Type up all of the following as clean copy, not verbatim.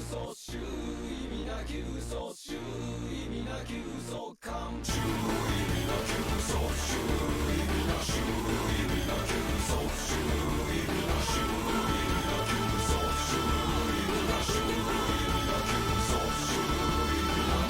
嘘周意味なき嘘周意味なき嘘感周意味なき嘘周意味な周意味なき嘘周意味な周意味なき嘘周意味な周意味なき嘘周意味な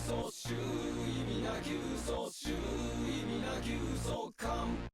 嘘周意味なき嘘周意味なき嘘感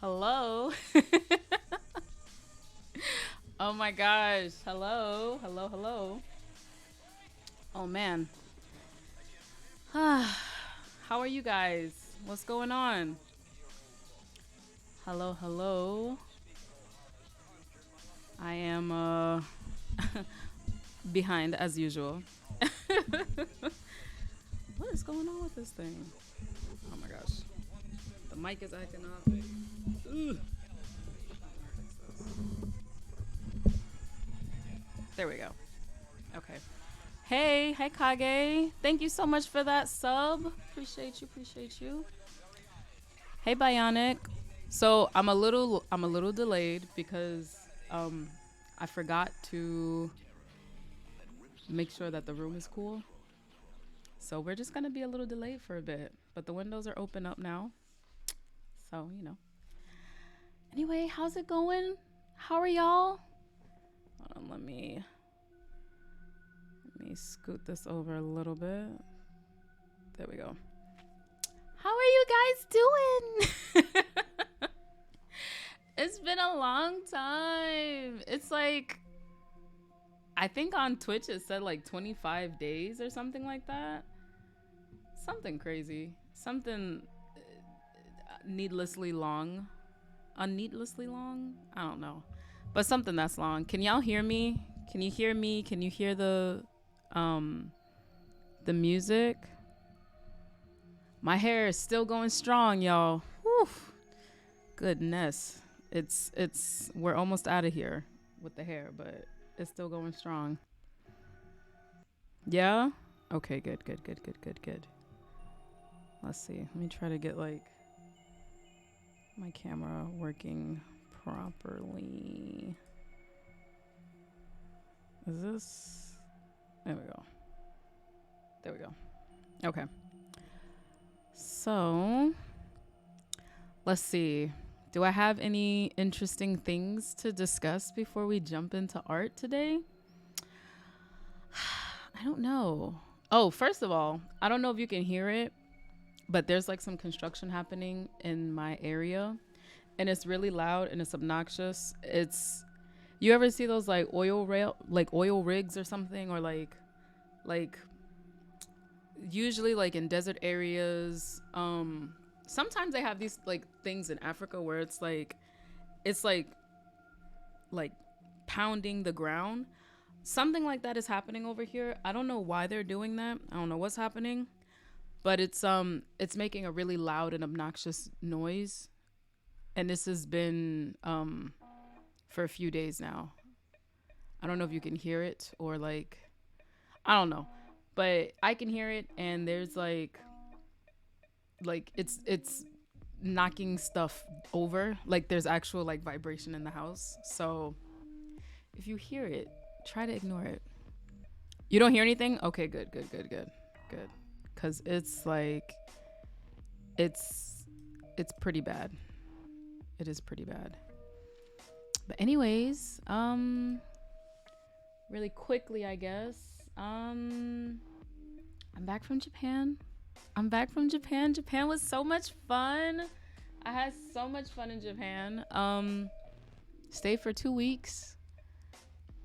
Hello. Oh my gosh. Hello. Hello. Hello. Oh man. How are you guys? What's going on? Hello. Hello. I am behind as usual. What is going on with this thing? Oh my gosh. The mic is acting up. Ugh. There we go. Okay. Hey, hi Kage. Thank you so much for that sub. Appreciate you, appreciate you. Hey Bionic. So I'm a little delayed because I forgot to make sure that the room is cool. So we're just gonna be a little delayed for a bit. But the windows are open up now. So, you know. Anyway, how's it going? How are y'all? Hold on, let me scoot this over a little bit. There we go. How are you guys doing? It's been a long time. It's like, I think on Twitch it said like 25 days or something like that. Something crazy. Something. needlessly long. Unneedlessly long? I don't know. But something that's long. Can y'all hear me? Can you hear me? Can you hear the music? My hair is still going strong, y'all. Whew. Goodness. It's we're almost out of here with the hair, but it's still going strong. Yeah? Okay, good. Let's see. Let me try to get like my camera working properly. Is this? There we go. There we go. Okay. So, let's see. Do I have any interesting things to discuss before we jump into art today? I don't know. Oh, first of all, I don't know if you can hear it, but there's like some construction happening in my area, and it's really loud and it's obnoxious. You ever see those like oil rigs or something, or like usually like in desert areas. Sometimes they have these like things in Africa where it's like pounding the ground. Something like that is happening over here. I don't know why they're doing that. I don't know what's happening, but it's making a really loud and obnoxious noise, and this has been for a few days now. I don't know if you can hear it or like, I don't know, but I can hear it, and there's like it's knocking stuff over. Like there's actual like vibration in the house. So if you hear it, try to ignore it. You don't hear anything? Okay, good. Cause it's like it's pretty bad. It is pretty bad. But anyways, really quickly, I guess. I'm back from Japan. Japan was so much fun. I had so much fun in Japan. Stayed for 2 weeks.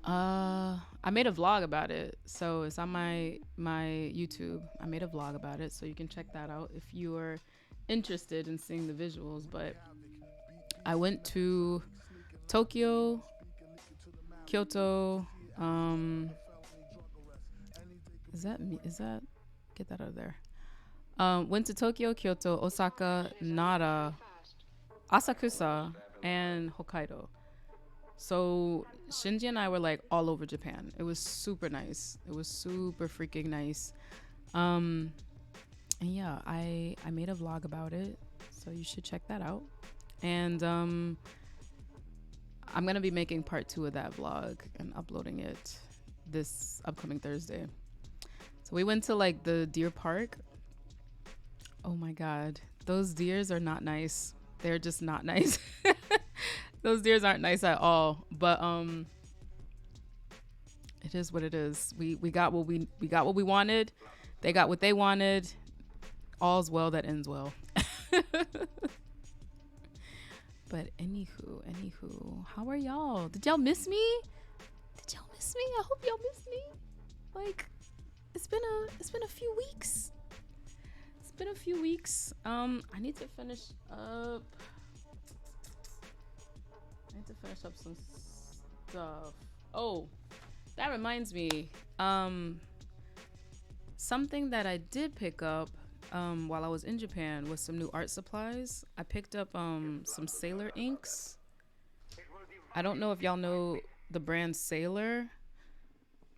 I made a vlog about it, so it's on my YouTube. I made a vlog about it, so you can check that out if you are interested in seeing the visuals. But I went to Tokyo, Kyoto. Is that get that out of there? Went to Tokyo, Kyoto, Osaka, Nara, Asakusa, and Hokkaido. So Shinji and I were like all over Japan. It was super nice. It was super freaking nice. And yeah, I made a vlog about it, so you should check that out. And I'm gonna be making part 2 of that vlog and uploading it this upcoming Thursday. So we went to like the deer park. Oh my god, those deers are not nice. They're just not nice. Those deers aren't nice at all. But it is what it is. We got what we got what we wanted. They got what they wanted. All's well that ends well. But anywho, how are y'all? Did y'all miss me? I hope y'all miss me. Like, it's been a few weeks. I need to finish up some stuff. Oh, that reminds me. Something that I did pick up while I was in Japan was some new art supplies. I picked up some Sailor inks. I don't know if y'all know the brand Sailor,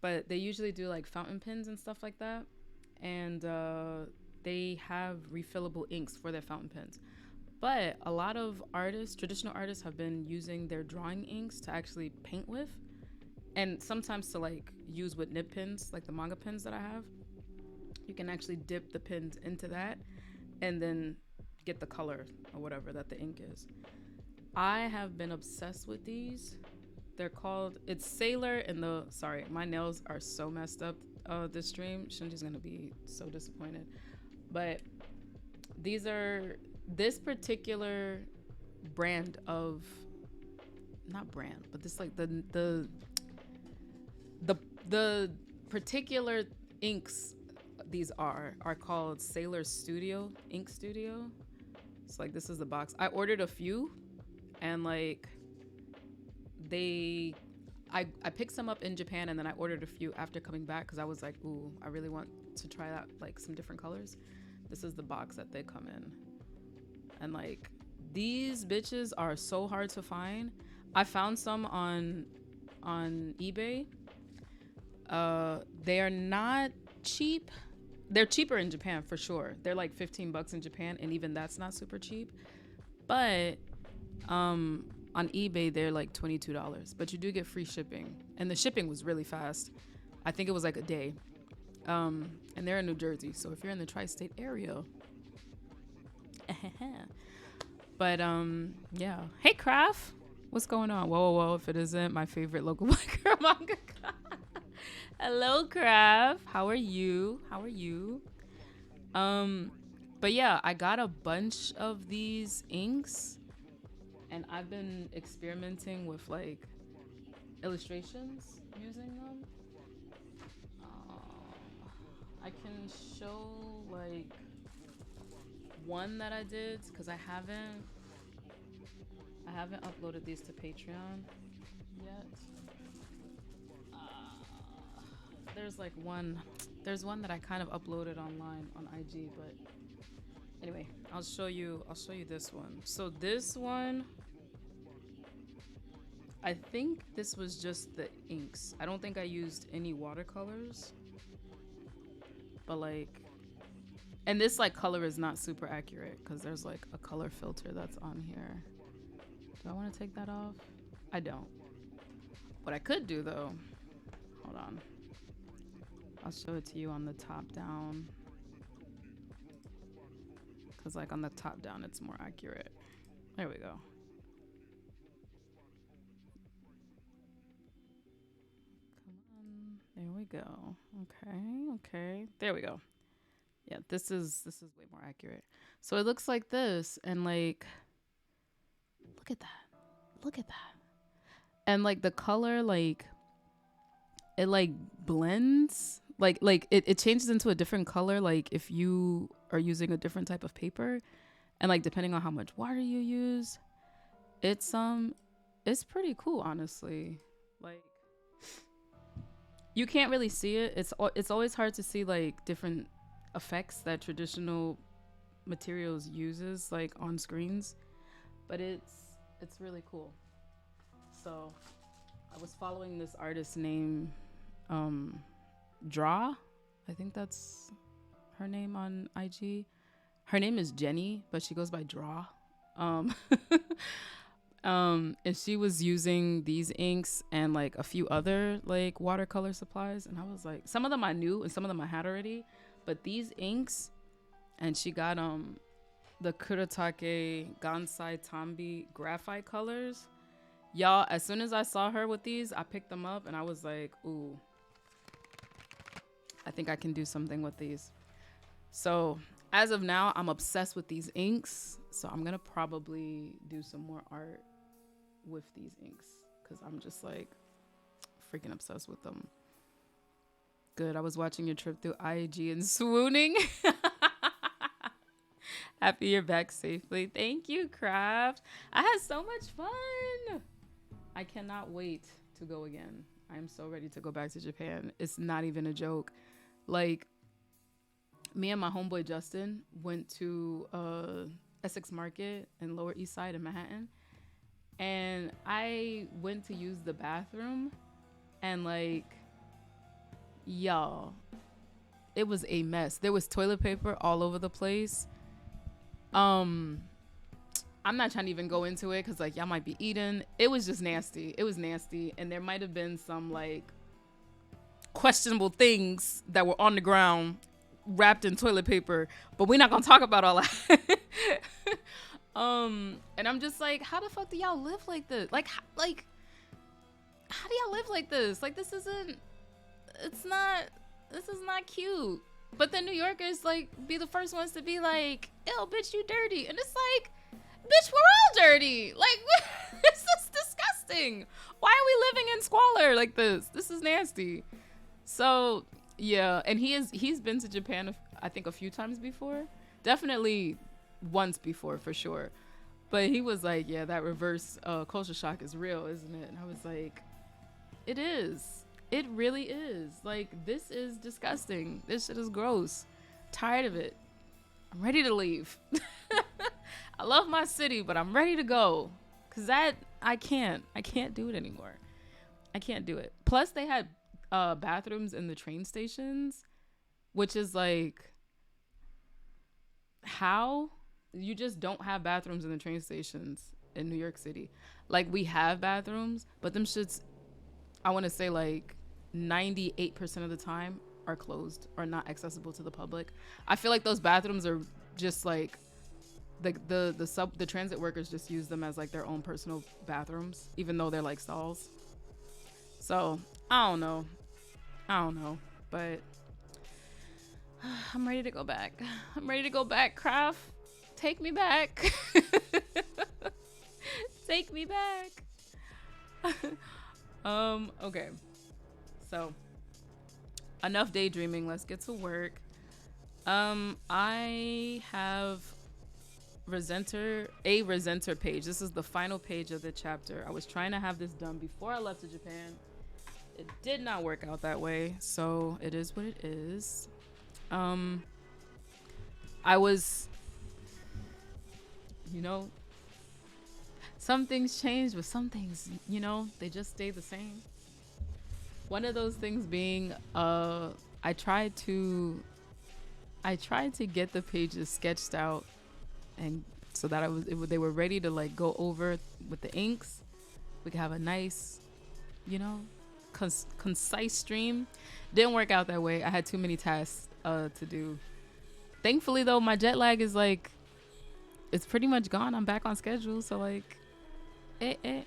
but they usually do like fountain pens and stuff like that. And they have refillable inks for their fountain pens. But a lot of artists, traditional artists, have been using their drawing inks to actually paint with, and sometimes to like use with nib pens, like the manga pens that I have. You can actually dip the pens into that and then get the color or whatever that the ink is. I have been obsessed with these. It's Sailor and sorry, my nails are so messed up this stream. Shinji's gonna be so disappointed. But this particular brand of, not brand, but this like the particular inks these are called Sailor Studio, Ink Studio. So like this is the box. I ordered a few, and like I picked some up in Japan, and then I ordered a few after coming back because I was like, ooh, I really want to try out like some different colors. This is the box that they come in, and like these bitches are so hard to find. I found some on eBay. They are not cheap. They're cheaper in Japan for sure. They're like $15 in Japan, and even that's not super cheap. But on eBay they're like $22, but you do get free shipping, and the shipping was really fast. I think it was like a day. And they're in New Jersey, so if you're in the tri-state area. But yeah. Hey Craft, what's going on? Whoa, if it isn't my favorite local black girl manga. Hello Craft, how are you? But yeah, I got a bunch of these inks, and I've been experimenting with like illustrations using them. I can show like one that I did because I haven't uploaded these to Patreon yet. There's one that I kind of uploaded online on IG, but anyway, I'll show you this one. So this one, I think this was just the inks. I don't think I used any watercolors, but like, and this like color is not super accurate because there's like a color filter that's on here. Do I want to take that off? I don't. What I could do though, hold on, I'll show it to you on the top down, because like on the top down it's more accurate. There we go. Come on, there we go. Okay, there we go. Yeah, this is way more accurate. So it looks like this, and like, look at that, and like the color, like it like blends, like it changes into a different color, like if you are using a different type of paper, and like depending on how much water you use, it's pretty cool, honestly. Like, you can't really see it. It's always hard to see like different effects that traditional materials uses like on screens, but it's really cool. So I was following this artist named Draw, I think that's her name on IG. Her name is Jenny, but she goes by Draw. And she was using these inks and like a few other like watercolor supplies, and I was like, some of them I knew and some of them I had already, but these inks, and she got the Kuretake Gansai Tambi graphite colors. Y'all, as soon as I saw her with these, I picked them up and I was like, ooh, I think I can do something with these. So as of now, I'm obsessed with these inks, so I'm gonna probably do some more art with these inks because I'm just like freaking obsessed with them. Good. I was watching your trip through IG and swooning. Happy you're back safely. Thank you, Craft. I had so much fun. I cannot wait to go again. I'm so ready to go back to Japan. It's not even a joke. Like, me and my homeboy Justin went to Essex Market in Lower East Side in Manhattan, and I went to use the bathroom, and like, y'all, it was a mess. There was toilet paper all over the place. I'm not trying to even go into it because like y'all might be eating. It was just nasty. It was nasty, and there might have been some like questionable things that were on the ground wrapped in toilet paper, but we're not gonna talk about all that. And I'm just like, how the fuck do y'all live like this? Like how do y'all live like this? Like, this is not cute. But then New Yorkers like be the first ones to be like, ew, bitch, you dirty. And it's like, bitch, we're all dirty. Like, this is disgusting. Why are we living in squalor like this? This is nasty. So yeah, and he's been to Japan I think a few times before. Definitely once before for sure. But he was like, yeah, that reverse culture shock is real, isn't it? And I was like, it is. It really is. Like, this is disgusting. This shit is gross. Tired of it. I'm ready to leave. I love my city, but I'm ready to go. Cause that I can't do it anymore. I can't do it. Plus they had bathrooms in the train stations, which is like, how? You just don't have bathrooms in the train stations in New York City. Like, we have bathrooms, but them shits, I want to say like 98% of the time are closed or not accessible to the public. I feel like those bathrooms are just like the transit workers just use them as like their own personal bathrooms, even though they're like stalls. So I don't know, but I'm ready to go back. I'm ready to go back. Craft, take me back. Take me back. Okay, so enough daydreaming, let's get to work. I have a resenter page. This is the final page of the chapter. I was trying to have this done before I left to Japan. It did not work out that way, so it is what it is. I was, some things changed, but some things, they just stay the same. One of those things being, I tried to get the pages sketched out, and so that they were ready to like go over with the inks. We could have a nice, concise stream. Didn't work out that way. I had too many tasks to do. Thankfully though, my jet lag is like, it's pretty much gone. I'm back on schedule, so like, anyway,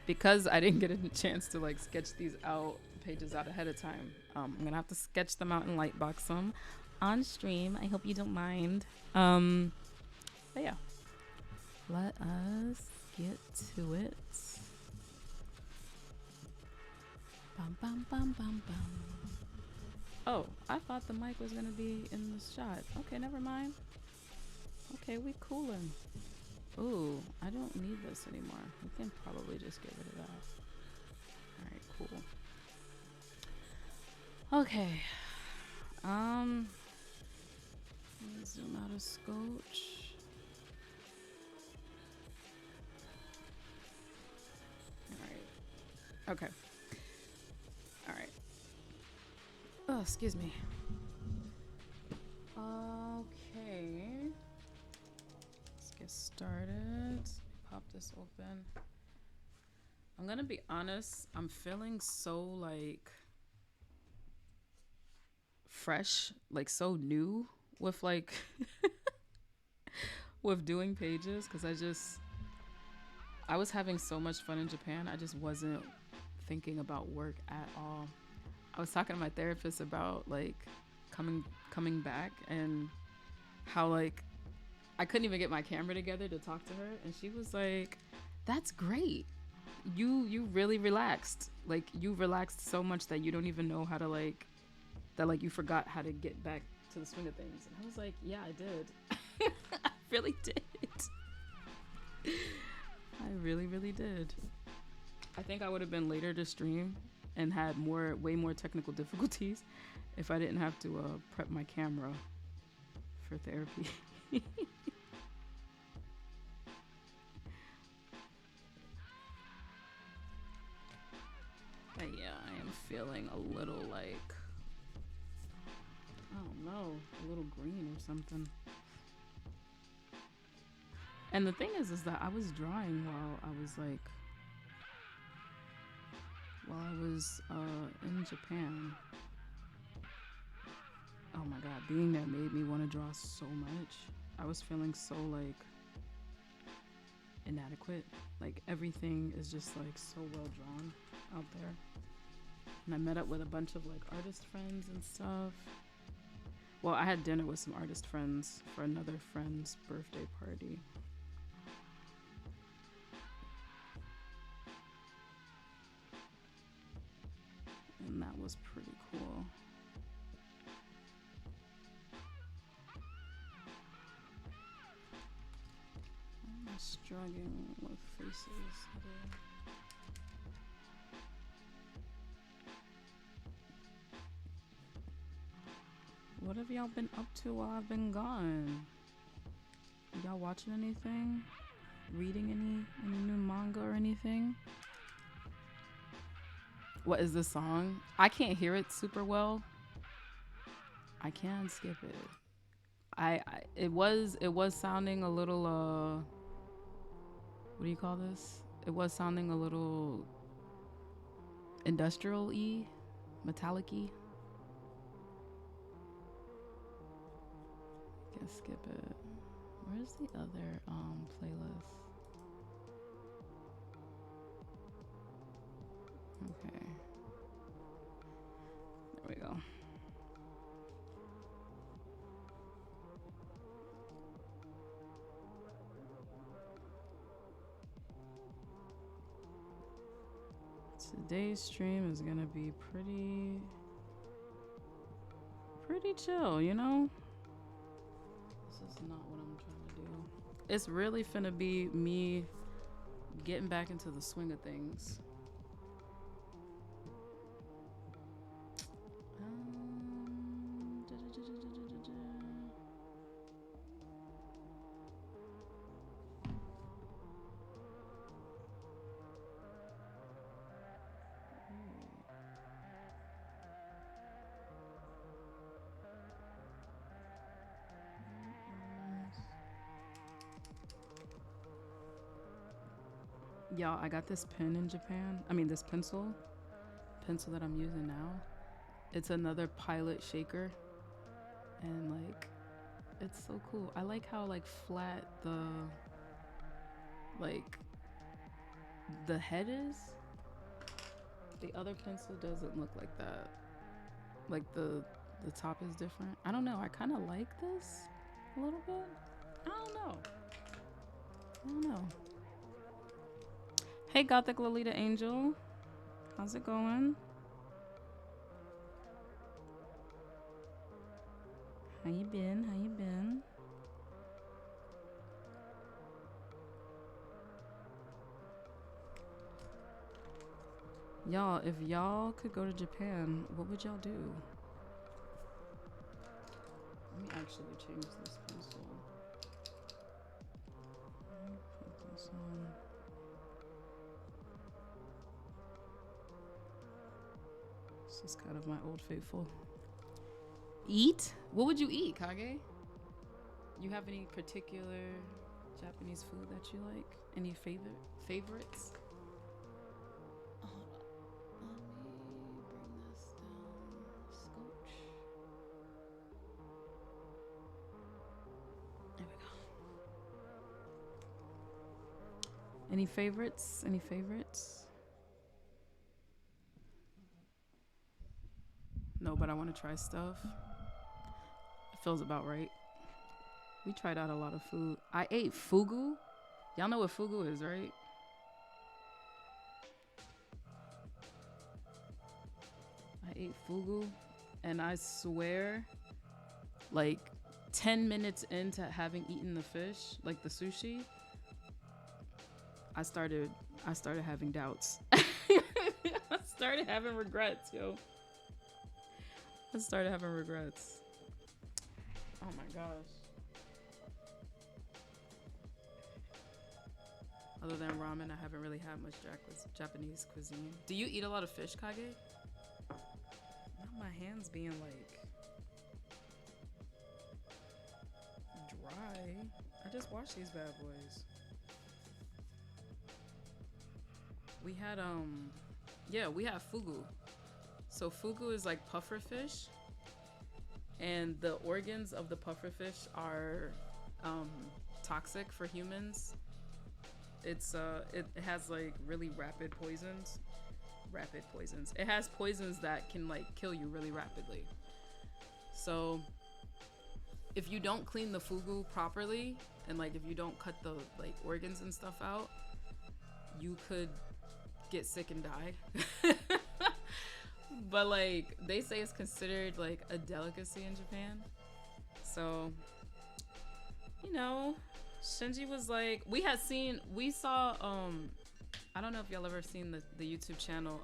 because I didn't get a chance to like sketch these pages out ahead of time, I'm gonna have to sketch them out and lightbox them on stream. I hope you don't mind. But yeah, let us get to it. Bum, bum, bum, bum, bum. Oh, I thought the mic was gonna be in the shot. Okay, never mind. Okay, we coolin'. Ooh, I don't need this anymore. We can probably just get rid of that. Alright, cool. Okay. Let me zoom out a scotch. Alright. Okay. Alright. Oh, excuse me. Okay. Let's get started. Pop this open. I'm gonna be honest, I'm feeling so like fresh, like so new with like with doing pages, because I was having so much fun in Japan. I just wasn't thinking about work at all. I was talking to my therapist about like coming back and how like I couldn't even get my camera together to talk to her, and she was like, that's great. You really relaxed. Like, you relaxed so much that you don't even know how to like you forgot how to get back to the swing of things. And I was like, yeah, I did. I really did. I really did. I think I would have been later to stream and had way more technical difficulties if I didn't have to prep my camera for therapy. But yeah, I am feeling a little like, I don't know, a little green or something. And the thing is that I was drawing while I was in Japan. Oh my god, being there made me want to draw so much. I was feeling so like inadequate. Like, everything is just like so well drawn out there. And I met up with a bunch of like artist friends and stuff. Well, I had dinner with some artist friends for another friend's birthday party. And that was pretty cool. Struggling with faces. What have y'all been up to while I've been gone? Y'all watching anything? Reading any new manga or anything? What is this song? I can't hear it super well. I can skip it. It was sounding a little what do you call this? It was sounding a little industrial-y, metallic-y. Can skip it. Where's the other playlist? Okay. There we go. Today's stream is gonna be pretty chill, you know? This is not what I'm trying to do. It's really finna be me getting back into the swing of things. Y'all, I got this pen in Japan. I mean, this pencil that I'm using now. It's another Pilot shaker. And like, it's so cool. I like how like flat the head is. The other pencil doesn't look like that. Like the top is different. I don't know. I kind of like this a little bit. I don't know. Hey, Gothic Lolita Angel. How's it going? How you been? Y'all, if y'all could go to Japan, what would y'all do? Let me actually change this pencil. Let me put this on. This is kind of my old faithful. Eat? What would you eat, Kage? You have any particular Japanese food that you like? Any favorites? Any favorites? No, but I want to try stuff. It feels about right. We tried out a lot of food. I ate fugu. Y'all know what fugu is, right? I ate fugu, and I swear, like 10 minutes into having eaten the fish, like the sushi, I started having doubts. I started having regrets, yo. Oh my gosh. Other than ramen, I haven't really had much Japanese cuisine. Do you eat a lot of fish, Kage? Not my hands being like dry. I just washed these bad boys. We had we have fugu. So fugu is like puffer fish, and the organs of the puffer fish are toxic for humans. It has like really rapid poisons. It has poisons that can like kill you really rapidly. So if you don't clean the fugu properly, and like if you don't cut the like organs and stuff out, you could get sick and die. But like they say it's considered like a delicacy in Japan. So, you know, Shinji was like, we saw I don't know if y'all ever seen the YouTube channel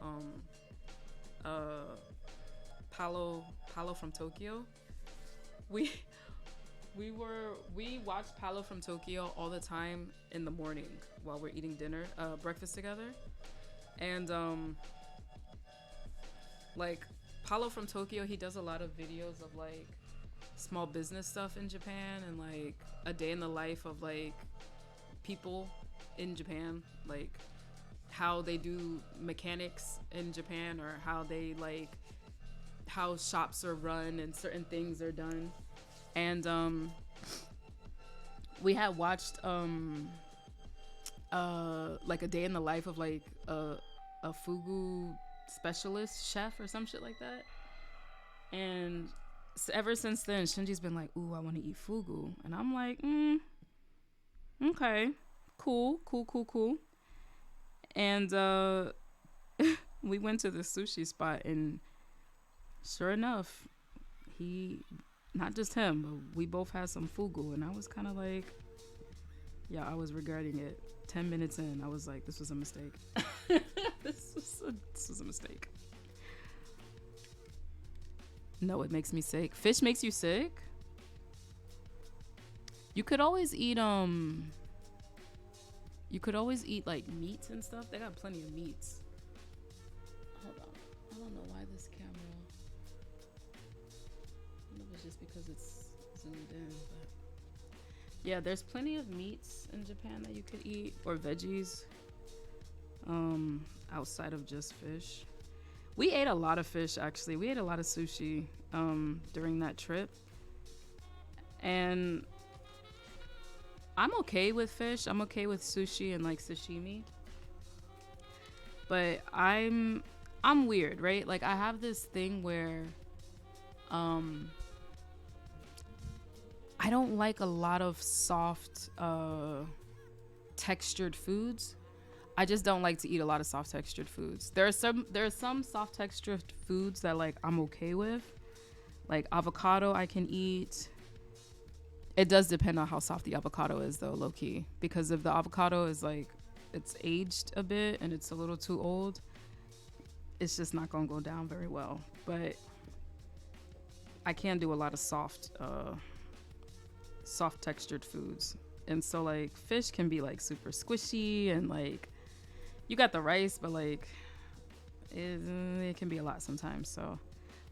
Palo from Tokyo. We watched Palo from Tokyo all the time in the morning while we're eating breakfast together. And like Palo from Tokyo, he does a lot of videos of like small business stuff in Japan and like a day in the life of like people in Japan, like how they do mechanics in Japan, or how shops are run and certain things are done. And we had watched like a day in the life of like a fugu specialist chef or some shit like that. And ever since then, Shinji's been like, ooh, I want to eat fugu. And I'm like, okay, cool. And we went to the sushi spot, and sure enough, not just him, but we both had some fugu. And I was kind of like, yeah, I was regretting it. 10 minutes in, I was like, this was a mistake. This was a mistake. No, it makes me sick. Fish makes you sick? You could always eat like meats and stuff. They got plenty of meats. Hold on. I don't know why this camera. I don't know if it's just because it's zoomed in, but yeah, there's plenty of meats in Japan that you could eat, or veggies. Outside of just fish. We ate a lot of fish, actually. We ate a lot of sushi during that trip. And I'm okay with fish. I'm okay with sushi and like sashimi. But I'm weird, right? Like I have this thing where I don't like a lot of soft textured foods. I just don't like to eat a lot of soft textured foods. There are some soft textured foods that like I'm okay with. Like avocado I can eat. It does depend on how soft the avocado is though, low key. Because if the avocado is like it's aged a bit and it's a little too old, it's just not gonna go down very well. But I can do a lot of soft textured foods. And so like fish can be like super squishy and like you got the rice, but like it can be a lot sometimes. So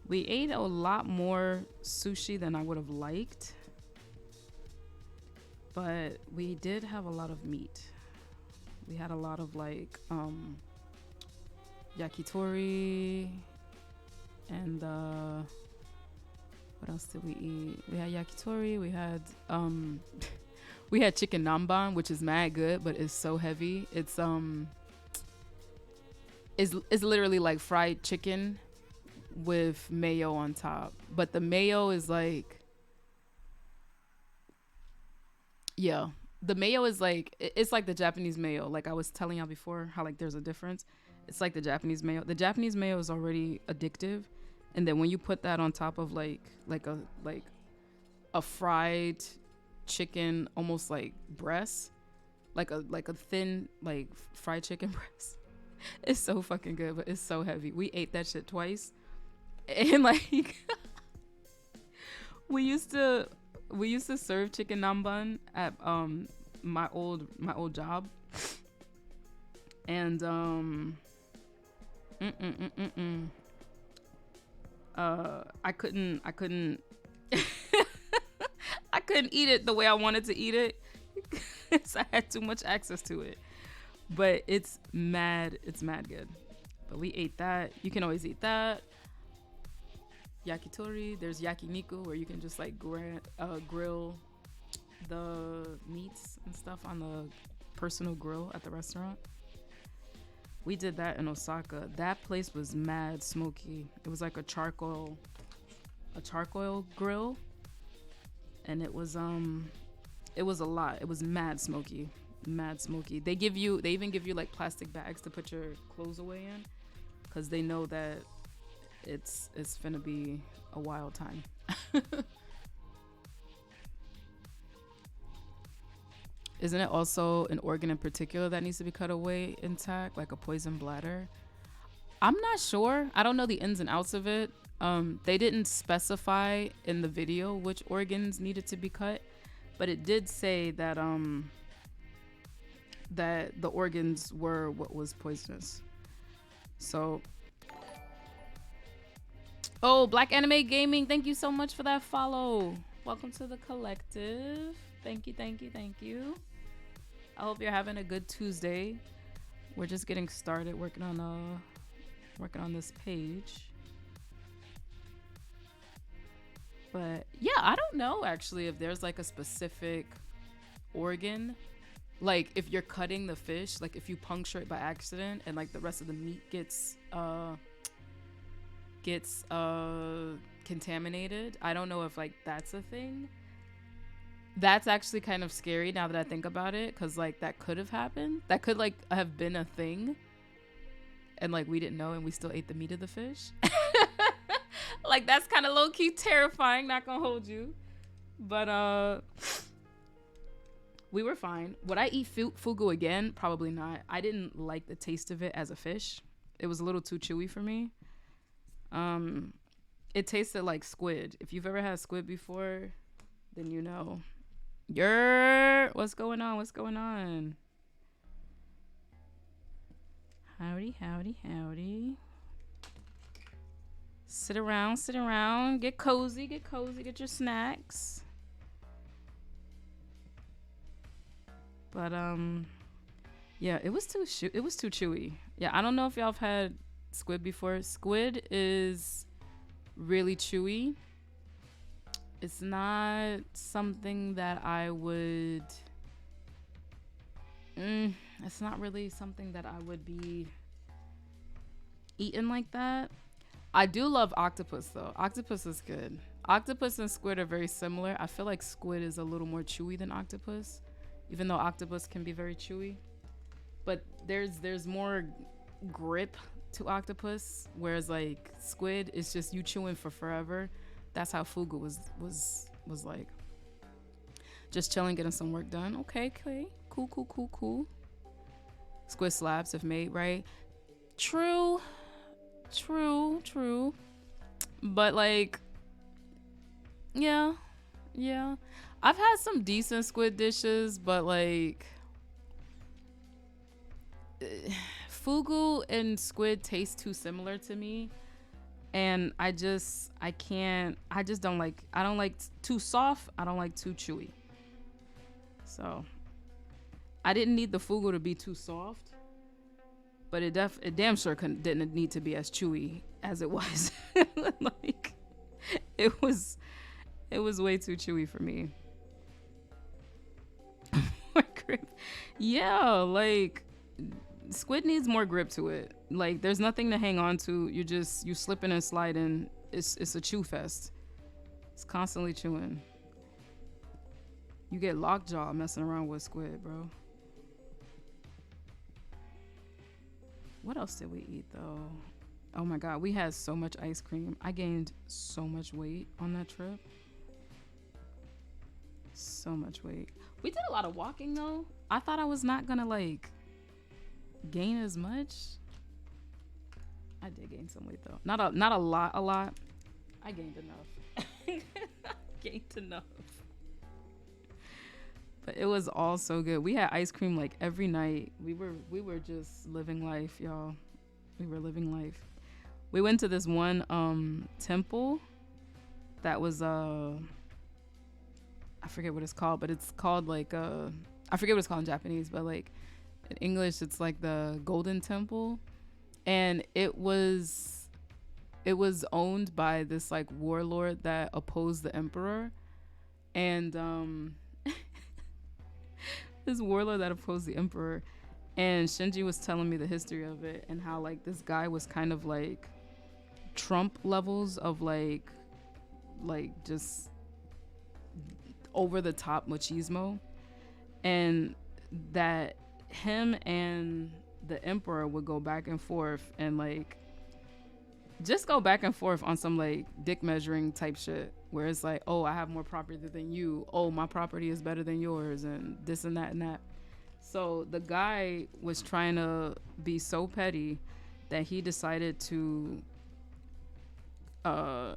we ate a lot more sushi than I would have liked, but we did have a lot of meat. We had a lot of like yakitori and what else did we eat? We had yakitori, we had we had chicken namban, which is mad good, but it's so heavy. It's literally like fried chicken with mayo on top. But the mayo is like, yeah, the mayo is like, it's like the Japanese mayo. Like I was telling y'all before, how like there's a difference. It's like the Japanese mayo. The Japanese mayo is already addictive, and then when you put that on top of like a fried chicken, almost like breast, like a thin like fried chicken breast. It's so fucking good, but it's so heavy. We ate that shit twice, and like we used to serve chicken namban at my old job, and I couldn't I couldn't eat it the way I wanted to eat it because I had too much access to it. But it's mad good. But we ate that. You can always eat that. Yakitori. There's yakiniku, where you can just like grill the meats and stuff on the personal grill at the restaurant. We did that in Osaka. That place was mad smoky. It was like a charcoal grill, and it was a lot. It was mad smoky. They even give you like plastic bags to put your clothes away in, because they know that it's finna be a wild time. isn't it also an organ in particular that needs to be cut away intact, like a poison bladder? I'm not sure. I don't know the ins and outs of it. They didn't specify in the video which organs needed to be cut, but it did say that that the organs were what was poisonous. So, oh, Black Anime Gaming, thank you so much for that follow. Welcome to the collective. Thank you, thank you, thank you. I hope you're having a good Tuesday. We're just getting started working on this page. But yeah, I don't know actually if there's like a specific organ. Like if you're cutting the fish, like if you puncture it by accident and like the rest of the meat gets contaminated. I don't know if like that's a thing. That's actually kind of scary now that I think about it, because like that could have happened. That could like have been a thing, and like we didn't know and we still ate the meat of the fish. Like that's kind of low-key terrifying, not gonna hold you. But we were fine. Would I eat fugu again? Probably not. I didn't like the taste of it as a fish. It was a little too chewy for me. It tasted like squid. If you've ever had squid before, then you know. What's going on? What's going on? Howdy, howdy, howdy. Sit around, get cozy, get your snacks. But yeah, it was too chewy. Yeah, I don't know if y'all have had squid before. Squid is really chewy. It's not something that I would it's not really something that I would be eating like that. I do love octopus though. Octopus is good. Octopus and squid are very similar. I feel like squid is a little more chewy than octopus, even though octopus can be very chewy. But there's more grip to octopus, whereas like squid is just you chewing for forever. That's how fugu was like. Just chilling, getting some work done. Okay. Cool. Squid slabs if made right. True. But like, yeah. I've had some decent squid dishes, but like, fugu and squid taste too similar to me. And I don't like too soft. I don't like too chewy. So I didn't need the fugu to be too soft, but it damn sure didn't need to be as chewy as it was. Like it was way too chewy for me. More grip. Yeah, like squid needs more grip to it. Like there's nothing to hang on to. You slipping and sliding. It's a chew fest. It's constantly chewing. You get lockjaw messing around with squid, bro. What else did we eat though? Oh my god, we had so much ice cream. I gained so much weight on that trip. So much weight. We did a lot of walking though. I thought I was not gonna like gain as much. I did gain some weight though. Not a lot. I gained enough. Gained enough. But it was all so good. We had ice cream like every night. We were just living life, y'all. We were living life. We went to this one temple that was I forget what it's called, but it's called like I forget what it's called in Japanese, but like in English it's like the Golden Temple. And it was owned by this like warlord that opposed the emperor. And this warlord that opposed the emperor, and Shinji was telling me the history of it and how like this guy was kind of like Trump levels of like just over the top machismo, and that him and the emperor would go back and forth and like just go back and forth on some like dick measuring type shit. where it's like, oh, I have more property than you. Oh, my property is better than yours, and this and that and that. So the guy was trying to be so petty that uh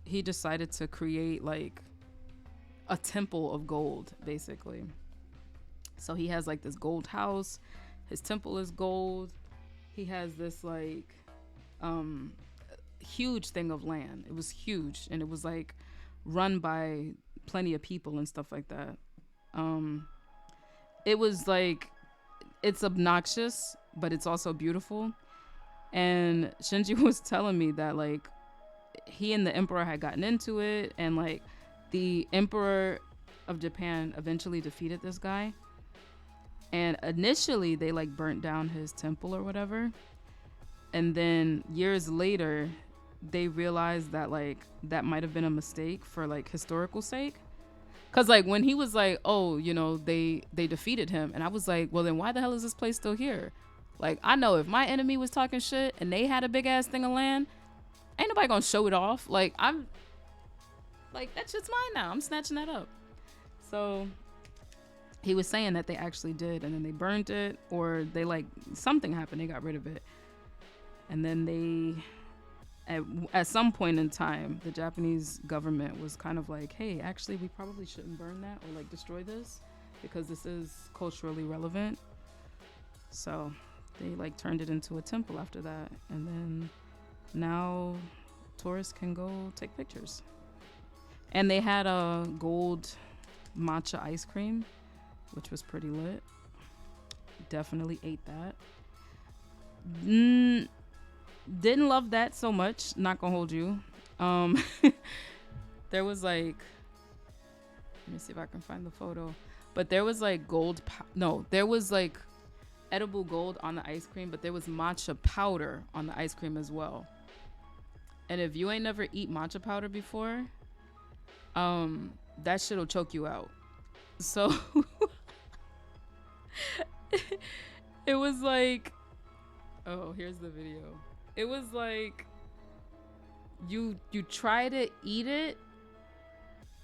he decided to create like a temple of gold, basically. So he has like this gold house. His temple is gold. He has this like huge thing of land. It was huge, and it was like run by plenty of people and stuff like that. It was like, it's obnoxious, but it's also beautiful. And Shinji was telling me that like he and the emperor had gotten into it, and like the emperor of Japan eventually defeated this guy. And initially they like burnt down his temple or whatever. And then years later, they realized that like that might have been a mistake for like historical sake. Cause like when he was like, oh, you know, they defeated him, and I was like, well then why the hell is this place still here? Like, I know if my enemy was talking shit and they had a big ass thing of land, ain't nobody gonna show it off. Like, I'm like, that shit's mine now. I'm snatching that up. So he was saying that they actually did, and then they burned it, or they like something happened, they got rid of it. And then they at some point in time, the Japanese government was kind of like, hey, actually we probably shouldn't burn that or like destroy this because this is culturally relevant. So they like turned it into a temple after that, and then now tourists can go take pictures. And they had a gold matcha ice cream, which was pretty lit. Definitely ate that. Didn't love that so much, not gonna hold you. There was like, let me see if I can find the photo, but there was like there was like edible gold on the ice cream, but there was matcha powder on the ice cream as well. And if you ain't never eat matcha powder before, that shit'll choke you out. So it was like, oh, here's the video. It was like you try to eat it,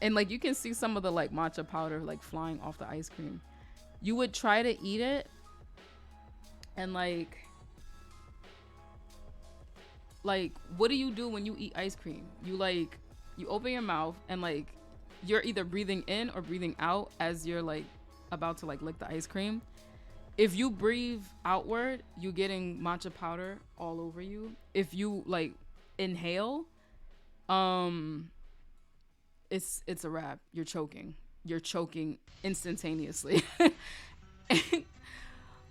and like you can see some of the like matcha powder like flying off the ice cream. You would try to eat it, and like what do you do when you eat ice cream? You open your mouth, and like you're either breathing in or breathing out as you're like about to like lick the ice cream. If you breathe outward, you're getting matcha powder all over you. If you like inhale, it's a wrap. You're choking instantaneously.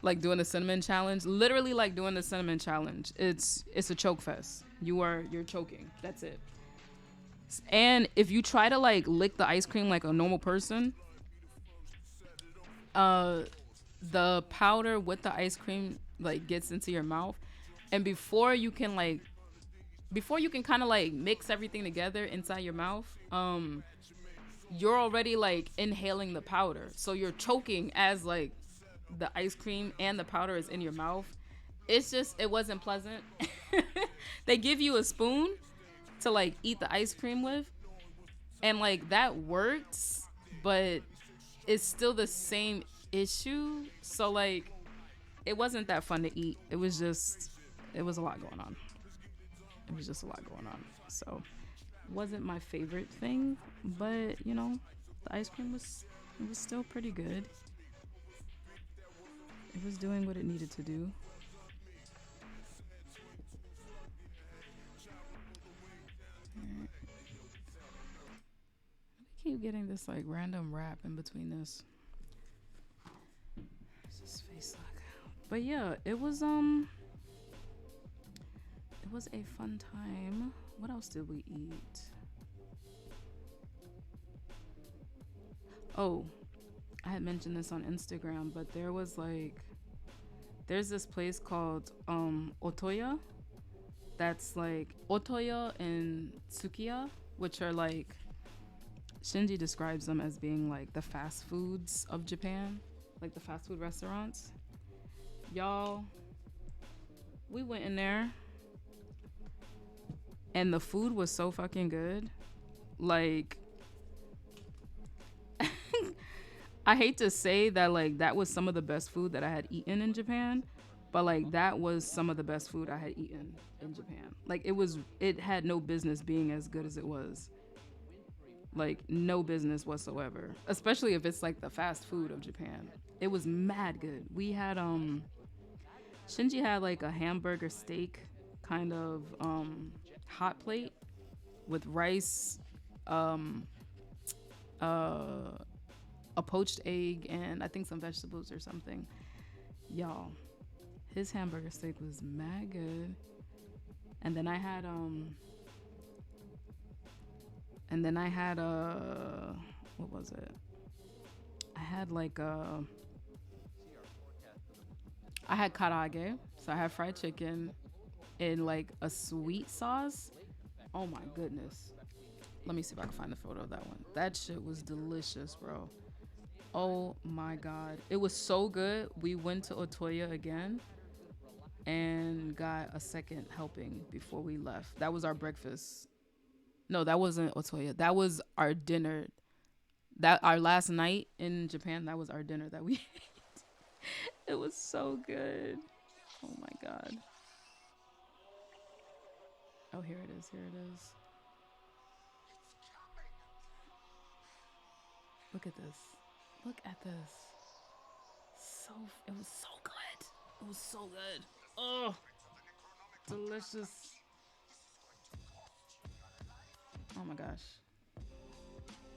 Like doing the cinnamon challenge, literally like doing the cinnamon challenge. It's a choke fest. You're choking. That's it. And if you try to like lick the ice cream like a normal person, the powder with the ice cream like gets into your mouth, and before you can kind of like mix everything together inside your mouth, you're already like inhaling the powder, so you're choking as like the ice cream and the powder is in your mouth. It wasn't pleasant. They give you a spoon to like eat the ice cream with, and like that works, but it's still the same issue. So like it wasn't that fun to eat. It was a lot going on. It was just a lot going on. So it wasn't my favorite thing, but you know, the ice cream was still pretty good. It was doing what it needed to do. Right. I keep getting this like random rap in between this. What's his face like? But yeah, it was a fun time. What else did we eat? Oh, I had mentioned this on Instagram, but there's this place called Otoya. That's like Otoya and Tsukiya, which are like, Shinji describes them as being like the fast foods of Japan, like the fast food restaurants. Y'all, we went in there and the food was so fucking good. Like, I hate to say that, like, that was some of the best food that I had eaten in Japan, but like that was some of the best food I had eaten in Japan. Like, it had no business being as good as it was. Like, no business whatsoever. Especially if it's like the fast food of Japan. It was mad good. We had Shinji had like a hamburger steak kind of hot plate with rice, um uh a poached egg, and I think some vegetables or something. Y'all, his hamburger steak was mad good. And then I had what was it? I had like I had karage, so I had fried chicken in like a sweet sauce. Oh my goodness. Let me see if I can find the photo of that one. That shit was delicious, bro. Oh my god. It was so good. We went to Otoya again and got a second helping before we left. That was our breakfast. No, that wasn't Otoya. That was our dinner. That our last night in Japan, that was our dinner that we ate. It was so good. Oh my god. Oh, here it is. Here it is. Look at this. Look at this. It was so good. It was so good. Oh, delicious. Oh my gosh.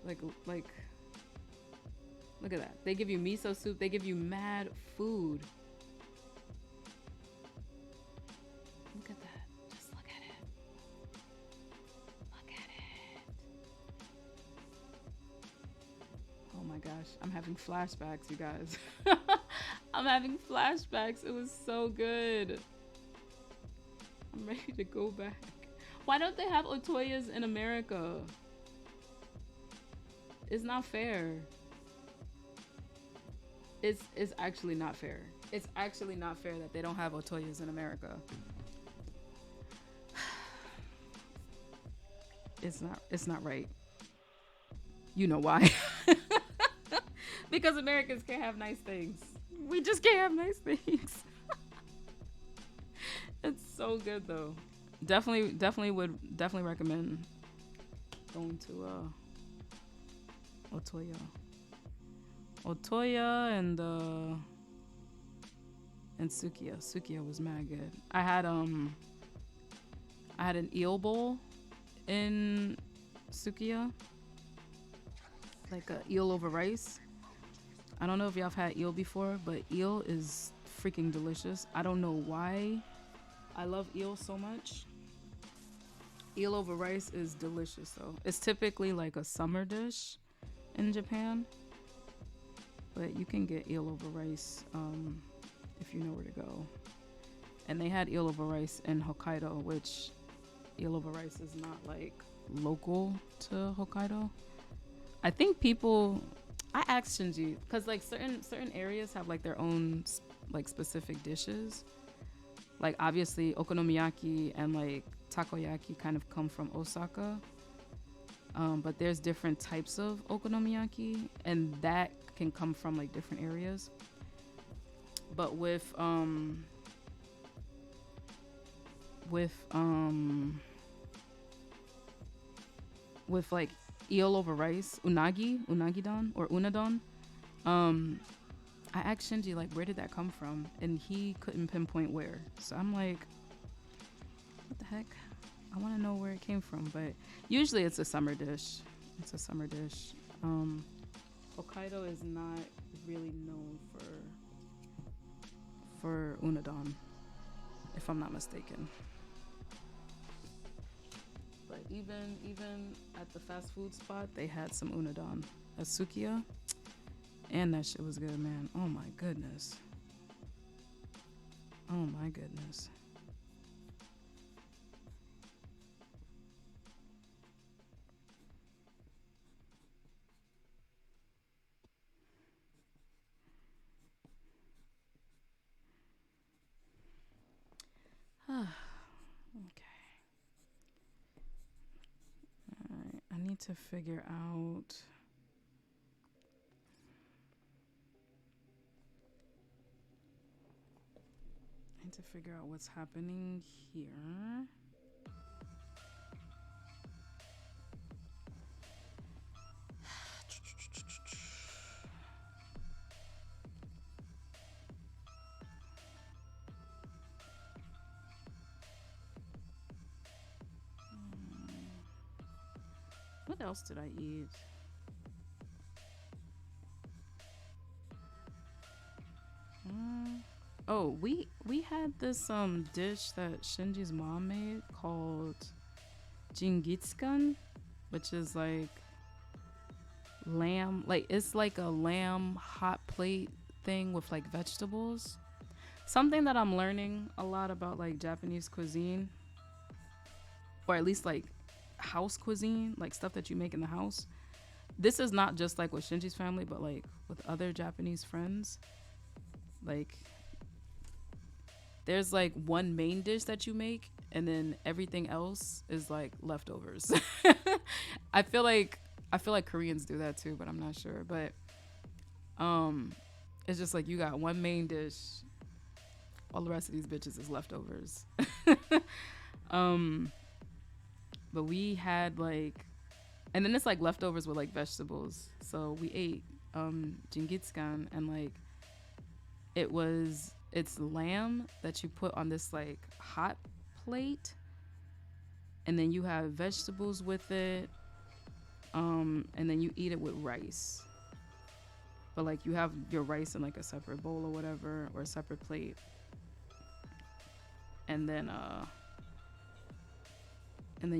Like like look at that. They give you miso soup. They give you mad food. Look at that. Just look at it. Look at it. Oh my gosh. I'm having flashbacks, you guys. I'm having flashbacks. It was so good. I'm ready to go back. Why don't they have Otoyas in America? It's not fair. It's actually not fair. It's actually not fair that they don't have Otoyas in America. It's not right. You know why? Because Americans can't have nice things. We just can't have nice things. It's so good though. Definitely recommend going to Otoya. Otoya and Sukiya. Sukiya was mad good. I had an eel bowl in Sukiya. Like a eel over rice. I don't know if y'all have had eel before, but eel is freaking delicious. I don't know why I love eel so much. Eel over rice is delicious though. It's typically like a summer dish in Japan, but you can get eel over rice if you know where to go. And they had eel over rice in Hokkaido, which eel over rice is not like local to Hokkaido. I think I asked Shinji because like certain areas have like their own like specific dishes. Like obviously okonomiyaki and like takoyaki kind of come from Osaka, but there's different types of okonomiyaki, and that can come from like different areas. But with like eel over rice, unagi-don or unadon. I asked Shinji like, where did that come from, and he couldn't pinpoint where. So I'm like, what the heck? I want to know where it came from, but usually it's a summer dish. It's a summer dish. Hokkaido is not really known for unadon, if I'm not mistaken. But even at the fast food spot, they had some unadon at Sukiya, and that shit was good, man. Oh my goodness. Oh my goodness. Okay. Alright, I need to figure out. I need to figure out what's happening here. What else did I eat? Oh, we had this dish that Shinji's mom made called jingitsukan, which is like lamb, like it's like a lamb hot plate thing with like vegetables. Something that I'm learning a lot about like Japanese cuisine, or at least like house cuisine, like stuff that you make in the house. This is not just like with Shinji's family, but like with other Japanese friends. Like there's like one main dish that you make and then everything else is like leftovers. I feel like Koreans do that too, but I'm not sure. But it's just like you got one main dish, all the rest of these bitches is leftovers. But we had like, and then it's like leftovers with like vegetables. So we ate jingitsukan, and like it's lamb that you put on this like hot plate, and then you have vegetables with it, and then you eat it with rice. But like you have your rice in like a separate bowl or whatever, or a separate plate, and then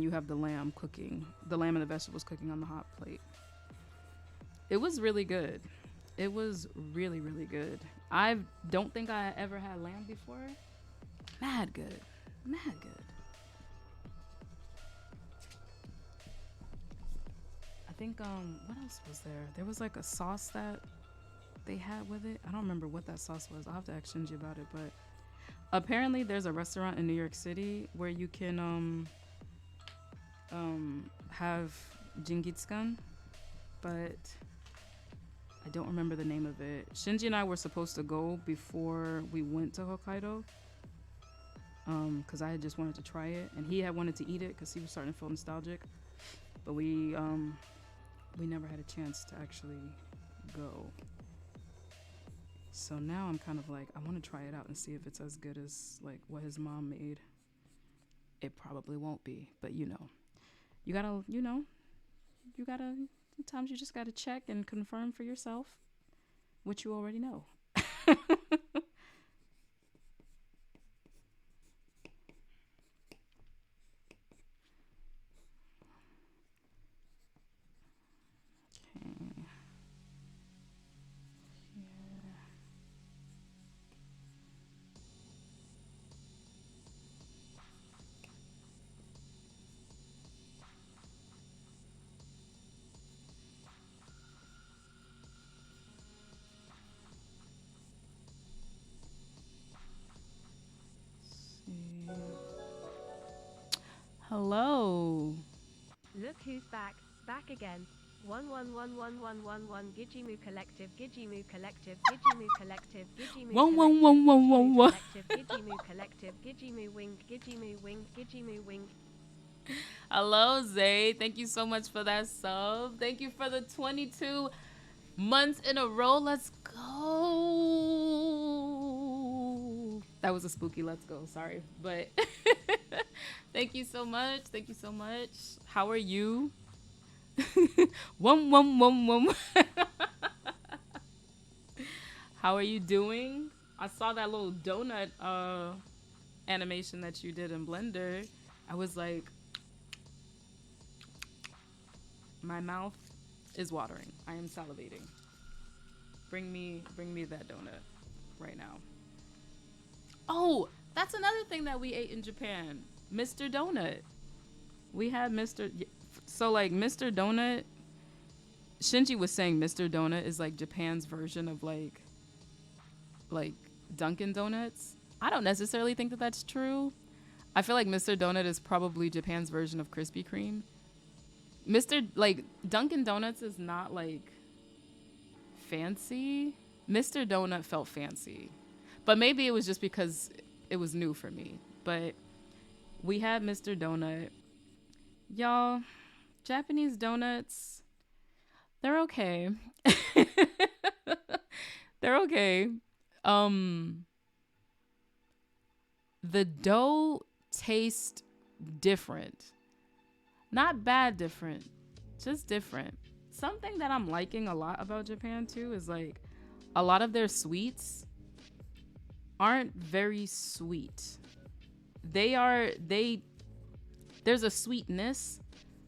you have the lamb and the vegetables cooking on the hot plate. It was really good. It was really, really good. I don't think I ever had lamb before. Mad good. I think, what else was there? There was like a sauce that they had with it. I don't remember what that sauce was. I'll have to ask Shinji about it. But apparently there's a restaurant in New York City where you can have jingitsukan, but I don't remember the name of it. Shinji and I were supposed to go before we went to Hokkaido, because I had just wanted to try it, and he had wanted to eat it because he was starting to feel nostalgic, but we never had a chance to actually go. So now I'm kind of like, I want to try it out and see if it's as good as like what his mom made. It probably won't be, but you gotta, sometimes you just gotta check and confirm for yourself what you already know. Hello. Look who's back again. 11111111 Gigimu Collective, Gigimu Collective, Gigimu Collective, Gigimu Collective, Gigimu Collective, Gigimu Wing, Gigimu Wing, Gigimu Wing. Hello, Zay. Thank you so much for that sub. Thank you for the 22 months in a row. Let's go. That was a spooky let's go. Sorry. But thank you so much. Thank you so much. How are you? Wum. How are you doing? I saw that little donut animation that you did in Blender. I was like, my mouth is watering. I am salivating. Bring me that donut right now. Oh, that's another thing that we ate in Japan. Mr. Donut. We had Mr. So like Mr. Donut, Shinji was saying Mr. Donut is like Japan's version of like Dunkin' Donuts. I don't necessarily think that that's true. I feel like Mr. Donut is probably Japan's version of Krispy Kreme. Mr. like Dunkin' Donuts is not like fancy. Mr. Donut felt fancy, but maybe it was just because it was new for me. But we had Mr. Donut. Y'all, Japanese donuts, they're okay. They're okay. The dough tastes different. Not bad different, just different. Something that I'm liking a lot about Japan too is like a lot of their sweets aren't very sweet. There's a sweetness,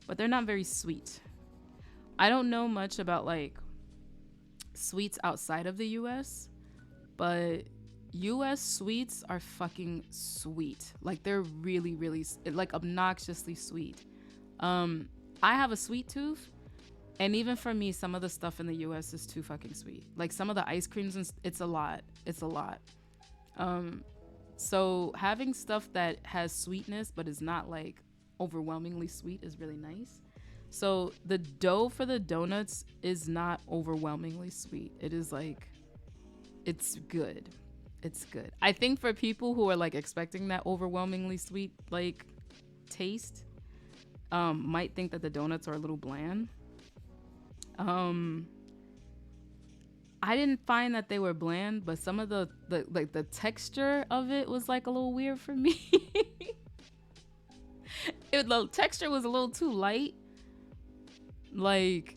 but they're not very sweet. I don't know much about like sweets outside of the US, but US sweets are fucking sweet. Like they're really, really like obnoxiously sweet. I have a sweet tooth, and even for me, some of the stuff in the US is too fucking sweet. Like some of the ice creams, and it's a lot. So having stuff that has sweetness but is not like overwhelmingly sweet is really nice. So the dough for the donuts is not overwhelmingly sweet. It is like, it's good. It's good. I think for people who are like expecting that overwhelmingly sweet like taste, might think that the donuts are a little bland. I didn't find that they were bland, but some of the texture of it was like a little weird for me. The texture was a little too light. Like,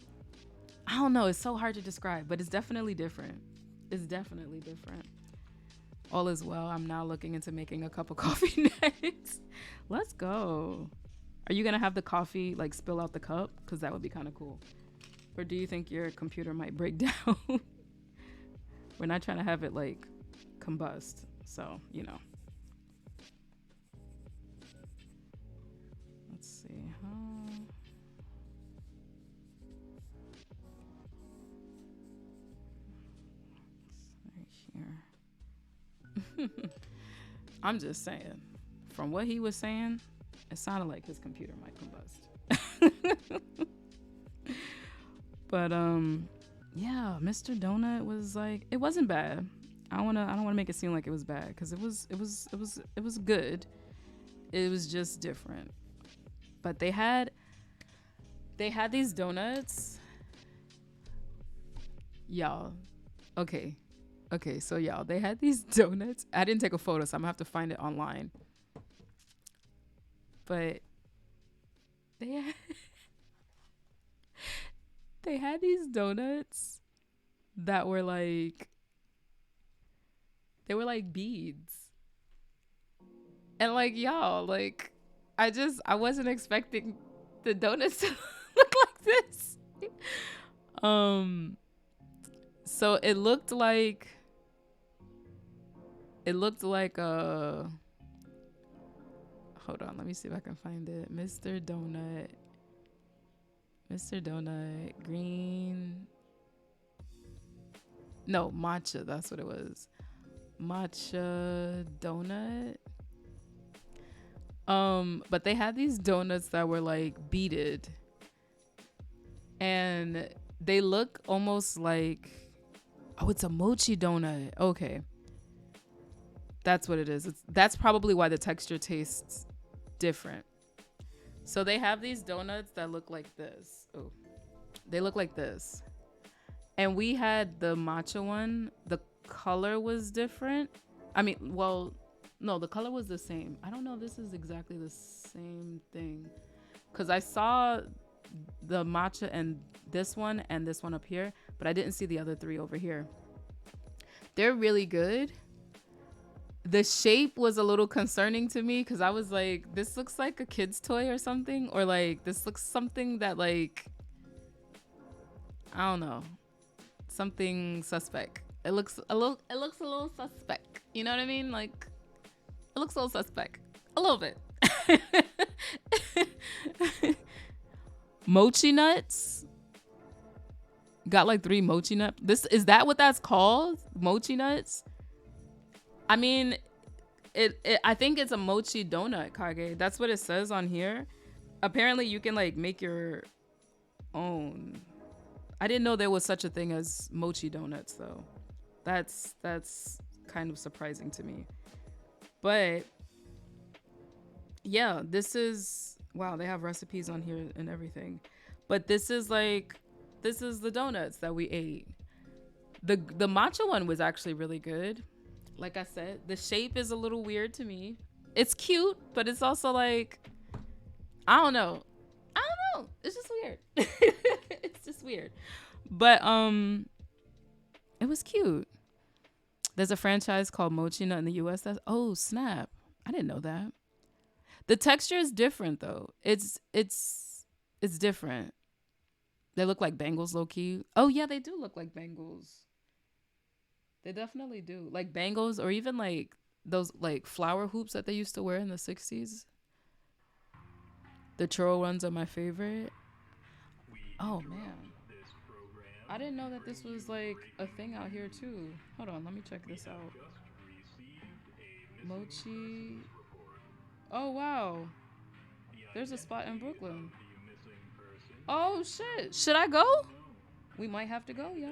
I don't know. It's so hard to describe, but it's definitely different. All is well. I'm now looking into making a cup of coffee next. Let's go. Are you going to have the coffee like spill out the cup? Because that would be kind of cool. Or do you think your computer might break down? We're not trying to have it like combust. So, you know. Let's see. Right here. I'm just saying. From what he was saying, it sounded like his computer might combust. But yeah, Mr. Donut was like, it wasn't bad. I don't wanna make it seem like it was bad, because it was good. It was just different. But they had these donuts. Y'all. Okay, so y'all, they had these donuts. I didn't take a photo, so I'm gonna have to find it online. But they had these donuts that were like, they were like beads. And like, y'all, like, I wasn't expecting the donuts to look like this. So it looked like hold on, let me see if I can find it. Mr. Donut, green. No, matcha, that's what it was. Matcha donut. But they had these donuts that were like beaded. And they look almost like, oh, it's a mochi donut. Okay. That's what it is. That's probably why the texture tastes different. So they have these donuts that look like this. Oh, they look like this. And we had the matcha one. The color was different. I mean, well, no, the color was the same. I don't know if this is exactly the same thing, because I saw the matcha and this one up here, but I didn't see the other three over here. They're really good. The shape was a little concerning to me, because I was like, this looks like a kid's toy or something, or like this looks something that, like, I don't know, something suspect. It looks a little suspect. You know what I mean? Like, it looks a little suspect, a little bit. Mochi nuts. Got like 3 mochi nuts. Is that what that's called? Mochi nuts? I mean, I think it's a mochi donut, Kage. That's what it says on here. Apparently, you can like make your own. I didn't know there was such a thing as mochi donuts though. That's kind of surprising to me. But yeah, this is wow, they have recipes on here and everything. But this is the donuts that we ate. The matcha one was actually really good. Like I said, the shape is a little weird to me. It's cute, but it's also like I don't know. It's just weird. It's just weird. But it was cute. There's a franchise called Mochi Nut in the US. That's oh snap. I didn't know that. The texture is different though. It's different. They look like bangles low key. Oh yeah, they do look like bangles. They definitely do. Like bangles or even like those like flower hoops that they used to wear in the 60s. The churro ones are my favorite. Oh man. I didn't know that this was like a thing out here too. Hold on, let me check this out. Mochi. Oh wow. There's a spot in Brooklyn. Oh shit. Should I go? We might have to go, y'all.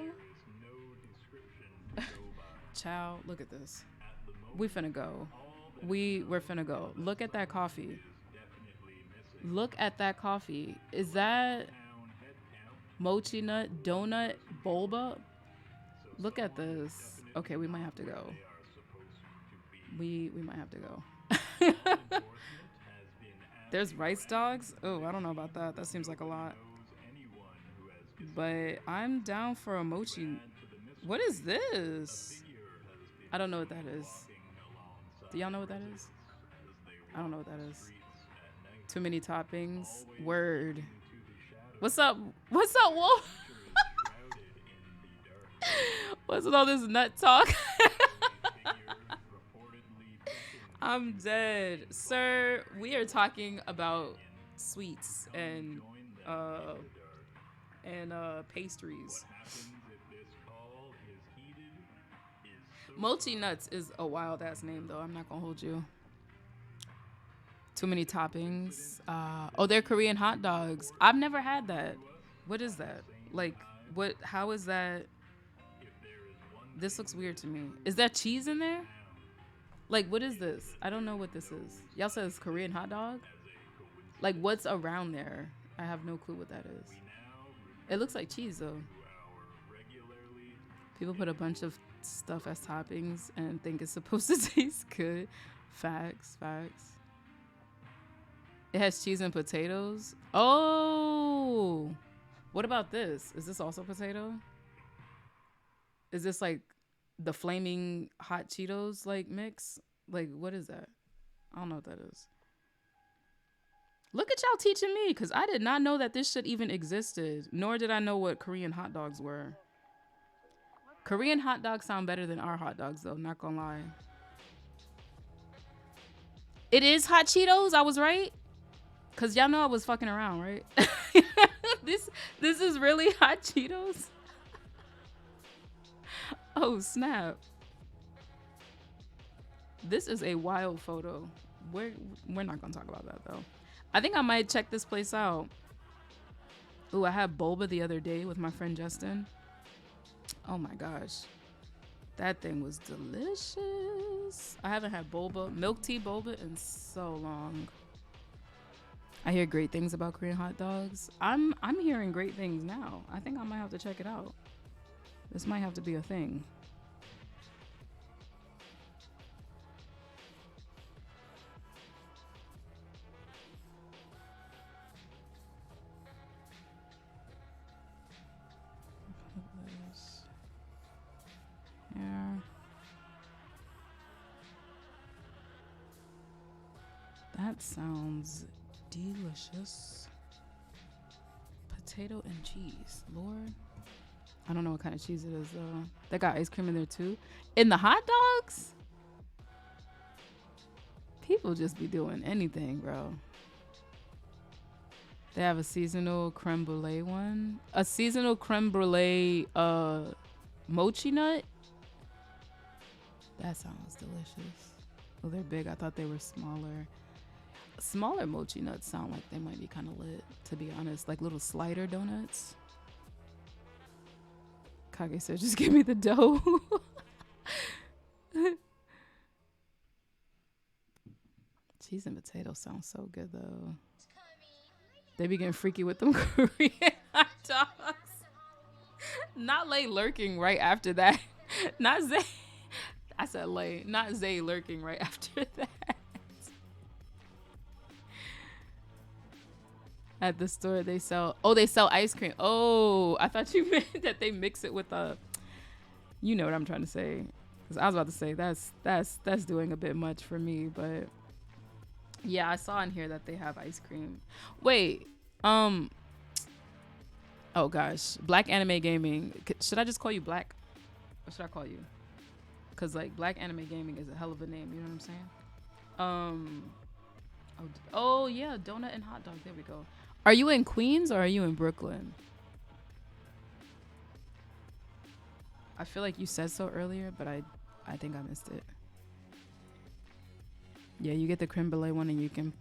Chow, look at this. We finna go. We're finna go. Look at that coffee. Look at that coffee. Is that mochi nut donut boba? Look at this. Okay, we might have to go. We might have to go. There's rice dogs. Oh, I don't know about that. That seems like a lot. But I'm down for a mochi. What is this? I don't know what that is. Do y'all know what that is? I don't know what that is. Too many toppings. Word. What's up? What's up, Wolf? What's with all this nut talk? I'm dead. Sir, we are talking about sweets and pastries. Mochi Nuts is a wild ass name though. I'm not gonna hold you. Too many toppings. Oh, they're Korean hot dogs. I've never had that. What is that? Like, what? How is that? This looks weird to me. Is there cheese in there? Like, what is this? I don't know what this is. Y'all said it's Korean hot dog? Like, what's around there? I have no clue what that is. It looks like cheese, though. People put a bunch of stuff as toppings and think it's supposed to taste good. Facts. It has cheese and potatoes. Oh! What about this? Is this also potato? Is this like the flaming hot Cheetos like mix? Like, what is that? I don't know what that is. Look at y'all teaching me, because I did not know that this shit even existed, nor did I know what Korean hot dogs were. Korean hot dogs sound better than our hot dogs, though, not gonna lie. It is hot Cheetos, I was right? Because y'all know I was fucking around, right? This is really hot Cheetos? Oh, snap. This is a wild photo. We're not gonna talk about that though. I think I might check this place out. Ooh, I had boba the other day with my friend Justin. Oh my gosh. That thing was delicious. I haven't had boba, milk tea boba in so long. I hear great things about Korean hot dogs. I'm hearing great things now. I think I might have to check it out. This might have to be a thing. Yeah. That sounds delicious. Potato and cheese, Lord. I don't know what kind of cheese it is though. They got ice cream in there too. In the hot dogs? People just be doing anything, bro. They have a seasonal creme brulee one. A seasonal creme brulee mochi nut. That sounds delicious. Oh, they're big. I thought they were smaller. Smaller mochi nuts sound like they might be kind of lit, to be honest. Like little slider donuts. Kage said, just give me the dough. Cheese and potato sounds so good, though. They be getting freaky with them Korean hot dogs. Not Lay lurking right after that. Not Zay. I said Lay. Not Zay lurking right after that. At the store, they sell ice cream. Oh, I thought you meant that they mix it with you know what I'm trying to say. Because I was about to say that's doing a bit much for me, but yeah, I saw in here that they have ice cream. Wait, oh gosh, Black Anime Gaming. Should I just call you Black? What should I call you? Because like Black Anime Gaming is a hell of a name. You know what I'm saying? Oh yeah, donut and hot dog. There we go. Are you in Queens or are you in Brooklyn? I feel like you said so earlier, but I think I missed it. Yeah, you get the creme brulee one, and you can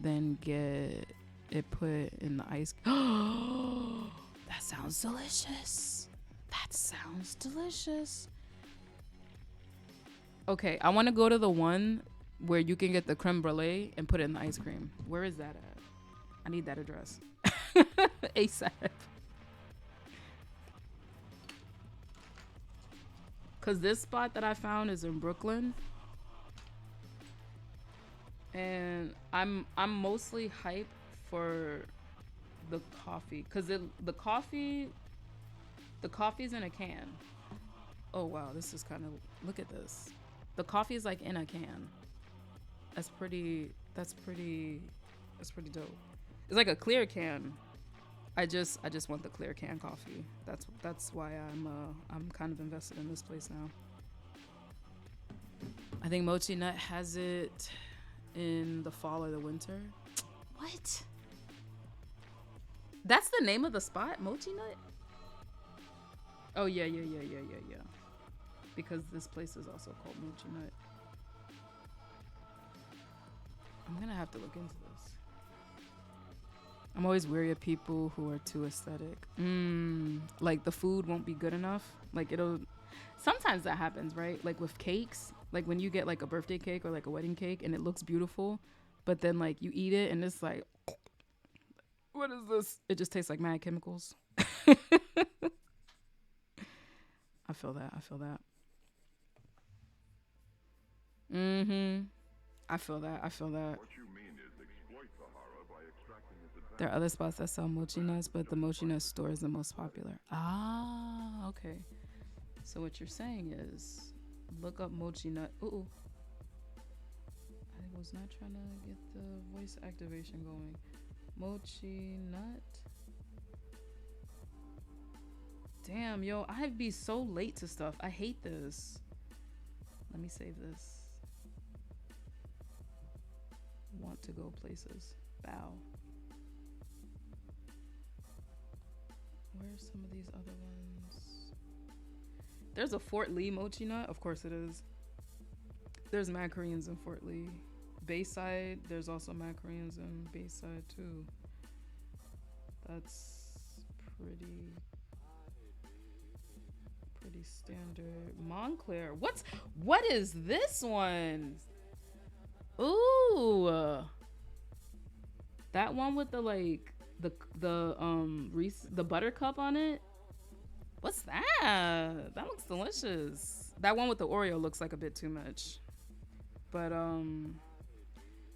then get it put in the ice. Oh, that sounds delicious. That sounds delicious. Okay, I want to go to the one where you can get the creme brulee and put it in the ice cream. Where is that at? I need that address. ASAP. Cause this spot that I found is in Brooklyn. And I'm mostly hype for the coffee. Cause the coffee's in a can. Oh wow, this is kind of, look at this. The coffee is like in a can. That's pretty dope. It's like a clear can. I just want the clear can coffee. That's why I'm kind of invested in this place now. I think Mochi Nut has it in the fall or the winter. What? That's the name of the spot, Mochi Nut? Oh yeah. Because this place is also called Mochi Nut. I'm gonna have to look into this. I'm always wary of people who are too aesthetic. Like the food won't be good enough. Like sometimes that happens, right? Like with cakes, like when you get like a birthday cake or like a wedding cake and it looks beautiful, but then like you eat it and it's like, what is this? It just tastes like mad chemicals. I feel that. I feel that. What you mean is exploit Sahara by extracting its advantage. There are other spots that sell mochi nuts, but the mochi nut store is the most popular. Ah, okay. So what you're saying is, look up mochi nut. Ooh. I was not trying to get the voice activation going. Mochi nut. Damn, yo, I'd be so late to stuff. I hate this. Let me save this. Want to go places. Bow. Where's some of these other ones? There's a Fort Lee mochi nut. Of course it is. There's mad Koreans in Fort Lee. Bayside, there's also mad Koreans in Bayside too. That's pretty standard. Montclair. What is this one? Ooh, that one with the like the buttercup on it. What's that? That looks delicious. That one with the Oreo looks like a bit too much, but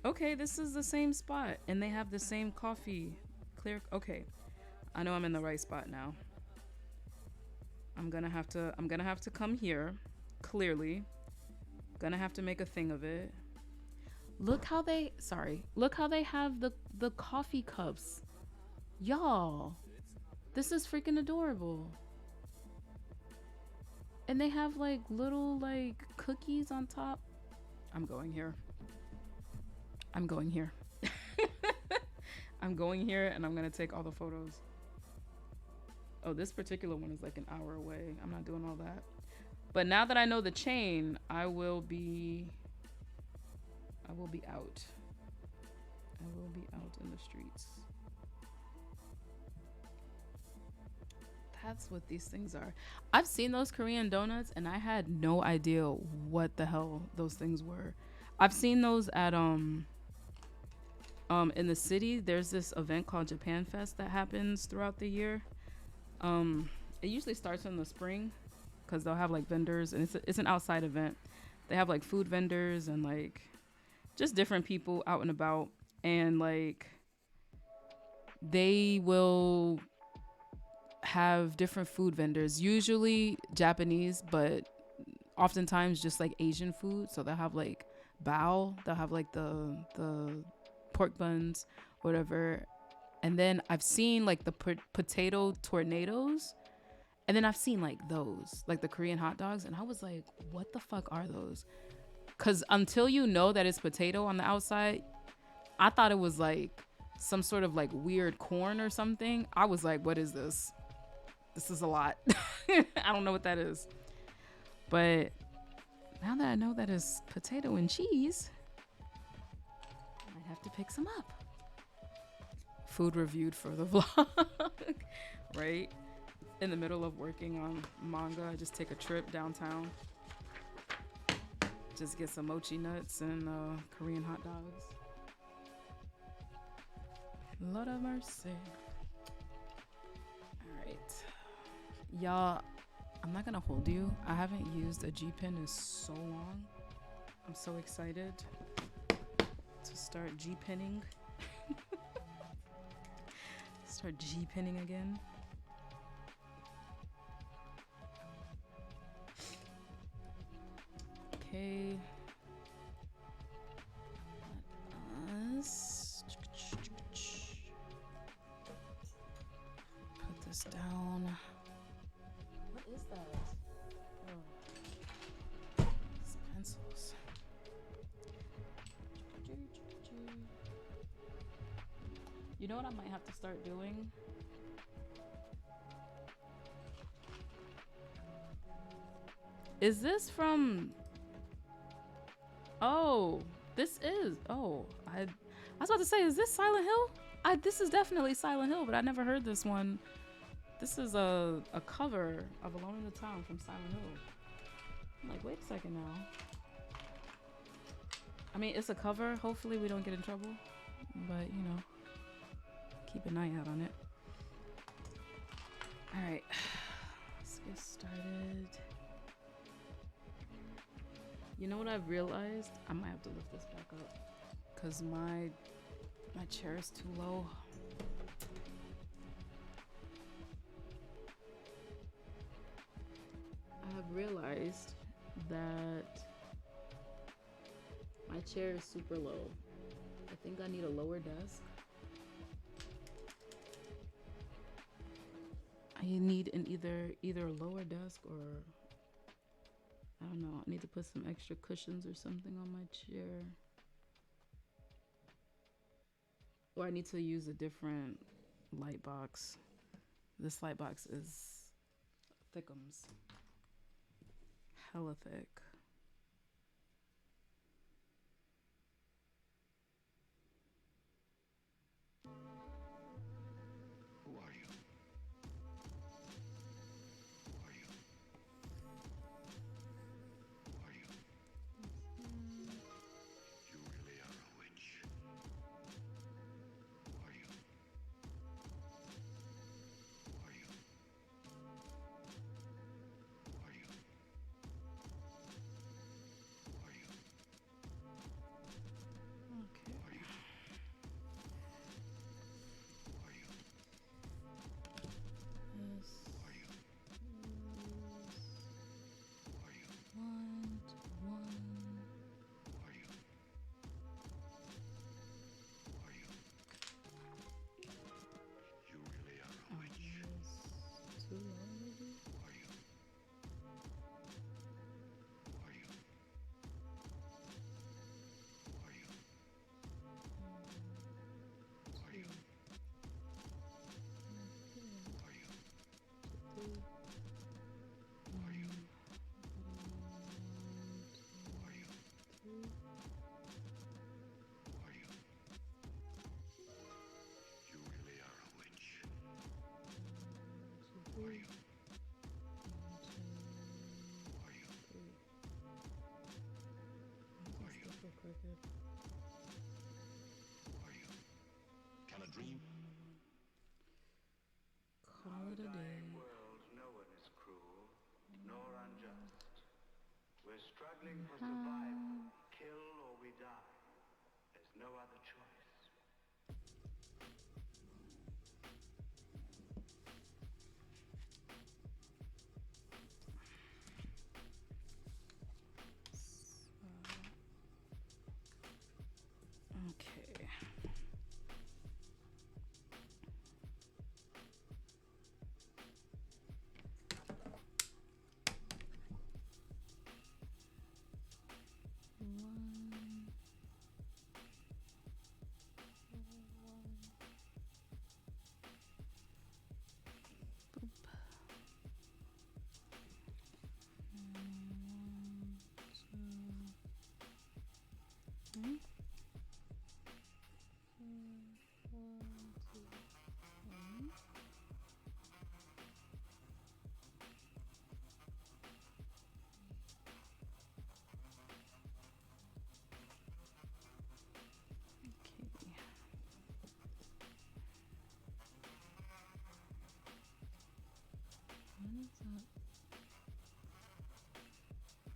okay, this is the same spot and they have the same coffee. Clear. Okay, I know I'm in the right spot now. I'm gonna have to come here. Clearly, gonna have to make a thing of it. Look how they have the coffee cups. Y'all, this is freaking adorable. And they have like little like cookies on top. I'm going here. I'm going here and I'm gonna take all the photos. Oh, this particular one is like an hour away. I'm not doing all that. But now that I know the chain, I will be out. I will be out in the streets. That's what these things are. I've seen those Korean donuts and I had no idea what the hell those things were. I've seen those at in the city. There's this event called Japan Fest that happens throughout the year. It usually starts in the spring because they'll have like vendors, and it's an outside event. They have like food vendors and like just different people out and about, and like they will have different food vendors, usually Japanese, but oftentimes just like Asian food. So they'll have like bao, they'll have like the pork buns, whatever. And then I've seen like the potato tornadoes, and then I've seen like those, like the Korean hot dogs, and I was like, what the fuck are those? Because until you know that it's potato on the outside, I thought it was like some sort of like weird corn or something. I was like, what is this? This is a lot. I don't know what that is. But now that I know that it's potato and cheese, I might have to pick some up. Food reviewed for the vlog, right? In the middle of working on manga, I just take a trip downtown. Just get some mochi nuts and Korean hot dogs. Lord of mercy. All right. Y'all, I'm not gonna hold you. I haven't used a G-Pen in so long. I'm so excited to start G-Penning. Start G-Penning again. Okay. Let us put this down. What is that? Oh. It's pencils. You know what I might have to start doing? Is this from... Oh, this is... Oh, I was about to say, is this Silent Hill? This is definitely Silent Hill, but I never heard this one. This is a cover of Alone in the Town from Silent Hill. I'm like, wait a second now. I mean, it's a cover. Hopefully we don't get in trouble. But, you know, keep an eye out on it. All right. Let's get started. You know what I've realized? I might have to lift this back up because my chair is too low. I have realized that my chair is super low. I think I need a lower desk. I need an either a lower desk or I don't know. I need to put some extra cushions or something on my chair. Or I need to use a different light box. This light box is thickums. Hella thick. Who are you? Who are you? Who are you? You really are a witch. Who are you? Who are you? Who are you? crooked. Can a dream? Call it a day. World, no one is cruel nor unjust. We're struggling for survival, kill or we die. There's no other choice. Okay.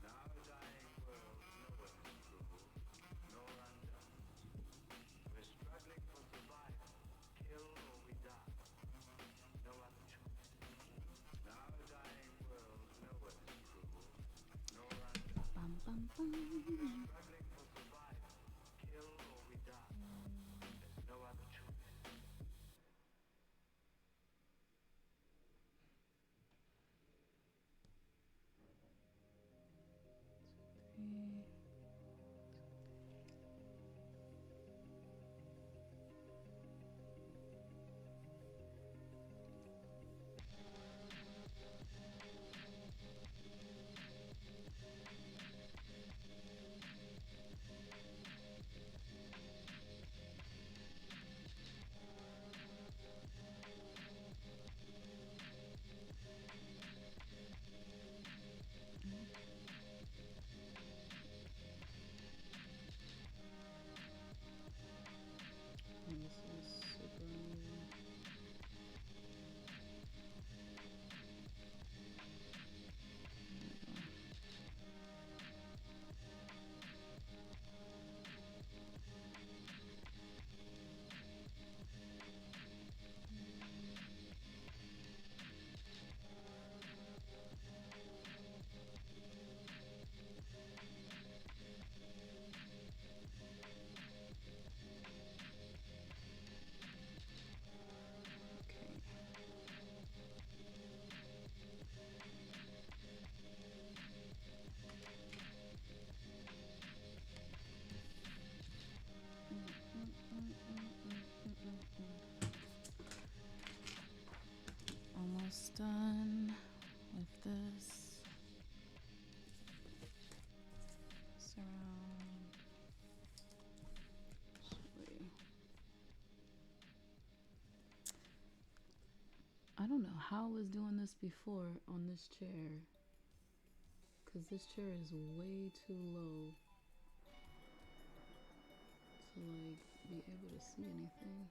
Now a dying world, no one is cruel nor unjust. We're struggling for survival, kill or we die. No other choice. Now a dying world, no one is cruel nor unjust. Struggling for survival, kill or we die. There's no other choice. This is super new. Okay. Almost done with this. Surround. Actually, I don't know how I was doing this before on this chair, because this chair is way too low to like be able to see anything.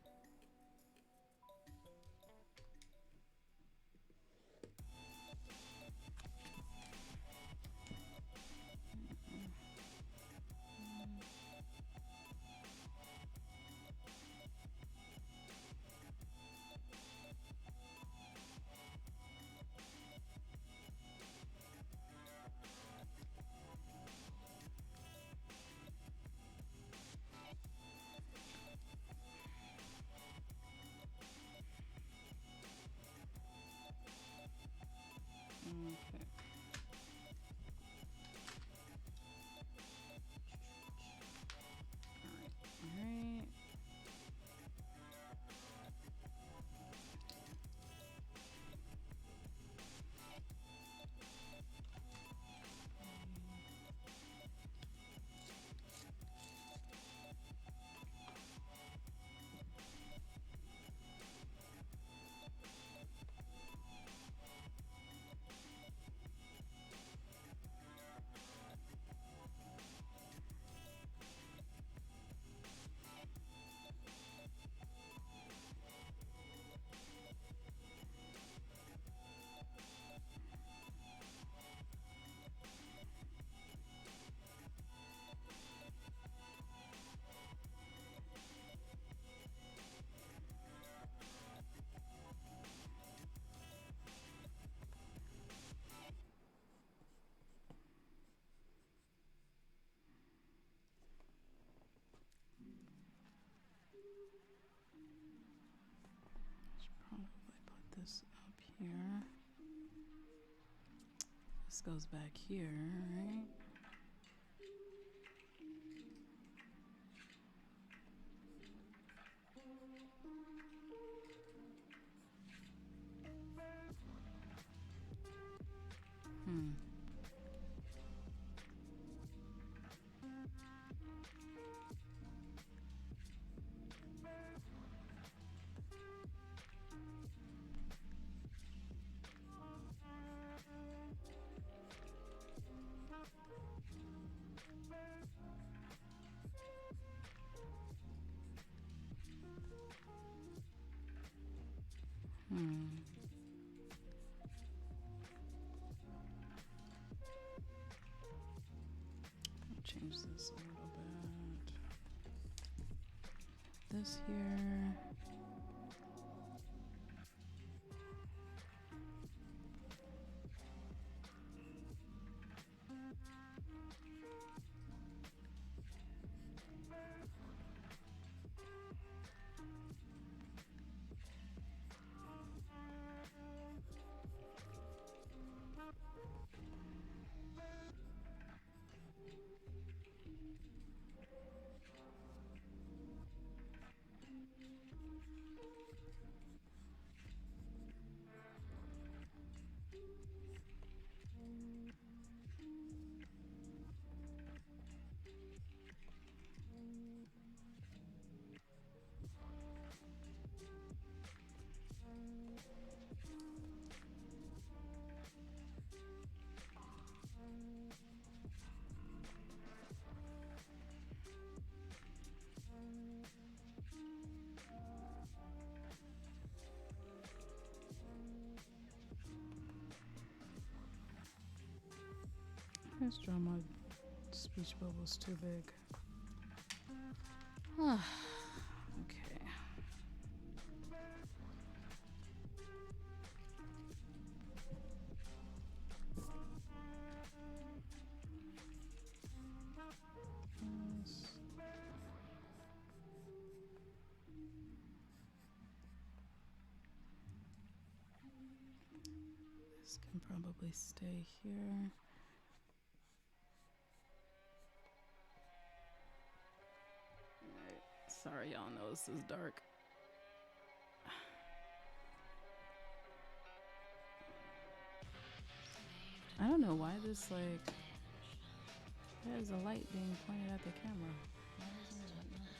this up here. This goes back here, right? Change this a little bit. This here. Let's draw my speech bubbles too big. Okay. This can probably stay here. Sorry, y'all know this is dark. I don't know why this, like, there's a light being pointed at the camera. Why isn't it lighting up?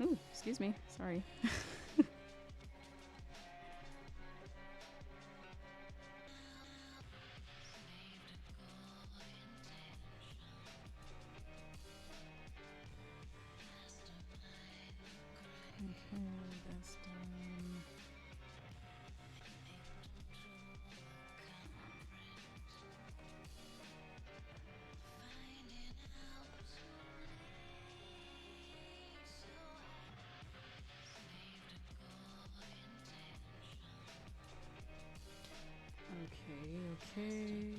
Ooh, excuse me. Sorry. Okay, that's done. Okay.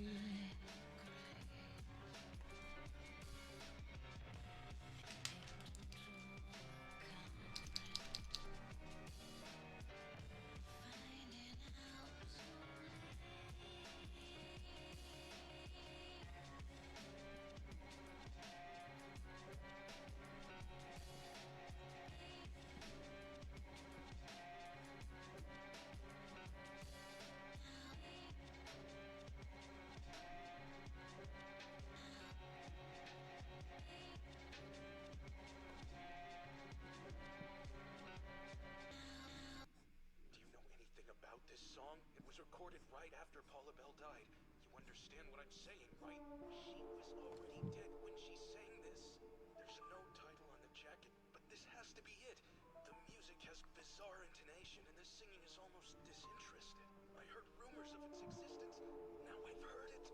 song? It was recorded right after Paula Bell died. You understand what I'm saying, right? She was already dead when she sang this. There's no title on the jacket, but this has to be it. The music has bizarre intonation, and the singing is almost disinterested. I heard rumors of its existence. Now I've heard it.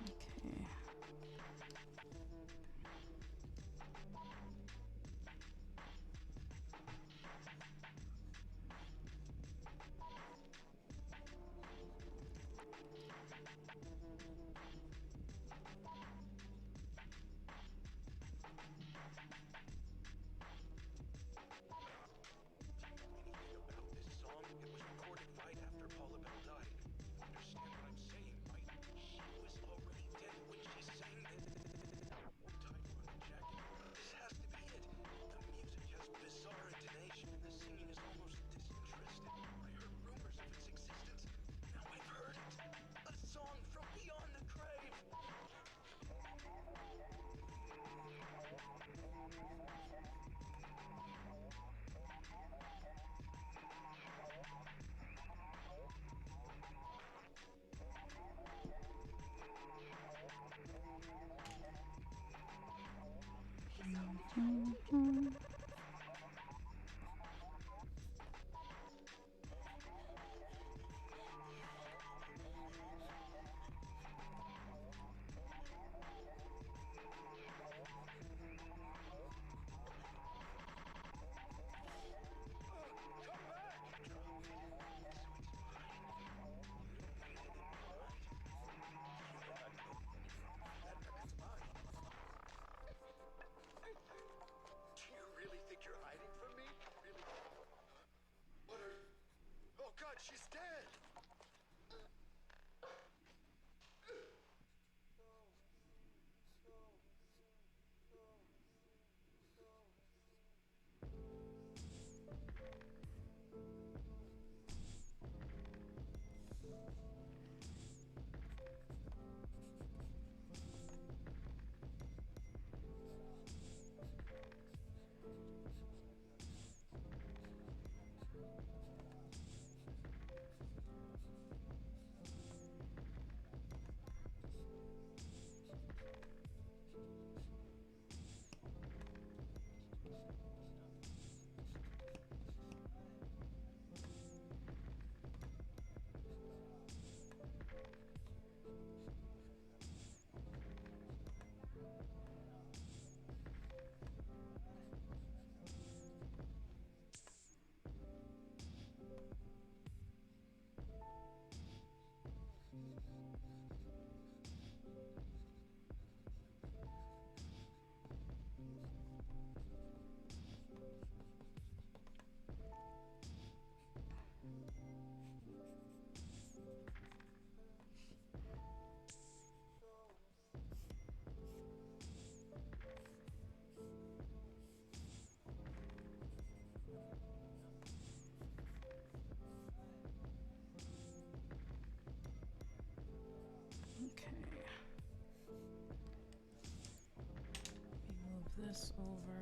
Okay. Anything about this song? It was recorded right after Paula Bell died. You understand what I'm saying, right? She was already dead when she sang this. No title on the jacket. This has to be it. The music has bizarre intonation, and the singing is almost disinterested. I heard rumors of its existence. Now I've heard it. A song from beyond the grave. Do you really think you're hiding from me? Really? What are you? Oh God, she's dead! Okay. Let me move this over.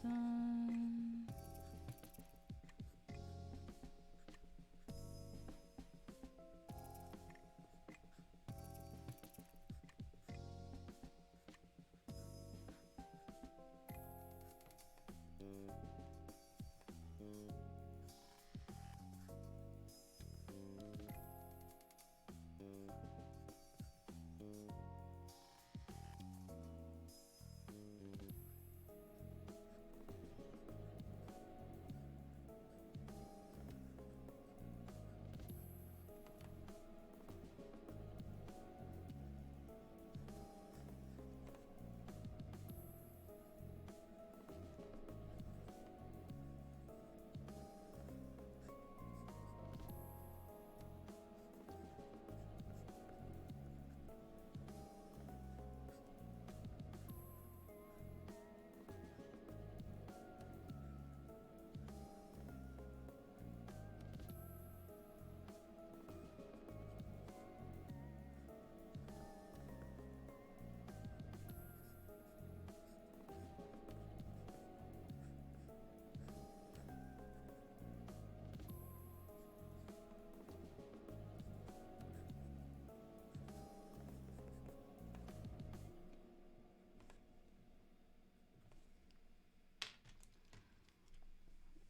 done.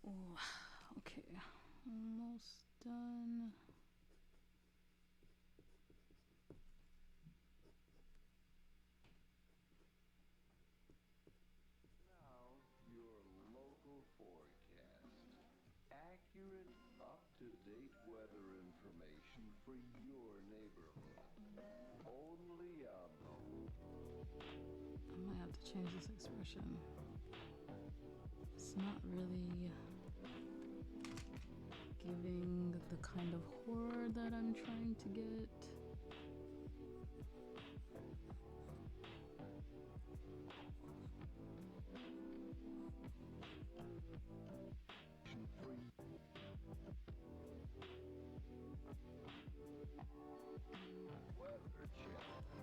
Ooh, okay, almost done. Now, your local forecast. Accurate, up-to-date weather information for your neighborhood. Only on I might have to change this expression. It's not really giving the kind of horror that I'm trying to get. Weather Channel.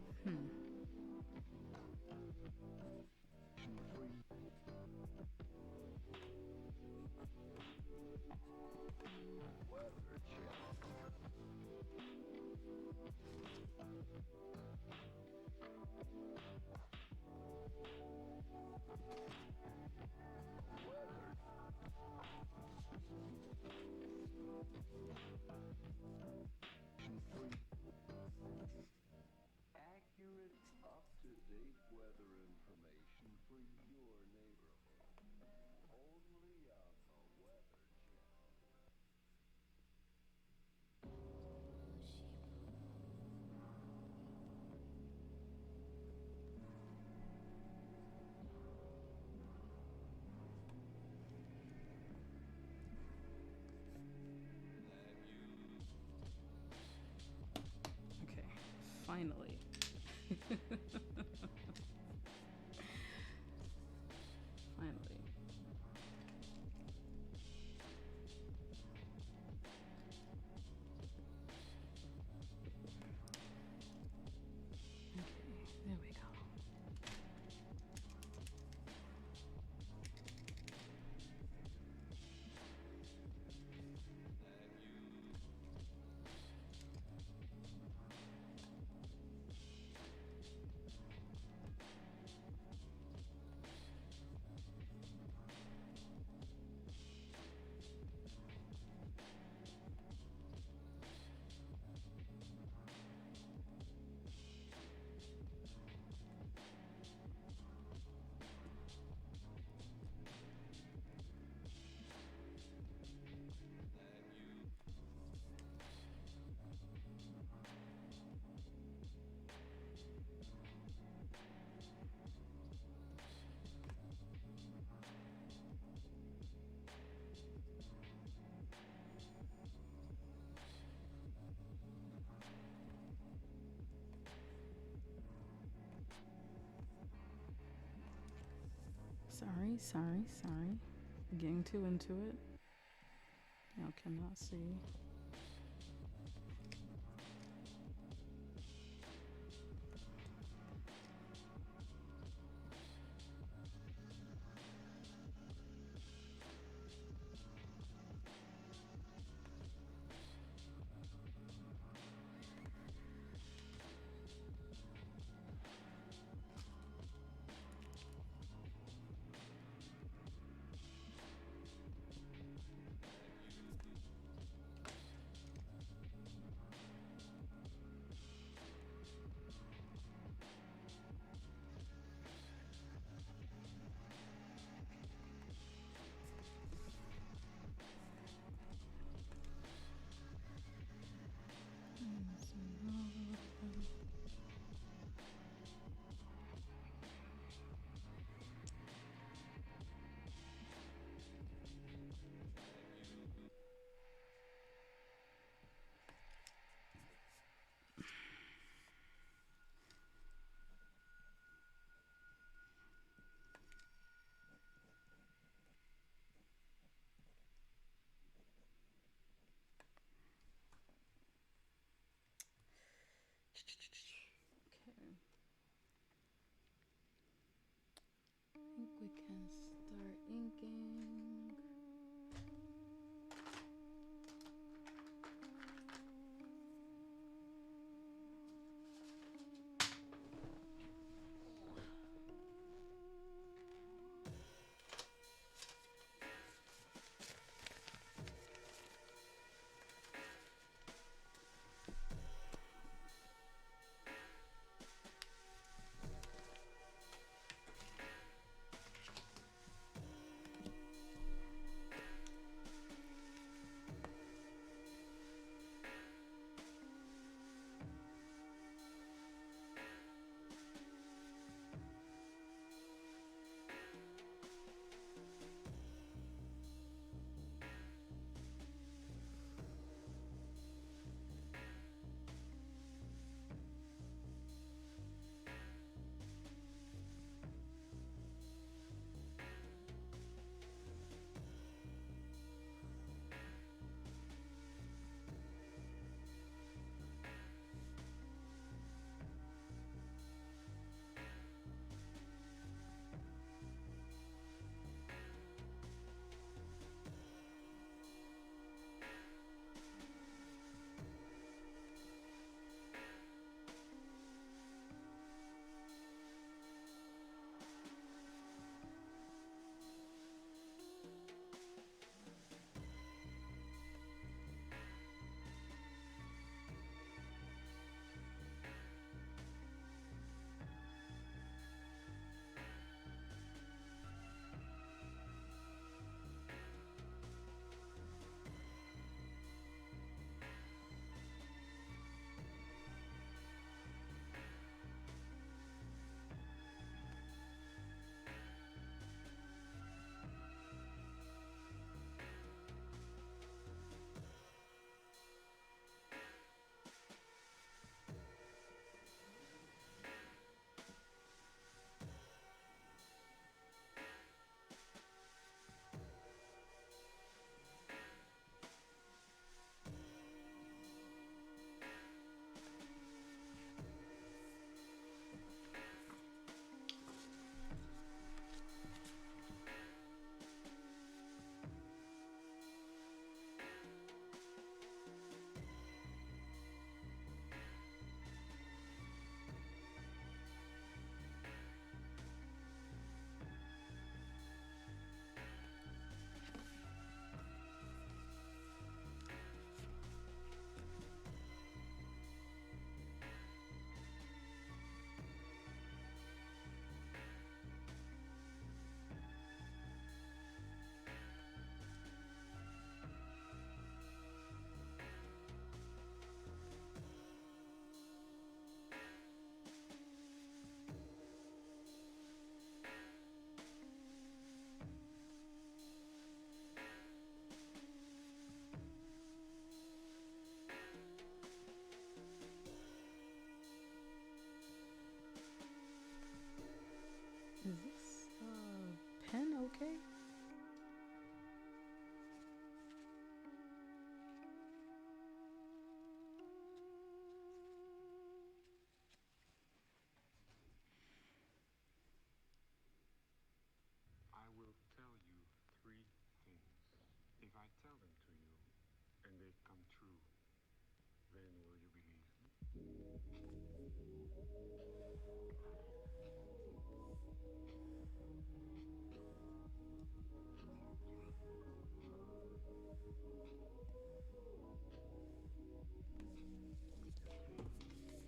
Okay. Weather Channel. Weather. Accurate, up-to-date weather information for your neighborhood. Only on the Weather Channel. Okay, finally. Sorry. Getting too into it. Y'all cannot see. Okay. I think we can start inking.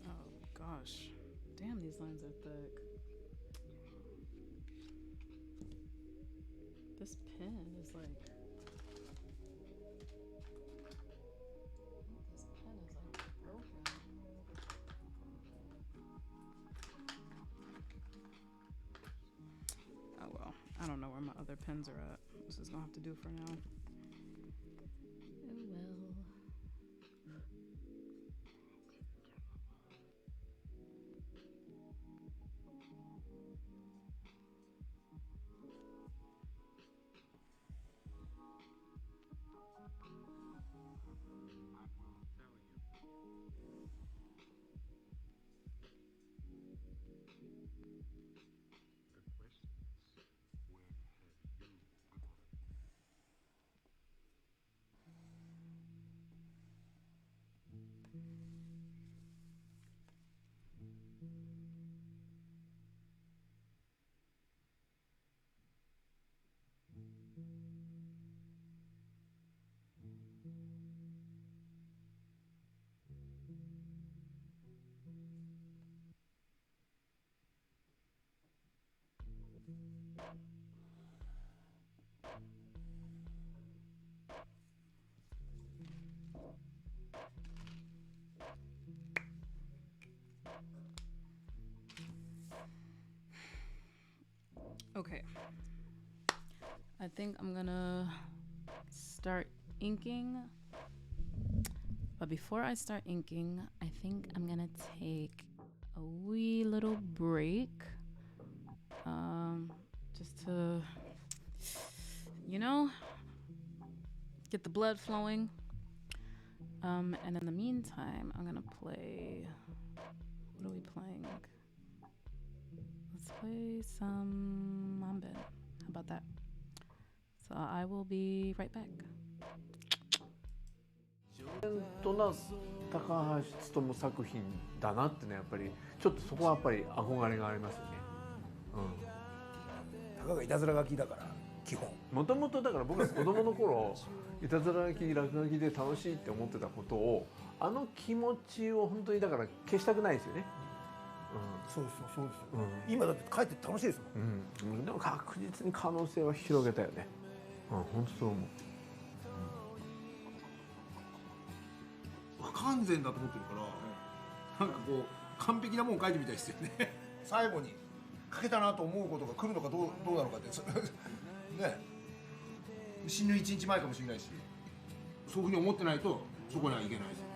Oh gosh. Damn, these lines are thick. This pen is like. This pen is like broken. Oh well. I don't know where my other pens are at. This is gonna have to do for now. Oh well. Okay. I think I'm gonna start inking. But before I start inking, I think I'm gonna take a wee little break. Just to, get the blood flowing. And in the meantime, I'm gonna play. What are we playing? Let's play some manga. How about that? So I will be right back. とな高橋勉作品だなってね、やっぱりちょっとそこはやっぱり憧れがありますよね。たかがいたずら書きだから基本。もともとだから僕は子供の頃いたずら書き落書きで楽しいって思ってたことをあの気持ちを本当にだから消したくないですよね。そうですよそうですよ。今だって帰って楽しいですもん。でも確実に可能性は広げたよね。本当そう思う。不完全だと思ってるからなんかこう完璧なもん書いてみたいですよね。最後に書けたなと思うことが来るのかどうなのかってね、死ぬ1日前かもしれないし、そういうふうに思ってないとそこにはいけないです。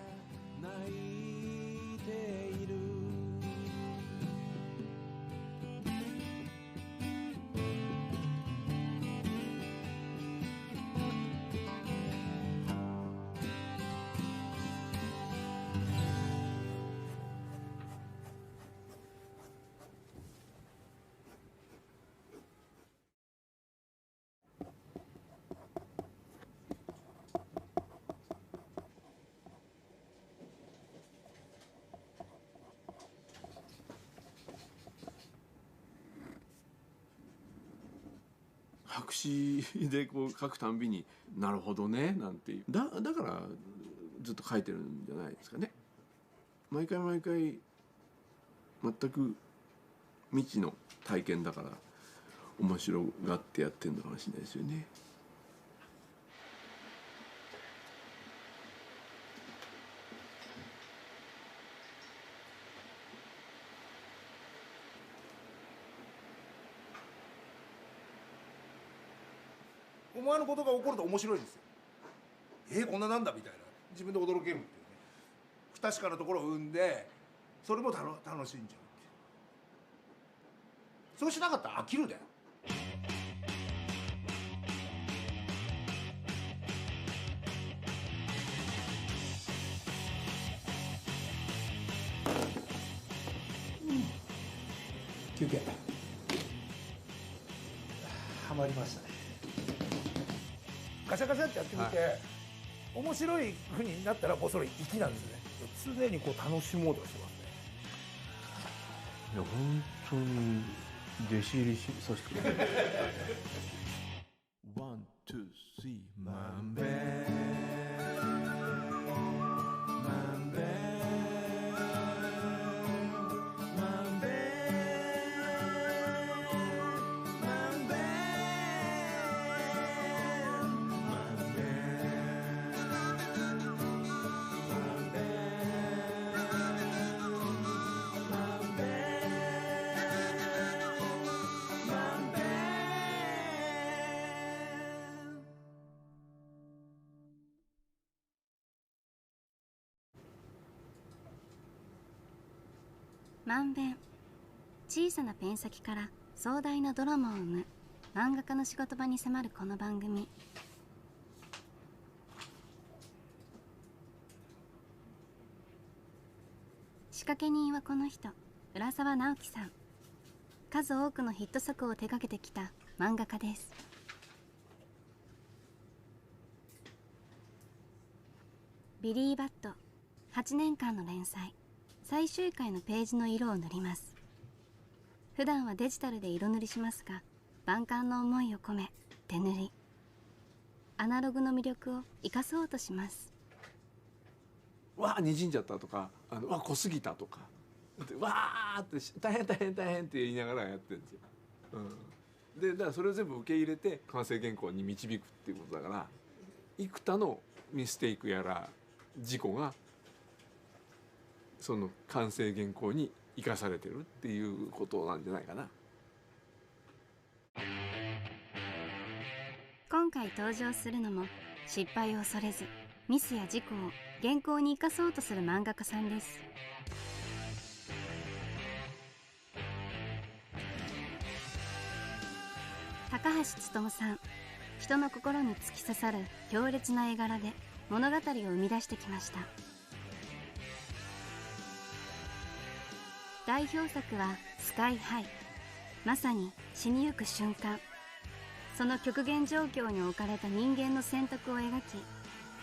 白紙でこう書くたんびになるほどねなんていうだからずっと書いてるんじゃないですかね。毎回毎回全く未知の体験だから面白がってやってるのかもしれないですよね。思わぬことが起こると面白いですよ。こんななんだみたいな自分で驚けるっていうね、不確かなところを生んでそれも楽しんじゃうっていう。そうしなかったら飽きるだよ。休憩はまりましたね。ガシャガシャってやってみて、面白い風になったらもうそれ粋なんですね。常にこう楽しもうとしてますね。いや本当に弟子入りさせてくれる。ワン、ツー、スリー、マンベーマンベーマンベーマンベーマンベまんべん、小さなペン先から壮大なドラマを生む漫画家の仕事場に迫るこの番組。仕掛け人はこの人、浦沢直樹さん。数多くのヒット作を手掛けてきた漫画家です。ビリーバット、8年間の連載、最終回のページの色を塗ります。普段はデジタルで色塗りしますが、万感の思いを込め手塗り。アナログの魅力を生かそうとします。わあにじんじゃったとか、わ濃すぎたとか、わーって大変大変大変って言いながらやってるんですよ。でだからそれを全部受け入れて完成原稿に導くっていうことだから、幾多のミステイクやら事故がその完成原稿に生かされてるっていうことなんじゃないかな。今回登場するのも失敗を恐れずミスや事故を原稿に生かそうとする漫画家さんです。高橋勉さん、人の心に突き刺さる強烈な絵柄で物語を生み出してきました。代表作はスカイハイ。まさに死にゆく瞬間、その極限状況に置かれた人間の選択を描き、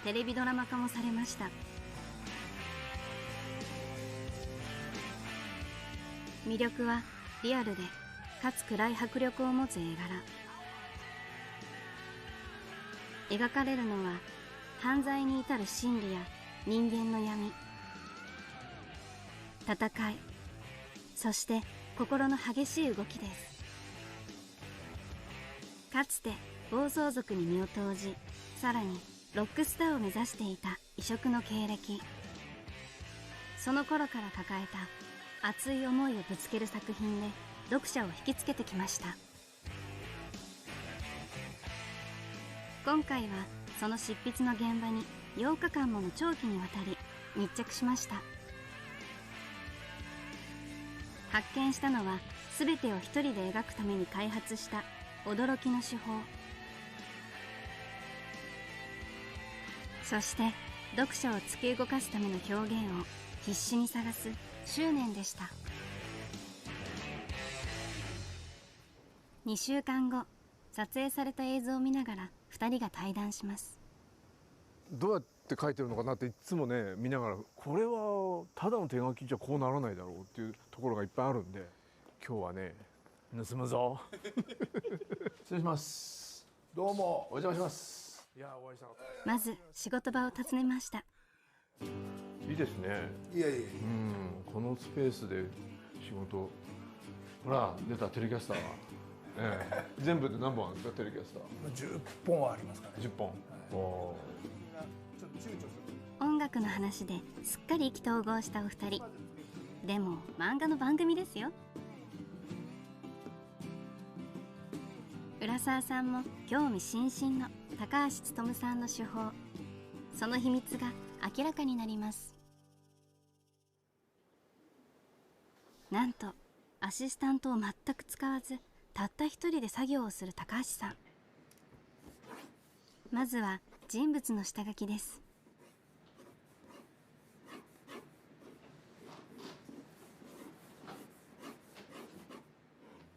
テレビドラマ化もされました。魅力はリアルでかつ暗い迫力を持つ絵柄。描かれるのは犯罪に至る心理や人間の闇、戦い、そして心の激しい動きです。かつて暴走族に身を投じ、さらにロックスターを目指していた異色の経歴。その頃から抱えた熱い思いをぶつける作品で読者を引きつけてきました。今回はその執筆の現場に8日間もの長期にわたり密着しました。発見したのは全てを一人で描くために開発した驚きの手法。そして読者を突き動かすための表現を必死に探す執念でした。2週間後、撮影された映像を見ながら2人が対談します。どうやって書いてるのかなっていつもね見ながら、これはただの手書きじゃこうならないだろうっていうところがいっぱいあるんで、今日はね盗むぞ。失礼します。どうもお邪魔します。いやお会いしたかった。まず仕事場を訪ねました。いいですね。いやいやいや、このスペースで仕事。ほら出たテレキャスターが、全部で何本あるんですかテレキャスター。10本はありますかね。10本、おちょっと躊躇する。音楽の話ですっかり意気投合したお二人。でも漫画の番組ですよ。浦沢さんも興味津々の高橋勉さんの手法、その秘密が明らかになります。なんとアシスタントを全く使わずたった一人で作業をする高橋さん。まずは人物の下書きです。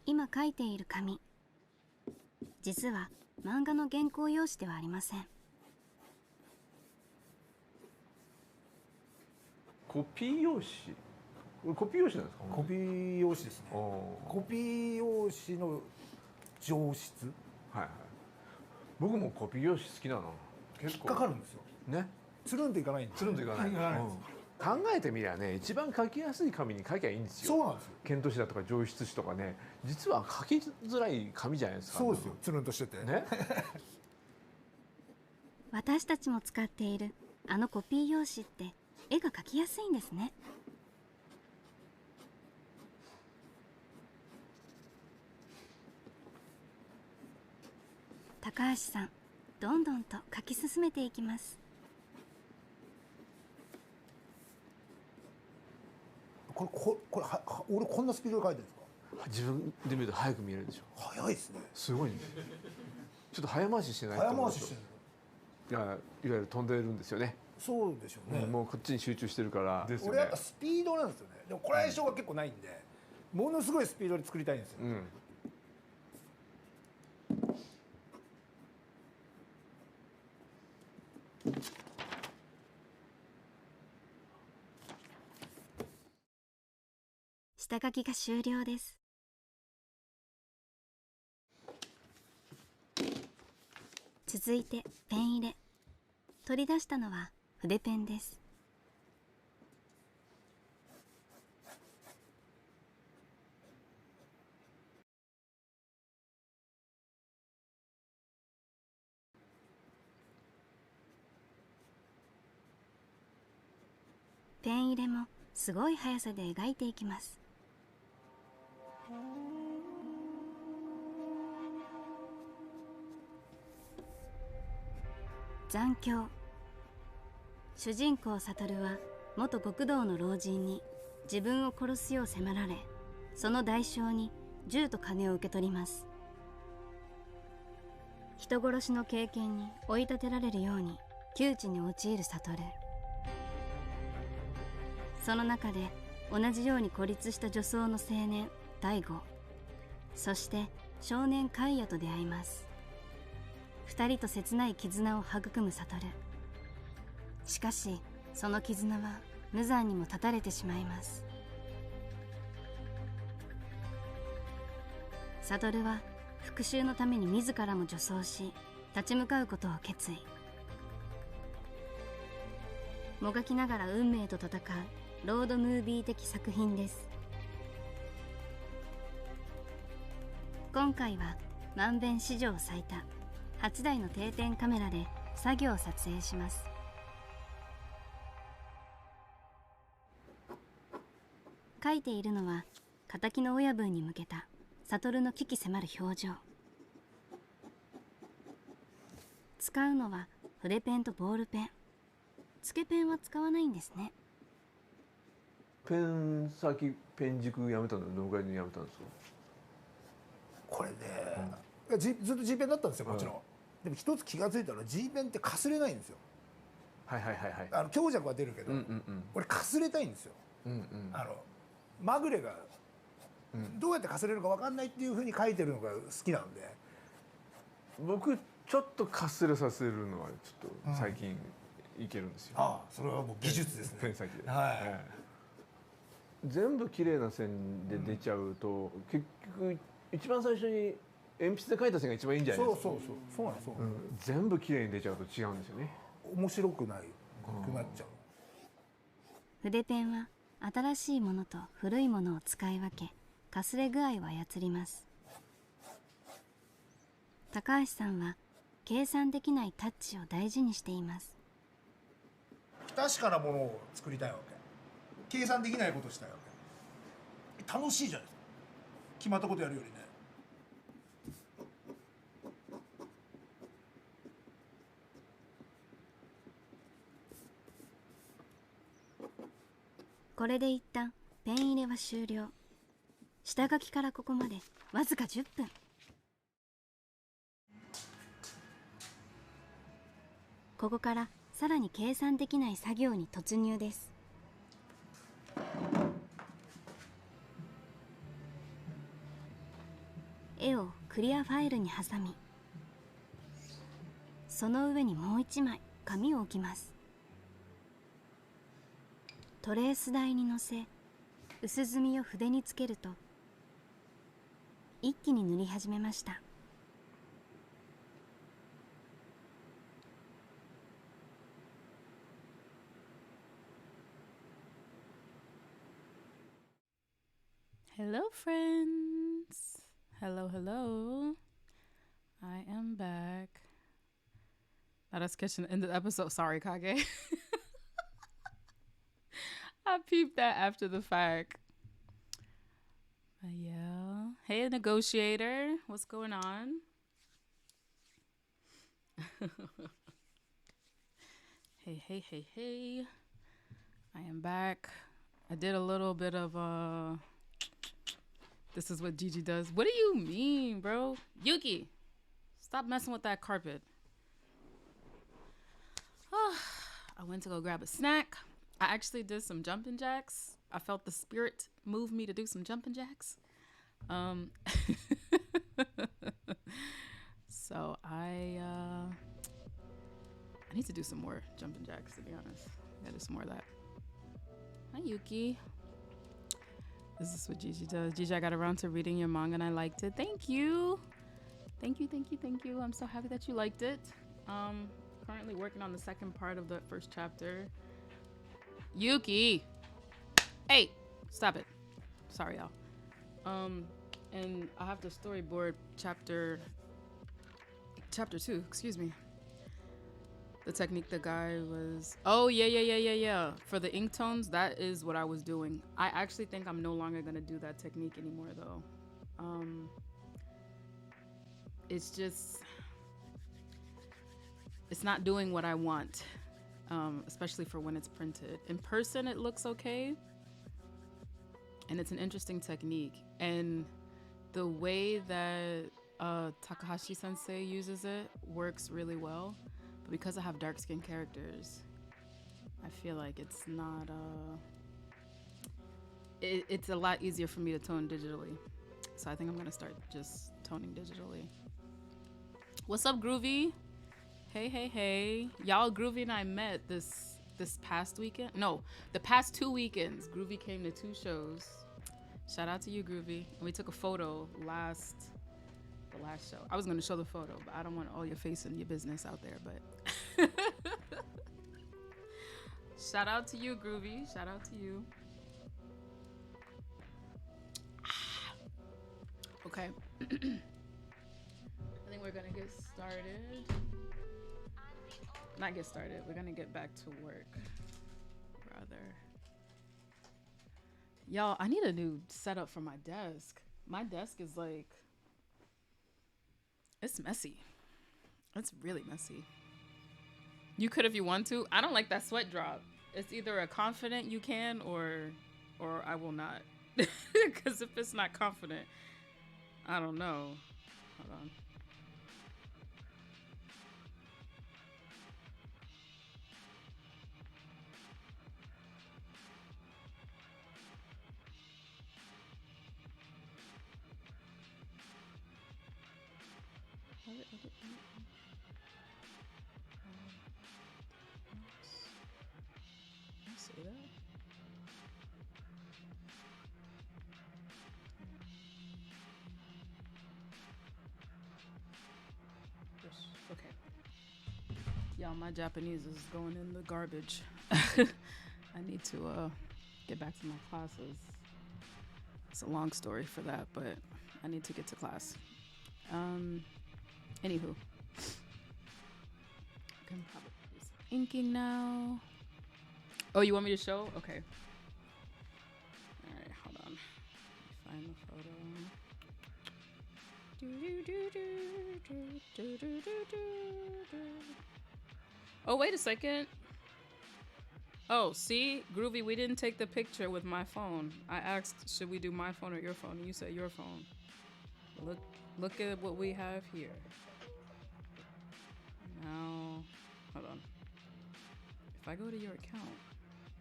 今書いている紙、実は漫画の原稿用紙ではありません。コピー用紙、これコピー用紙なんですか？コピー用紙ですね。あーコピー用紙の上質。はいはい。僕もコピー用紙好きだな。結引っかかるんですよ。ね。つるんといかないんです。つるんといかない。いかないんです。考えてみりゃね、一番書きやすい紙に書きゃいいんですよ。そうなんですよ。遣唐使だとか上筆紙とかね、実は書きづらい紙じゃないですか。そうですよ。つるんとしてて。ね。私たちも使っているあのコピー用紙って絵が描きやすいんですね。高橋さん、どんどんと描き進めていきます。これ俺こんなスピードで書いてるんですか？自分で見ると早く見えるでしょ。早いですね。すごいね。ちょっと早回ししてないと早思うと。回ししてる。いわゆる飛んでるんですよね。そうでしょうね。もうこっちに集中してるから。ですよね俺やっぱスピードなんですよね。でもこれ相性が結構ないんで、ものすごいスピードで作りたいんですよ。うん。下書きが終了です。続いてペン入れ。取り出したのは筆ペンです。ペン入れもすごい速さで描いていきます。残響。主人公悟は元極道の老人に自分を殺すよう迫られ、その代償に銃と金を受け取ります。人殺しの経験に追い立てられるように窮地に陥る悟。その中で同じように孤立した女装の青年大悟、そして少年海也と出会います。二人と切ない絆を育む悟。しかしその絆は無残にも断たれてしまいます。悟は復讐のために自らも女装し立ち向かうことを決意。もがきながら運命と戦うロードムービー的作品です。今回はまんべん史上最多8台の定点カメラで作業を撮影します。描いているのは仇の親分に向けた悟の鬼気迫る表情。使うのは筆ペンとボールペン。つけペンは使わないんですね。ペン先ペン軸やめたのどのぐらいでやめたんですか？これね、ずっと G ペンだったんですよ、もちろん。でも一つ気が付いたのは G ペンってかすれないんですよ。はいはいはいはい。強弱は出るけど、俺かすれたいんですよ。まぐれがどうやってかすれるか分かんないっていうふうに書いてるのが好きなんで。僕ちょっとかすれさせるのはちょっと最近いけるんですよ。ああ、それはもう技術ですね。ペン先で。はい。全部綺麗な線で出ちゃうと、結局一番最初に鉛筆で描いた線が一番いいんじゃないですか。そうなんですよ。全部綺麗に出ちゃうと違うんですよね。面白くないくなっちゃう。筆ペンは新しいものと古いものを使い分け、かすれ具合を操ります。高橋さんは計算できないタッチを大事にしています。不確かなものを作りたいわけ。計算できないことをしたいわけ。楽しいじゃないですか。決まったことやるよりね。これで一旦ペン入れは終了。下書きからここまでわずか10分。ここからさらに計算できない作業に突入です。絵をクリアファイルに挟み、その上にもう一枚紙を置きます。トレース台に乗せ、薄墨を筆につけると一気に塗り始めました。Hello, friends. Hello, hello. I am back. Now that's catching the end of the episode. Sorry, Kage. I peeped that after the fact. But yeah. Hey, negotiator. What's going on? Hey. I am back. I did a little bit of this is what Gigi does. What do you mean, bro? Yuki, stop messing with that carpet. I went to go grab a snack. I actually did some jumping jacks. I felt the spirit move me to do some jumping jacks. So I need to do some more jumping jacks, to be honest. I gotta do some more of that. Hi, Yuki. This is what Gigi does. Gigi, I got around to reading your manga and I liked it. Thank you. Thank you. I'm so happy that you liked it. Currently working on the second part of the first chapter. Yuki. Hey, stop it. Sorry, y'all. And I have to storyboard chapter 2, excuse me. The technique the guy was... Oh, yeah. For the ink tones, that is what I was doing. I actually think I'm no longer going to do that technique anymore, though. It's just... It's not doing what I want, especially for when it's printed. In person, it looks okay. And it's an interesting technique. And the way that Takahashi-sensei uses it works really well. But because I have dark-skinned characters, I feel like it's not... It's a lot easier for me to tone digitally. So I think I'm going to start just toning digitally. What's up, Groovy? Hey. Y'all, Groovy and I met this past weekend. No, the past 2 weekends. Groovy came to 2 shows. Shout out to you, Groovy. And we took a photo the last show. I was going to show the photo, but I don't want all your face and your business out there, but shout out to you, Groovy. Shout out to you. Okay. I think we're going to get started. Not get started. We're going to get back to work, rather. Y'all, I need a new setup for my desk. My desk is like... It's messy. It's really messy. You could if you want to. I don't like that sweat drop. It's either a confident you can or I will not. Because if it's not confident, I don't know. Hold on. See that? Okay. Y'all, my Japanese is going in the garbage. I need to get back to my classes. It's a long story for that, but I need to get to class. Anywho. I can probably do some inking now. Oh, you want me to show? Okay. Alright, hold on. Let me find the photo. Oh, wait a second. Oh, see? Groovy, we didn't take the picture with my phone. I asked, should we do my phone or your phone? And you said your phone. Look at what we have here. Now, hold on. If I go to your account,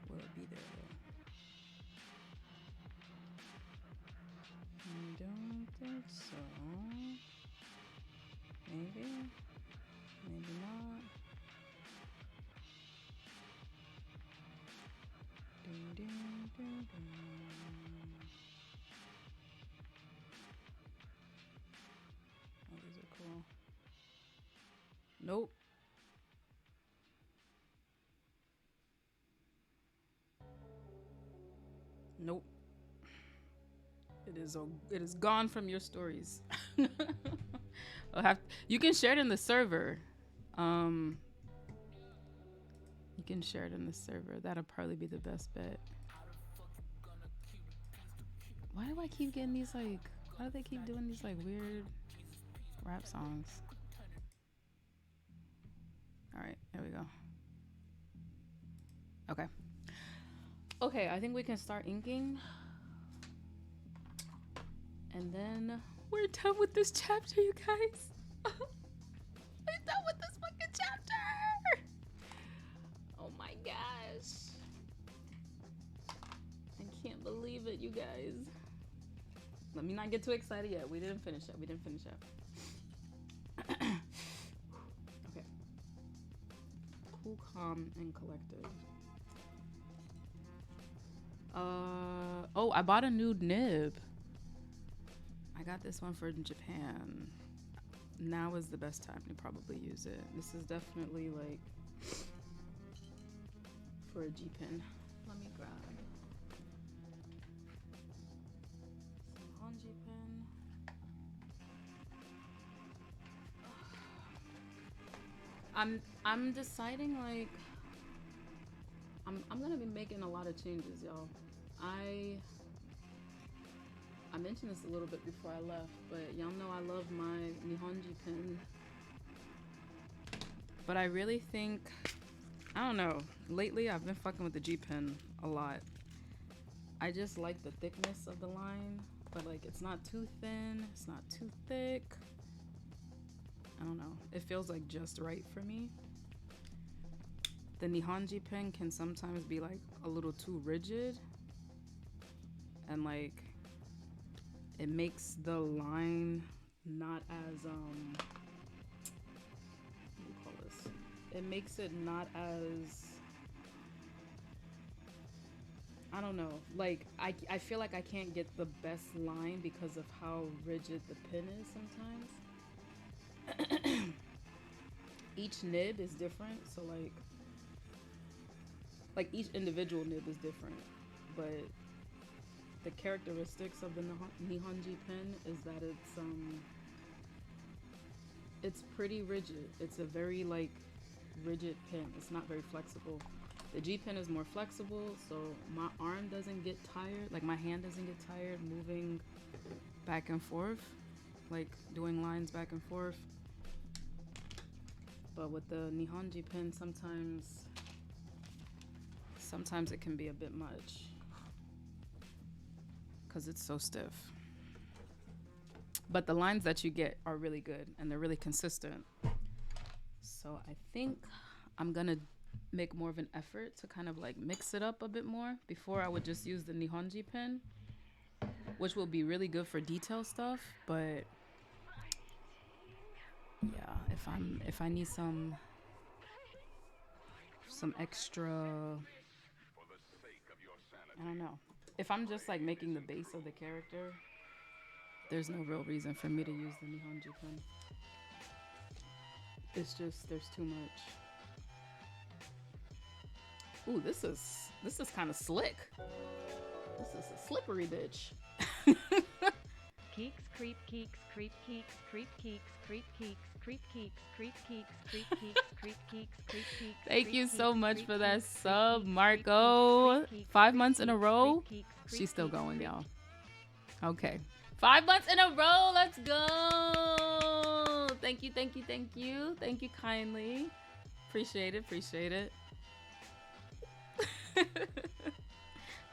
will it be there though? I don't think so. Maybe. Maybe not. Nope. Nope. It is gone from your stories. You can share it in the server. You can share it in the server. That'll probably be the best bet. Why do I keep getting these like? Why do they keep doing these like weird rap songs? All right, there we go. Okay. Okay, I think we can start inking. And then we're done with this chapter, you guys. We're done with this fucking chapter. Oh my gosh. I can't believe it, you guys. Let me not get too excited yet. We didn't finish it. Okay. Cool, calm, and collected. Oh, I bought a new nib. I got this one for Japan. Now is the best time to probably use it. This is definitely like for a G pin. Let me grab some Hanji pin. I'm deciding like I'm gonna be making a lot of changes, y'all. I mentioned this a little bit before I left, but y'all know I love my Nihonji pen. But I really think, I don't know, lately I've been fucking with the G pen a lot. I just like the thickness of the line, but like it's not too thin, it's not too thick. I don't know, it feels like just right for me. The Nihonji pen can sometimes be like a little too rigid, and like it makes the line not as what do you call this? It makes it not as, I don't know, like I feel like I can't get the best line because of how rigid the pin is sometimes. Each nib is different, so like each individual nib is different, but the characteristics of the Nihonji pen is that it's pretty rigid. It's a very like rigid pen. It's not very flexible. The G pen is more flexible, so my arm doesn't get tired, like my hand doesn't get tired moving back and forth, like doing lines back and forth. But with the Nihonji pen, sometimes it can be a bit much because it's so stiff. But the lines that you get are really good and they're really consistent. So I think I'm gonna make more of an effort to kind of like mix it up a bit more. Before I would just use the Nihonji pen, which will be really good for detail stuff, but yeah, if I need some extra, I don't know. If I'm just like making the base of the character, there's no real reason for me to use the Nihonji pen. It's just there's too much. Ooh, this is kind of slick. This is a slippery bitch. Keeks, creep, keeks, creep, keeks, creep, keeks, creep, keeks, creep, keeks, creep, keeks, creep, keeks, creep, keeks, creep, keeks. Thank you so much for that sub, Marco. 5 months in a row. She's still going, y'all. Okay. 5 months in a row. Let's go. Thank you, thank you, thank you. Thank you kindly. Appreciate it, appreciate it.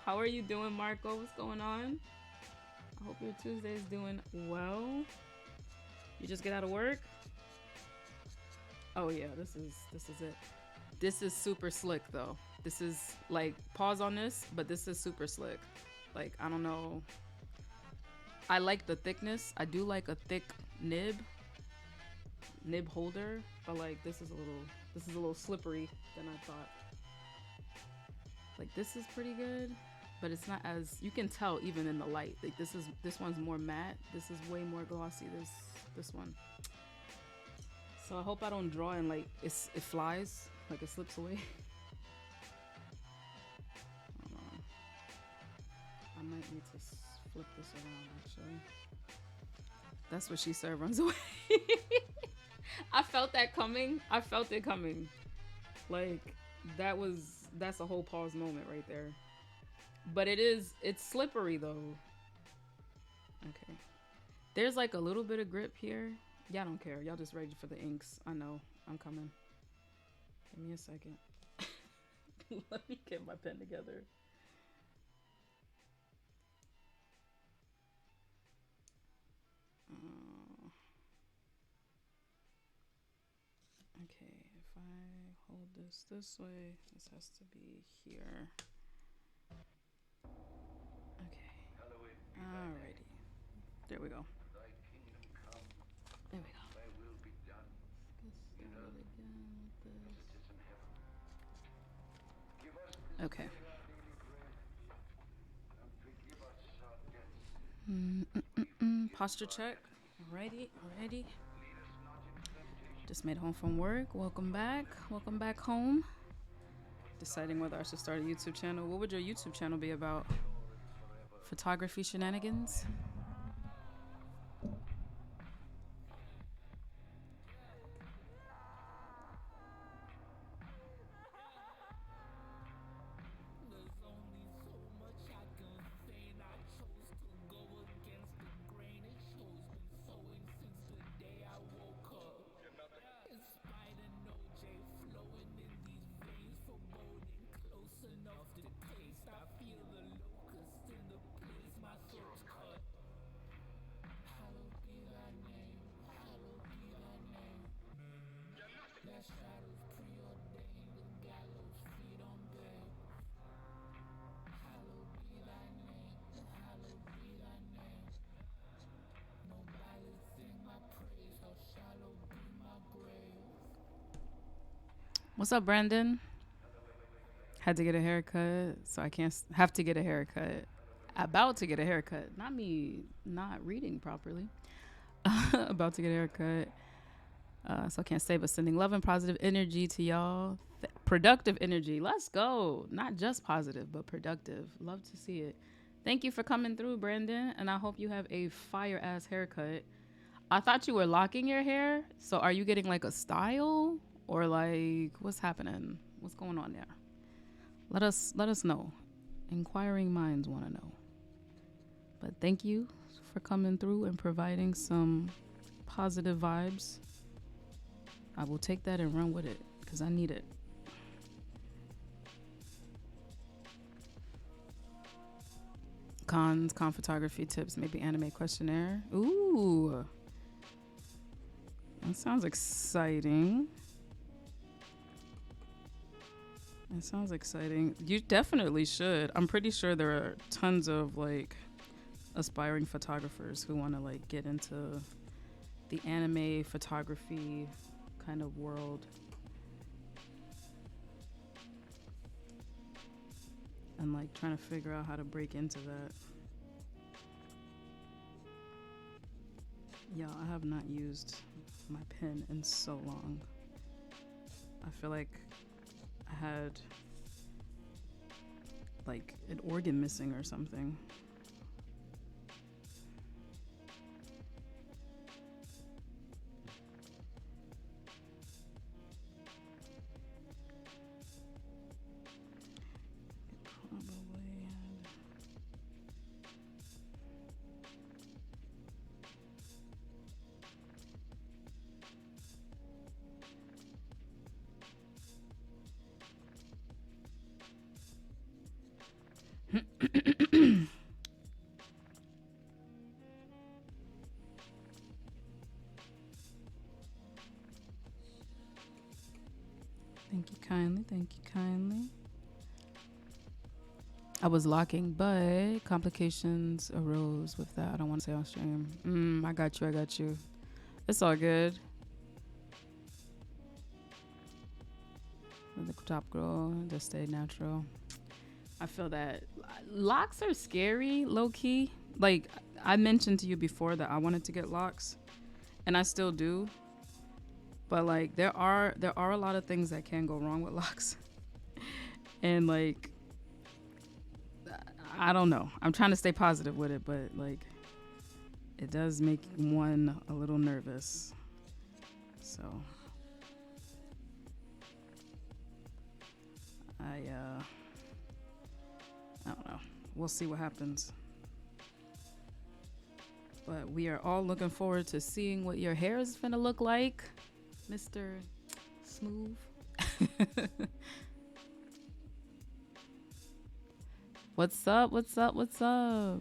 How are you doing, Marco? What's going on? I hope your Tuesday is doing well. You just get out of work? Oh yeah, this is it. This is super slick though. This is like, pause on this, but this is super slick. Like, I don't know. I like the thickness. I do like a thick nib holder, but like this is a little slippery than I thought. Like this is pretty good, but it's not as, you can tell even in the light. Like this one's more matte. This is way more glossy, this one. So I hope I don't draw and like it flies, like it slips away. Hold on. I might need to flip this around actually. That's what she said, runs away. I felt that coming. I felt it coming. Like that's a whole pause moment right there. But it's slippery though. Okay. There's like a little bit of grip here. Y'all don't care. Y'all just ready for the inks. I know. I'm coming. Give me a second. Let me get my pen together. Okay, if I hold this way, this has to be here. Okay. Alrighty. There we go. Thy kingdom come, There we go. thy will be done, Let's start it again with as this. it is in heaven. Give us this Okay. day our daily bread, and forgive us our debts. Posture check. Alrighty. Lead us not into temptation. Just made home from work. Welcome back. Welcome back home. Deciding whether I should start a YouTube channel. What would your YouTube channel be about? Photography shenanigans? What's up, Brandon? Had to get a haircut, so I can't have to get a haircut. About to get a haircut. Not me not reading properly. About to get a haircut. So I can't say, but sending love and positive energy to y'all. Productive energy. Let's go. Not just positive, but productive. Love to see it. Thank you for coming through, Brandon. And I hope you have a fire ass haircut. I thought you were locking your hair. So are you getting like a style? Or like what's happening? What's going on there? Let us know. Inquiring minds want to know. But thank you for coming through and providing some positive vibes. I will take that and run with it because I need it. Con photography tips, maybe anime questionnaire. Ooh. That sounds exciting. It sounds exciting. You definitely should. I'm pretty sure there are tons of like aspiring photographers who want to like get into the anime photography kind of world. And like trying to figure out how to break into that. Yeah, I have not used my pen in so long. I feel like I had like an organ missing or something. Thank you kindly. Thank you kindly. I was locking, but complications arose with that. I don't want to say on stream. I got you. It's all good. The top girl, just stay natural. I feel that locks are scary, low key. Like I mentioned to you before that I wanted to get locks, and I still do. But like there are a lot of things that can go wrong with locks. And like I don't know. I'm trying to stay positive with it, but like it does make one a little nervous. So I don't know. We'll see what happens. But we are all looking forward to seeing what your hair is gonna look like, Mr. Smooth. What's up? What's up? What's up?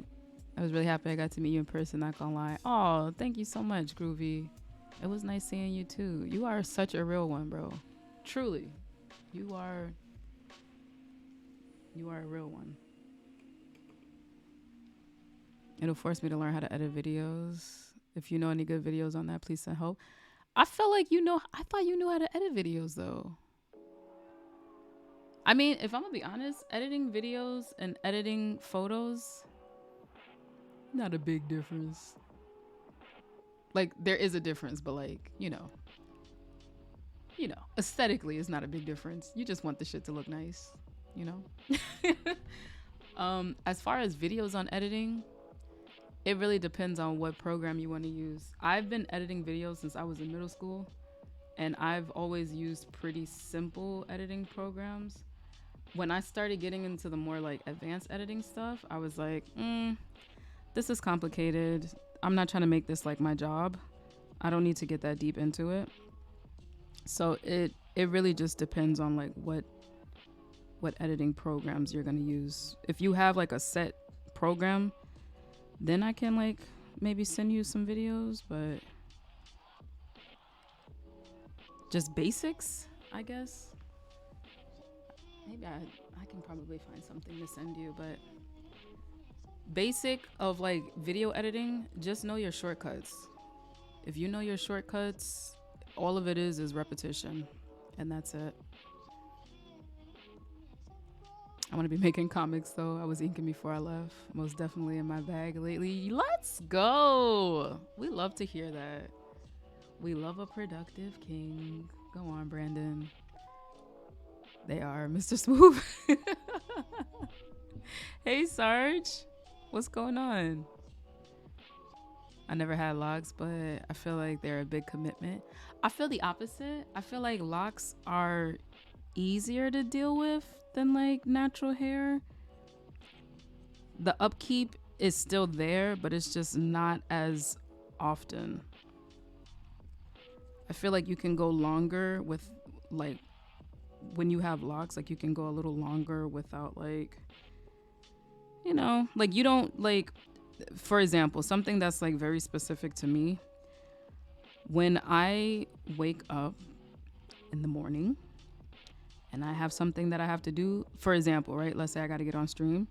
I was really happy I got to meet you in person, not gonna lie. Oh, thank you so much, Groovy. It was nice seeing you too. You are such a real one, bro. Truly. You are a real one. It'll force me to learn how to edit videos. If you know any good videos on that, please send help. I felt like I thought you knew how to edit videos though. I mean, if I'm gonna be honest, editing videos and editing photos, not a big difference. Like there is a difference, but like, you know, aesthetically it's not a big difference. You just want the shit to look nice, you know? As far as videos on editing, it really depends on what program you want to use. I've been editing videos since I was in middle school, and I've always used pretty simple editing programs. When I started getting into the more like advanced editing stuff, I was like, this is complicated. I'm not trying to make this like my job. I don't need to get that deep into it. So it really just depends on like what editing programs you're going to use. If you have like a set program, then I can like maybe send you some videos, but just basics, I guess. Maybe I can probably find something to send you, but basic of like video editing, just know your shortcuts. If you know your shortcuts, all of it is repetition, and that's it. I want to be making comics though. I was inking before I left. Most definitely in my bag lately. Let's go. We love to hear that. We love a productive king. Go on, Brandon. They are Mr. Smooth. Hey, Sarge. What's going on? I never had locks, but I feel like they're a big commitment. I feel the opposite. I feel like locks are easier to deal with than like natural hair. The upkeep is still there, but it's just not as often. I feel like you can go longer with like when you have locks, like you can go a little longer without like, you know, like you don't like, for example, something that's like very specific to me. When I wake up in the morning and I have something that I have to do, for example, right? Let's say I got to get on stream.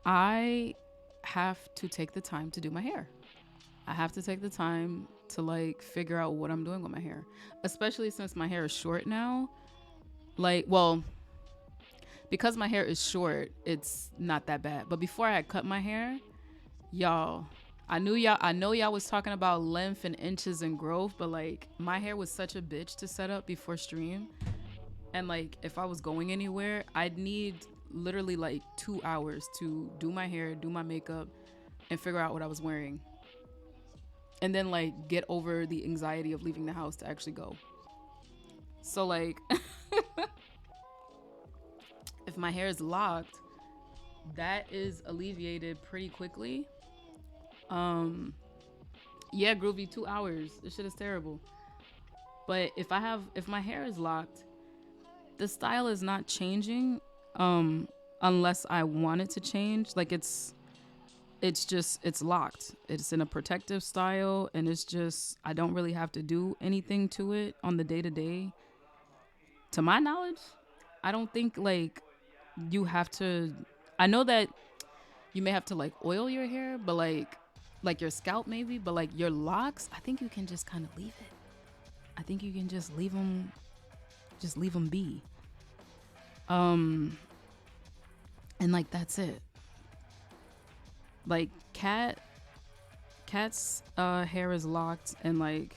I have to take the time to do my hair. I have to take the time to like figure out what I'm doing with my hair, especially since my hair is short now. Like, well, because my hair is short, it's not that bad. But before I had cut my hair, y'all, I know y'all was talking about length and inches and growth, but like my hair was such a bitch to set up before stream. And like if I was going anywhere, I'd need literally like 2 hours to do my hair, do my makeup, and figure out what I was wearing. And then like get over the anxiety of leaving the house to actually go. So like if my hair is locked, that is alleviated pretty quickly. Yeah, Groovy, 2 hours. This shit is terrible. But if my hair is locked, the style is not changing unless I want it to change. Like it's locked. It's in a protective style, and it's just, I don't really have to do anything to it on the day-to-day. To my knowledge, I don't think like you have to, I know that you may have to like oil your hair, but like your scalp maybe, but like your locks, I think you can just kind of leave it. I think you can just leave them be. And like that's it. Like cat's hair is locked, and like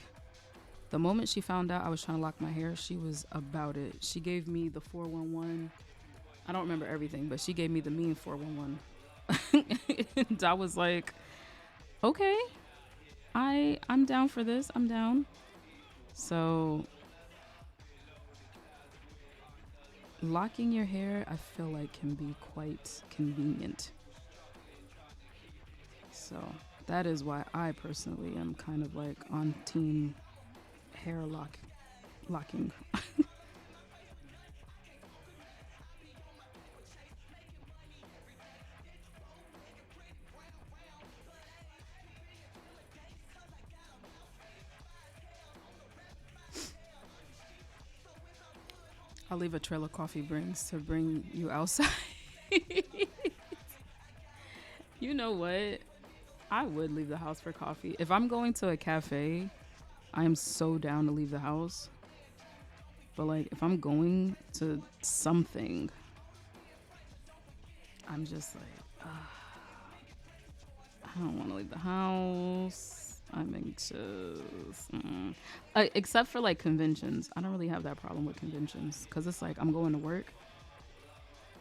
The moment she found out I was trying to lock my hair, she was about it. She gave me the 411. I don't remember everything, but she gave me the mean 411. And I was like, okay, I'm down for this. I'm down. So locking your hair, I feel like, can be quite convenient. So that is why I personally am kind of like on team hair locking. I'll leave a trail of coffee brings to bring you outside. You know what? I would leave the house for coffee. If I'm going to a cafe, I'm so down to leave the house. But like if I'm going to something, I'm just like, I don't want to leave the house. I'm anxious. Except for like conventions. I don't really have that problem with conventions because it's like I'm going to work.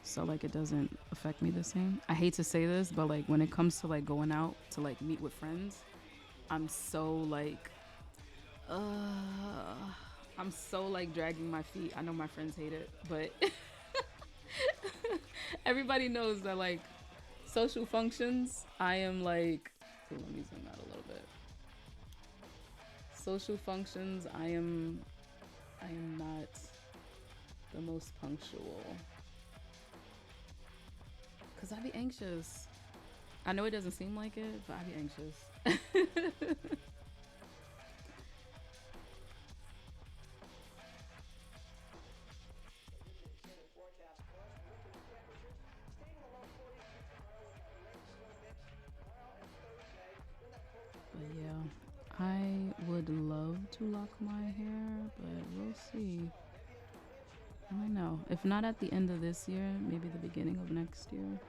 So like it doesn't affect me the same. I hate to say this, but like when it comes to like going out to like meet with friends, I'm so like dragging my feet. I know my friends hate it, but everybody knows that like social functions, I am like, let me zoom out a little bit. Social functions, I am not the most punctual. Cause I be anxious. I know it doesn't seem like it, but I be anxious. But yeah, I would love to lock my hair, but we'll see. I don't know. If not at the end of this year, maybe the beginning of next year.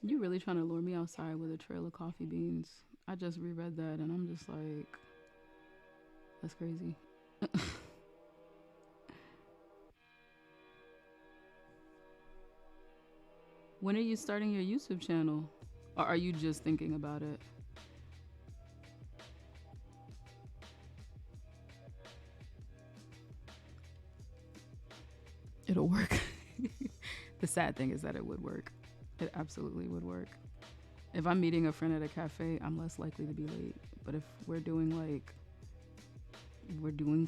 You really trying to lure me outside with a trail of coffee beans. I just reread that and I'm just like, that's crazy. When are you starting your YouTube channel? Or are you just thinking about it? It'll work. The sad thing is that it would work. It absolutely would work. If I'm meeting a friend at a cafe, I'm less likely to be late. But if we're doing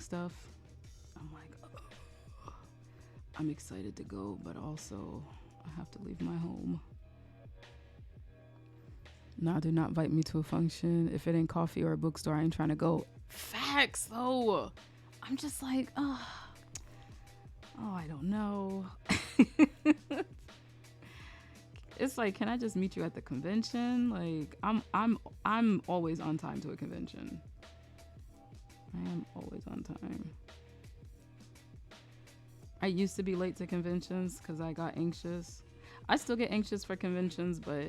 stuff, I'm like, oh, I'm excited to go, but also I have to leave my home. Nah, do not invite me to a function. If it ain't coffee or a bookstore, I ain't trying to go. Facts, though. I'm just like, oh, I don't know. It's like, can I just meet you at the convention? Like, I'm always on time to a convention. I am always on time. I used to be late to conventions because I got anxious. I still get anxious for conventions, but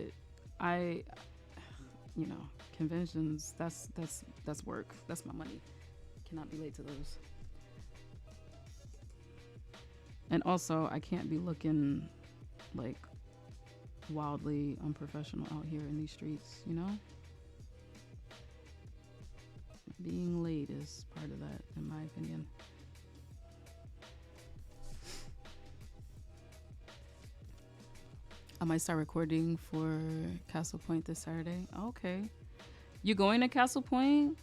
conventions, that's work. That's my money. Cannot be late to those. And also, I can't be looking like wildly unprofessional out here in these streets, you know? Being late is part of that, in my opinion. I might start recording for Castle Point this Saturday. Okay. You going to Castle Point?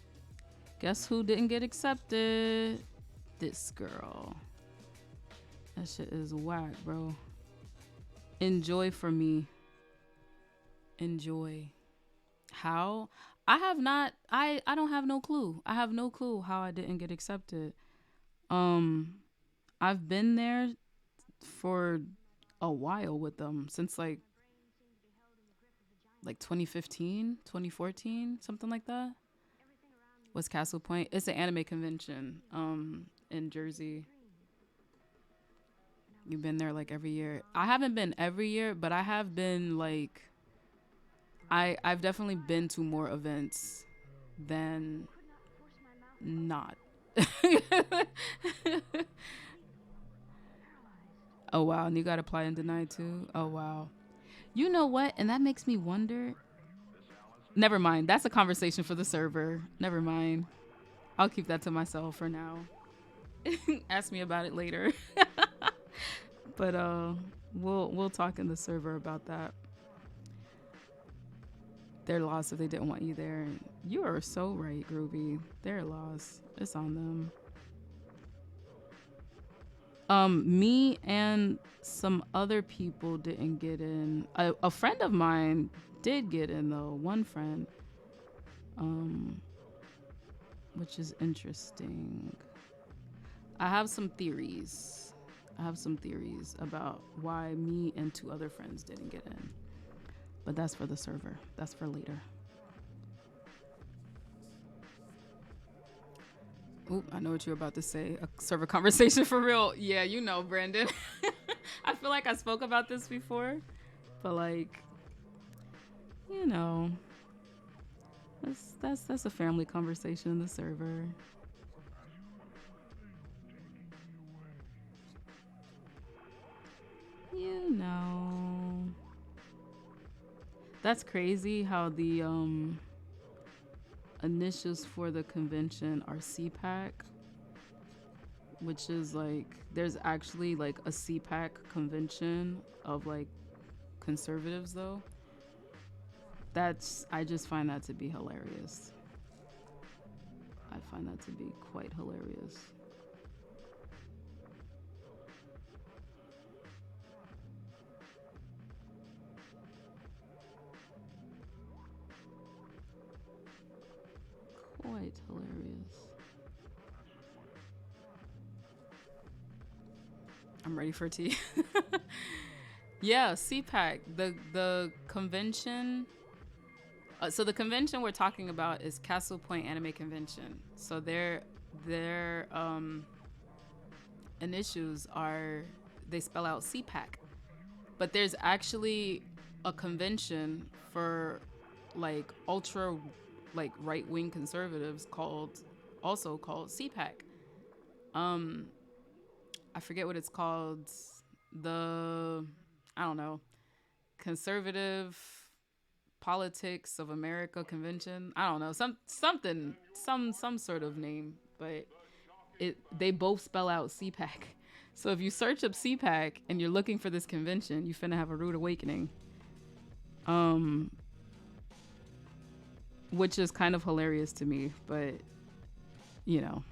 Guess who didn't get accepted? This girl. That shit is whack, bro. Enjoy for me. Enjoy. How? I don't have no clue. I have no clue how I didn't get accepted. I've been there for a while with them since like 2015, 2014, something like that. Was Castle Point. It's an anime convention. in Jersey. You've been there like every year. I haven't been every year, but I have been like, I've definitely been to more events than not. Oh wow, and you got apply and deny too. Oh wow. You know what? And that makes me wonder. Never mind. That's a conversation for the server. Never mind. I'll keep that to myself for now. Ask me about it later. But we'll talk in the server about that. Their loss if they didn't want you there. You are so right, Groovy. Their loss. It's on them. Me and some other people didn't get in. A friend of mine did get in though. One friend. Which is interesting. I have some theories about why me and two other friends didn't get in. But that's for the server. That's for later. Oop, I know what you're about to say. A server conversation for real. Yeah, you know, Brandon. I feel like I spoke about this before. But like, you know, that's a family conversation in the server. You know. That's crazy how the initials for the convention are CPAC, which is like, there's actually like a CPAC convention of like conservatives though. I just find that to be hilarious. I find that to be quite hilarious. Quite hilarious. I'm ready for tea. Yeah, CPAC, the convention. So the convention we're talking about is Castle Point Anime Convention. So their initials are, they spell out CPAC. But there's actually a convention for like ultra like right-wing conservatives called CPAC. I forget what it's called. I don't know. Conservative Politics of America Convention. I don't know. Some sort of name, but they both spell out CPAC. So if you search up CPAC and you're looking for this convention, you finna have a rude awakening. Which is kind of hilarious to me, but you know,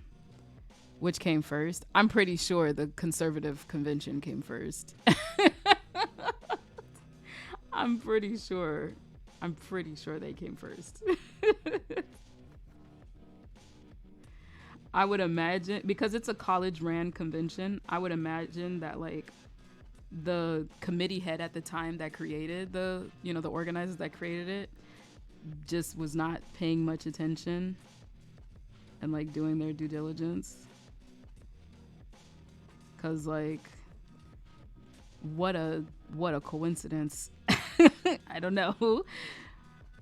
which came first? I'm pretty sure the conservative convention came first. I'm pretty sure they came first. I would imagine, because it's a college ran convention, I would imagine that like the committee head at the time that created the organizers that created it just was not paying much attention and like doing their due diligence. Cause like, what a coincidence. I don't know.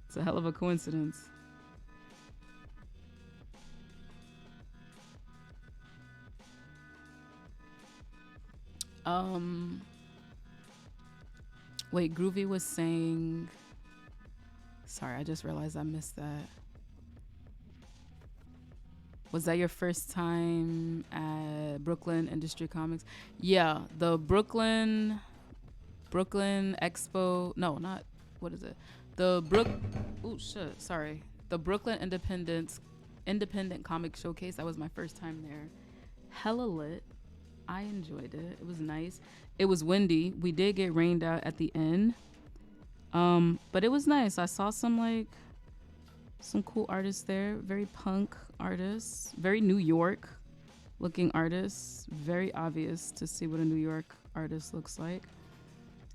It's a hell of a coincidence. Wait, Groovy was saying, sorry, I just realized I missed that. Was that your first time at Brooklyn Industry Comics? Yeah, the Brooklyn Expo. No, not, what is it? The Brooklyn Independent Comic Showcase. That was my first time there. Hella lit. I enjoyed it. It was nice. It was windy. We did get rained out at the end. But it was nice. I saw some cool artists there. Very punk artists. Very New York looking artists. Very obvious to see what a New York artist looks like.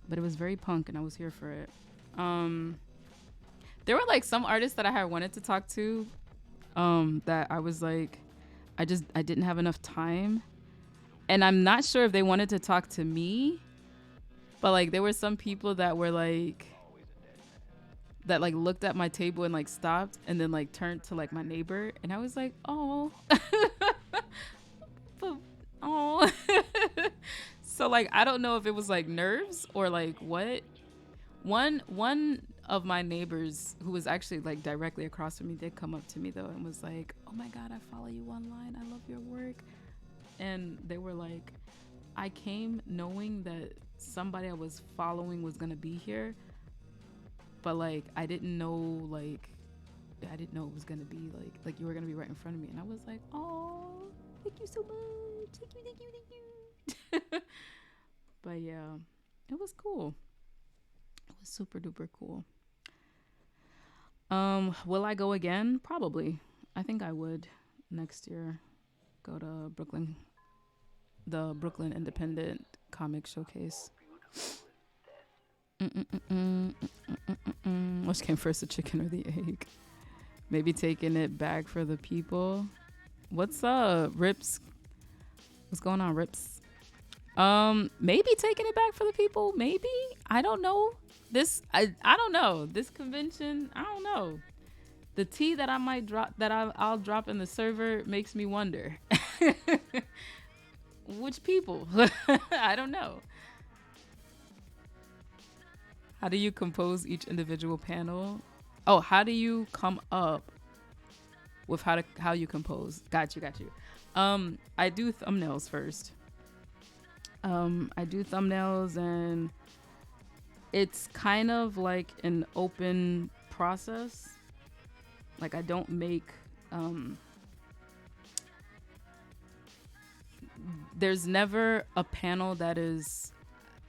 But it was very punk and I was here for it. There were like some artists that I had wanted to talk to. That I was like, I didn't have enough time. And I'm not sure if they wanted to talk to me, but like there were some people that were like that like looked at my table and like stopped and then like turned to like my neighbor, and I was like, oh. But, oh. So like I don't know if it was like nerves or like what. One of my neighbors who was actually like directly across from me did come up to me though and was like, oh my god, I follow you online, I love your work. And they were like, I came knowing that somebody I was following was gonna be here, but like I didn't know it was gonna be like you were gonna be right in front of me. And I was like, oh, thank you so much, thank you. But yeah, it was cool. It was super duper cool. Will I go again? Probably. I think I would next year go to the Brooklyn Independent Comic Showcase. Which came first, the chicken or the egg? Maybe taking it back for the people. What's up, Rips? What's going on, Rips? Maybe taking it back for the people. Maybe. I don't know. I don't know. This convention, I don't know. The tea that I might drop, I'll drop in the server makes me wonder. Which people? I don't know. How do you compose each individual panel? Oh, how do you come up with how you compose? Got you. I do thumbnails first. I do thumbnails, and it's kind of like an open process. Like I don't make there's never a panel that is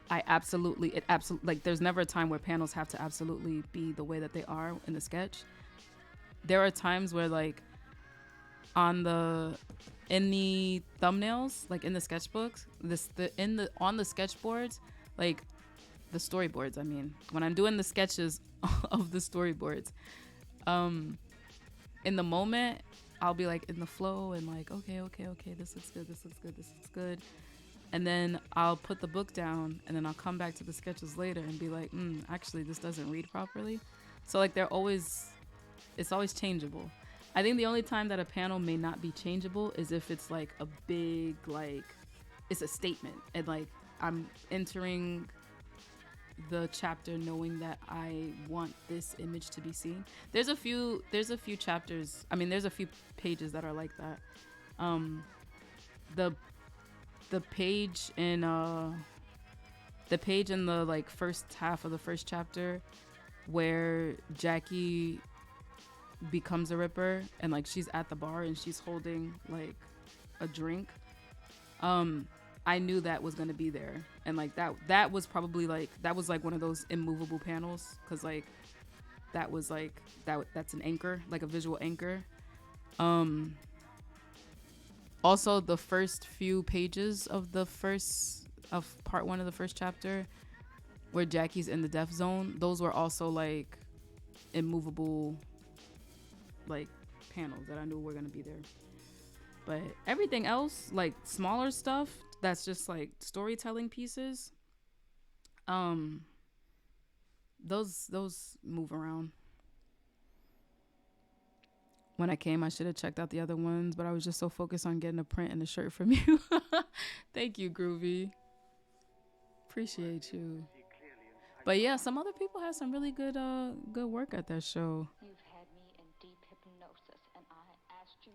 like there's never a time where panels have to absolutely be the way that they are in the sketch. There are times where like in the thumbnails, like in the sketchbooks, on the sketchboards, like the storyboards, I mean, when I'm doing the sketches of the storyboards, in the moment I'll be like in the flow and like, okay, this looks good. And then I'll put the book down and then I'll come back to the sketches later and be like, actually this doesn't read properly. So like it's always changeable. I think the only time that a panel may not be changeable is if it's like a big, like it's a statement and like I'm entering the chapter knowing that I want this image to be seen. There's a few chapters, I mean there's a few pages that are like that. The page in the like first half of the first chapter where Jackie becomes a Ripper and like she's at the bar and she's holding like a drink, I knew that was gonna be there, and like that was probably like that was like one of those immovable panels, because like that was like that's an anchor, like a visual anchor. Also the first few pages of part 1 of the first chapter where Jackie's in the death zone, those were also like immovable like panels that I knew were gonna be there. But everything else, like smaller stuff that's just like storytelling pieces, those move around. When I came, I should have checked out the other ones, but I was just so focused on getting a print and a shirt from you. Thank you, Groovy. Appreciate you. But yeah, some other people had some really good work at that show.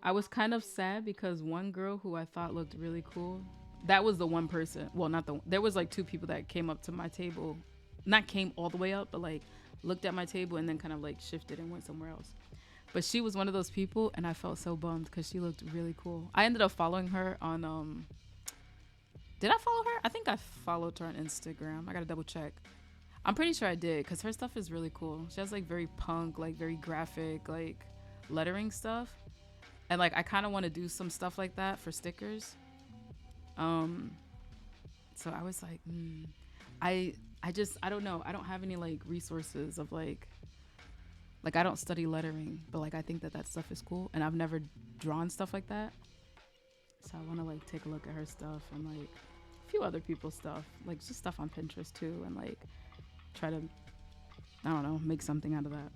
I was kind of sad because one girl who I thought looked really cool, that was the one person. Well, there was like 2 people that came up to my table. Not came all the way up, but like looked at my table and then kind of like shifted and went somewhere else. But she was one of those people, and I felt so bummed because she looked really cool. I ended up following her on, did I follow her? I think I followed her on Instagram. I gotta double check. I'm pretty sure I did, because her stuff is really cool. She has like very punk, like very graphic, like lettering stuff. And like I kind of want to do some stuff like that for stickers. So I was like, I don't know. I don't have any like resources of like I don't study lettering, but like I think that stuff is cool, and I've never drawn stuff like that. So I want to like take a look at her stuff and like a few other people's stuff, like just stuff on Pinterest too, and like try to, I don't know, make something out of that.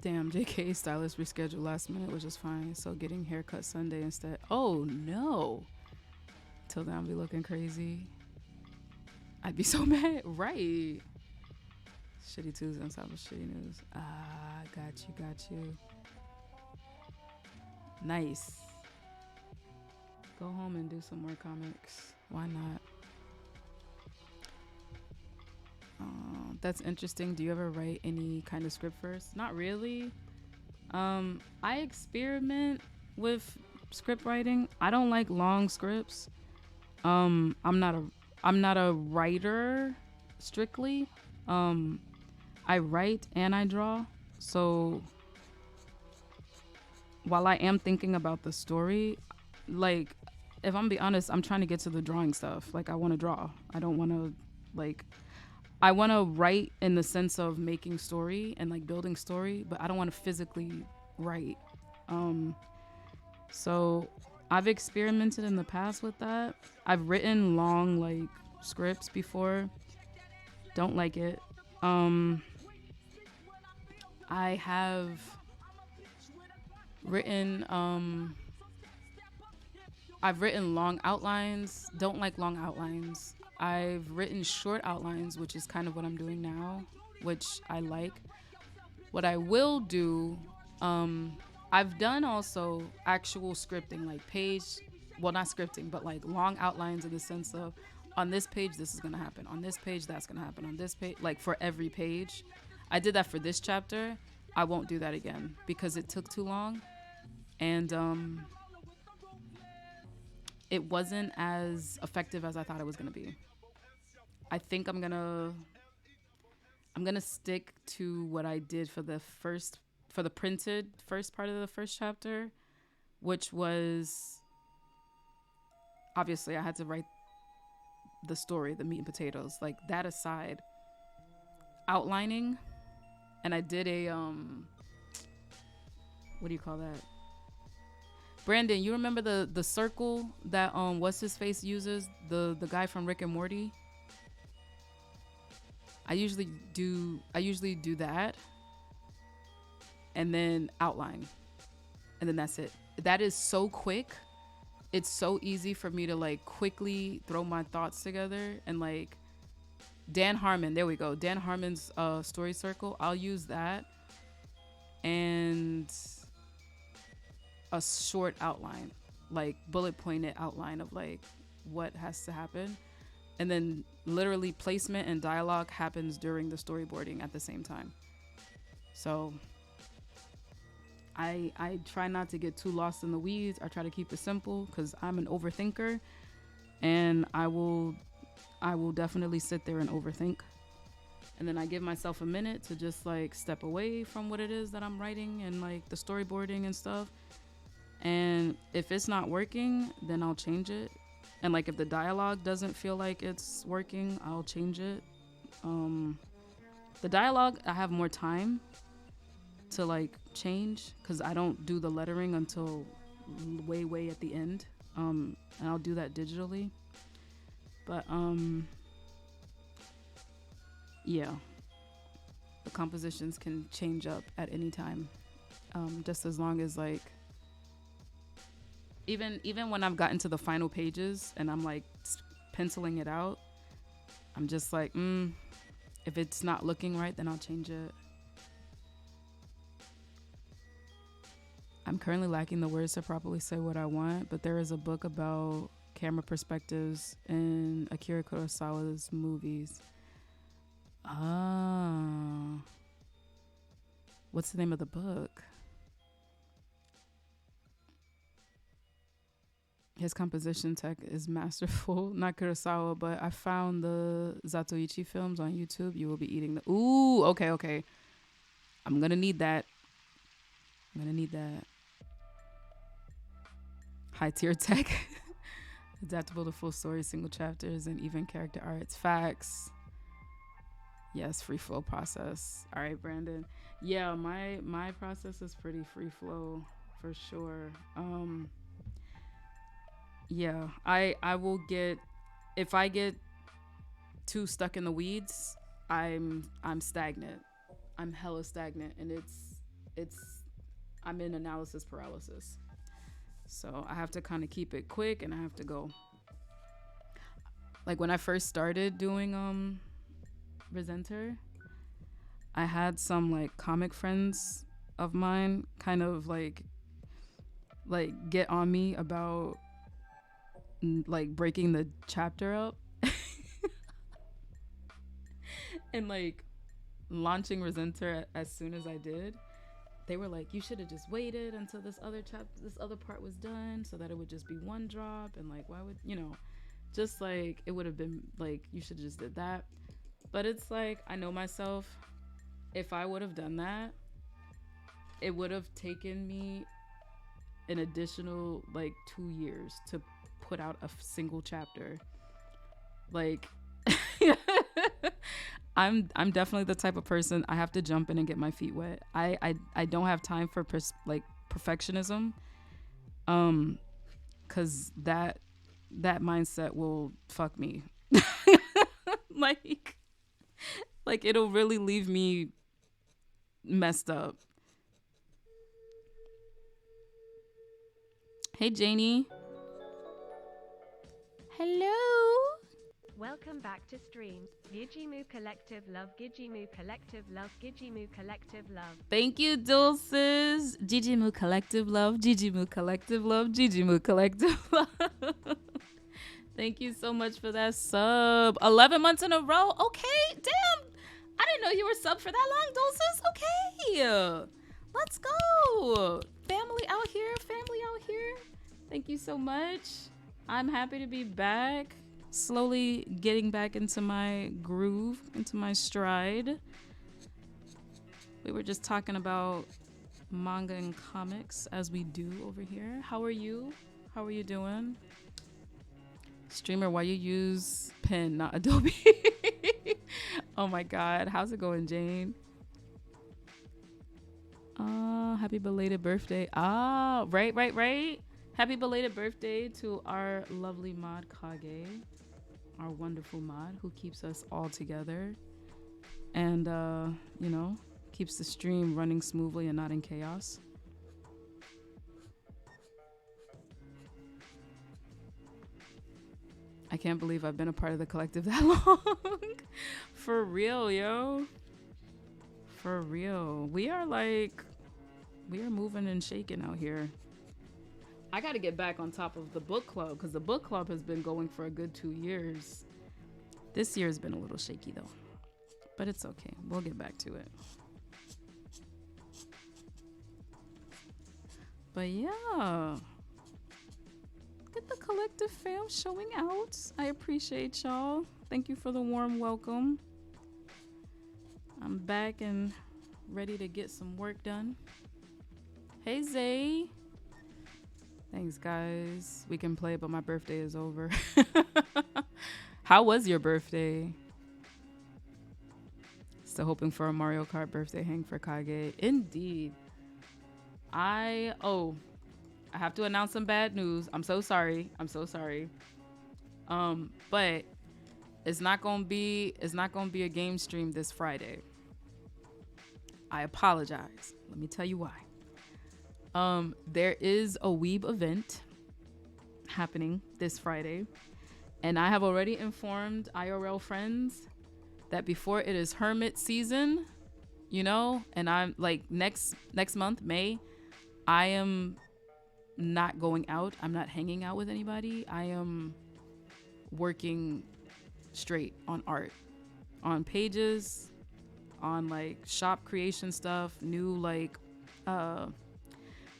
Damn, JK stylist rescheduled last minute, which is fine. So getting haircut Sunday instead. Oh no. Till then I'll be looking crazy. I'd be so mad. Right. Shitty Tuesday on top of shitty news. Ah, got you. Nice. Go home and do some more comics. Why not? That's interesting. Do you ever write any kind of script first? Not really. I experiment with script writing. I don't like long scripts. I'm not a writer strictly. I write and I draw. So while I am thinking about the story, like if I'm be honest, I'm trying to get to the drawing stuff. Like I want to draw. I don't want to like I want to write in the sense of making story and like building story, but I don't want to physically write. So I've experimented in the past with that. I've written long like scripts before. Don't like it. I have written I've written long outlines. Don't like long outlines. I've written short outlines, which is kind of what I'm doing now, which I like. What I will do, I've done also actual scripting, like not scripting, but like long outlines in the sense of on this page, this is going to happen. On this page, that's going to happen. On this page, like for every page. I did that for this chapter. I won't do that again because it took too long. And it wasn't as effective as I thought it was going to be. I think I'm gonna stick to what I did for the printed first part of the first chapter, which was obviously I had to write the story, the meat and potatoes. Like that aside, outlining, and I did a what do you call that? Brandon, you remember the circle that what's his face uses, the guy from Rick and Morty? I usually do that and then outline, and then that's it. That is so quick. It's so easy for me to like quickly throw my thoughts together. And like Dan Harmon, there we go, Dan Harmon's story circle, I'll use that and a short outline, like bullet pointed outline of like what has to happen. And then literally placement and dialogue happens during the storyboarding at the same time. So I try not to get too lost in the weeds. I try to keep it simple because I'm an overthinker, and I will definitely sit there and overthink. And then I give myself a minute to just like step away from what it is that I'm writing and like the storyboarding and stuff. And if it's not working, then I'll change it. And like if the dialogue doesn't feel like it's working, I'll change it. The dialogue, I have more time to like change because I don't do the lettering until way at the end. And I'll do that digitally. But yeah, the compositions can change up at any time. Just as long as like even when I've gotten to the final pages and I'm like penciling it out, I'm just like, if it's not looking right, then I'll change it. I'm currently lacking the words to properly say what I want, but there is a book about camera perspectives in Akira Kurosawa's movies. What's the name of the book? His composition tech is masterful. Not Kurosawa, but I found the Zatoichi films on YouTube. You will be eating the... Ooh, okay. I'm going to need that. High tier tech. Adaptable to full stories, single chapters, and even character arts. Facts. Yes, free flow process. All right, Brandon. Yeah, my process is pretty free flow for sure. Yeah, I will get, if I get too stuck in the weeds, I'm stagnant. I'm hella stagnant, and it's I'm in analysis paralysis. So I have to kind of keep it quick, and I have to go. Like when I first started doing Resenter, I had some like comic friends of mine kind of like get on me about like breaking the chapter up and like launching Resenter as soon as I did. They were like, you should have just waited until this other part was done so that it would just be one drop, and like why would just like it would have been like you should have just did that. But it's like, I know myself, if I would have done that, it would have taken me an additional like 2 years to put out a single chapter. Like I'm definitely the type of person, I have to jump in and get my feet wet. I don't have time for perfectionism, cause that mindset will fuck me. like it'll really leave me messed up. Hey Janie. Hello. Welcome back to stream. Gigimu Collective love, Gigimu Collective love, Gigimu Collective love. Thank you, Dulces. Gigimu Collective love, Gigimu Collective love, Gigimu Collective love. Thank you so much for that sub. 11 months in a row. Okay, damn. I didn't know you were sub for that long, Dulces. Okay. Let's go. Family out here. Thank you so much. I'm happy to be back. Slowly getting back into my groove, into my stride. We were just talking about manga and comics, as we do over here. How are you? How are you doing? Streamer, why you use Pen, not Adobe? Oh my God. How's it going, Jane? Happy belated birthday. Right. Happy belated birthday to our lovely mod Kage, our wonderful mod who keeps us all together and keeps the stream running smoothly and not in chaos. I can't believe I've been a part of the collective that long. For real, yo. For real. We are moving and shaking out here. I got to get back on top of the book club, because the book club has been going for a good 2 years. This year has been a little shaky though, but it's okay. We'll get back to it. But yeah, get the collective fam showing out. I appreciate y'all. Thank you for the warm welcome. I'm back and ready to get some work done. Hey Zay. Thanks guys. We can play, but my birthday is over. How was your birthday? Still hoping for a Mario Kart birthday hang for Kage. Indeed. I have to announce some bad news. I'm so sorry. But it's not gonna be a game stream this Friday. I apologize. Let me tell you why. There is a Weeb event happening this Friday, and I have already informed IRL friends that before it is hermit season, and I'm like next month, May, I am not going out. I'm not hanging out with anybody. I am working straight on art, on pages, on like shop creation stuff, new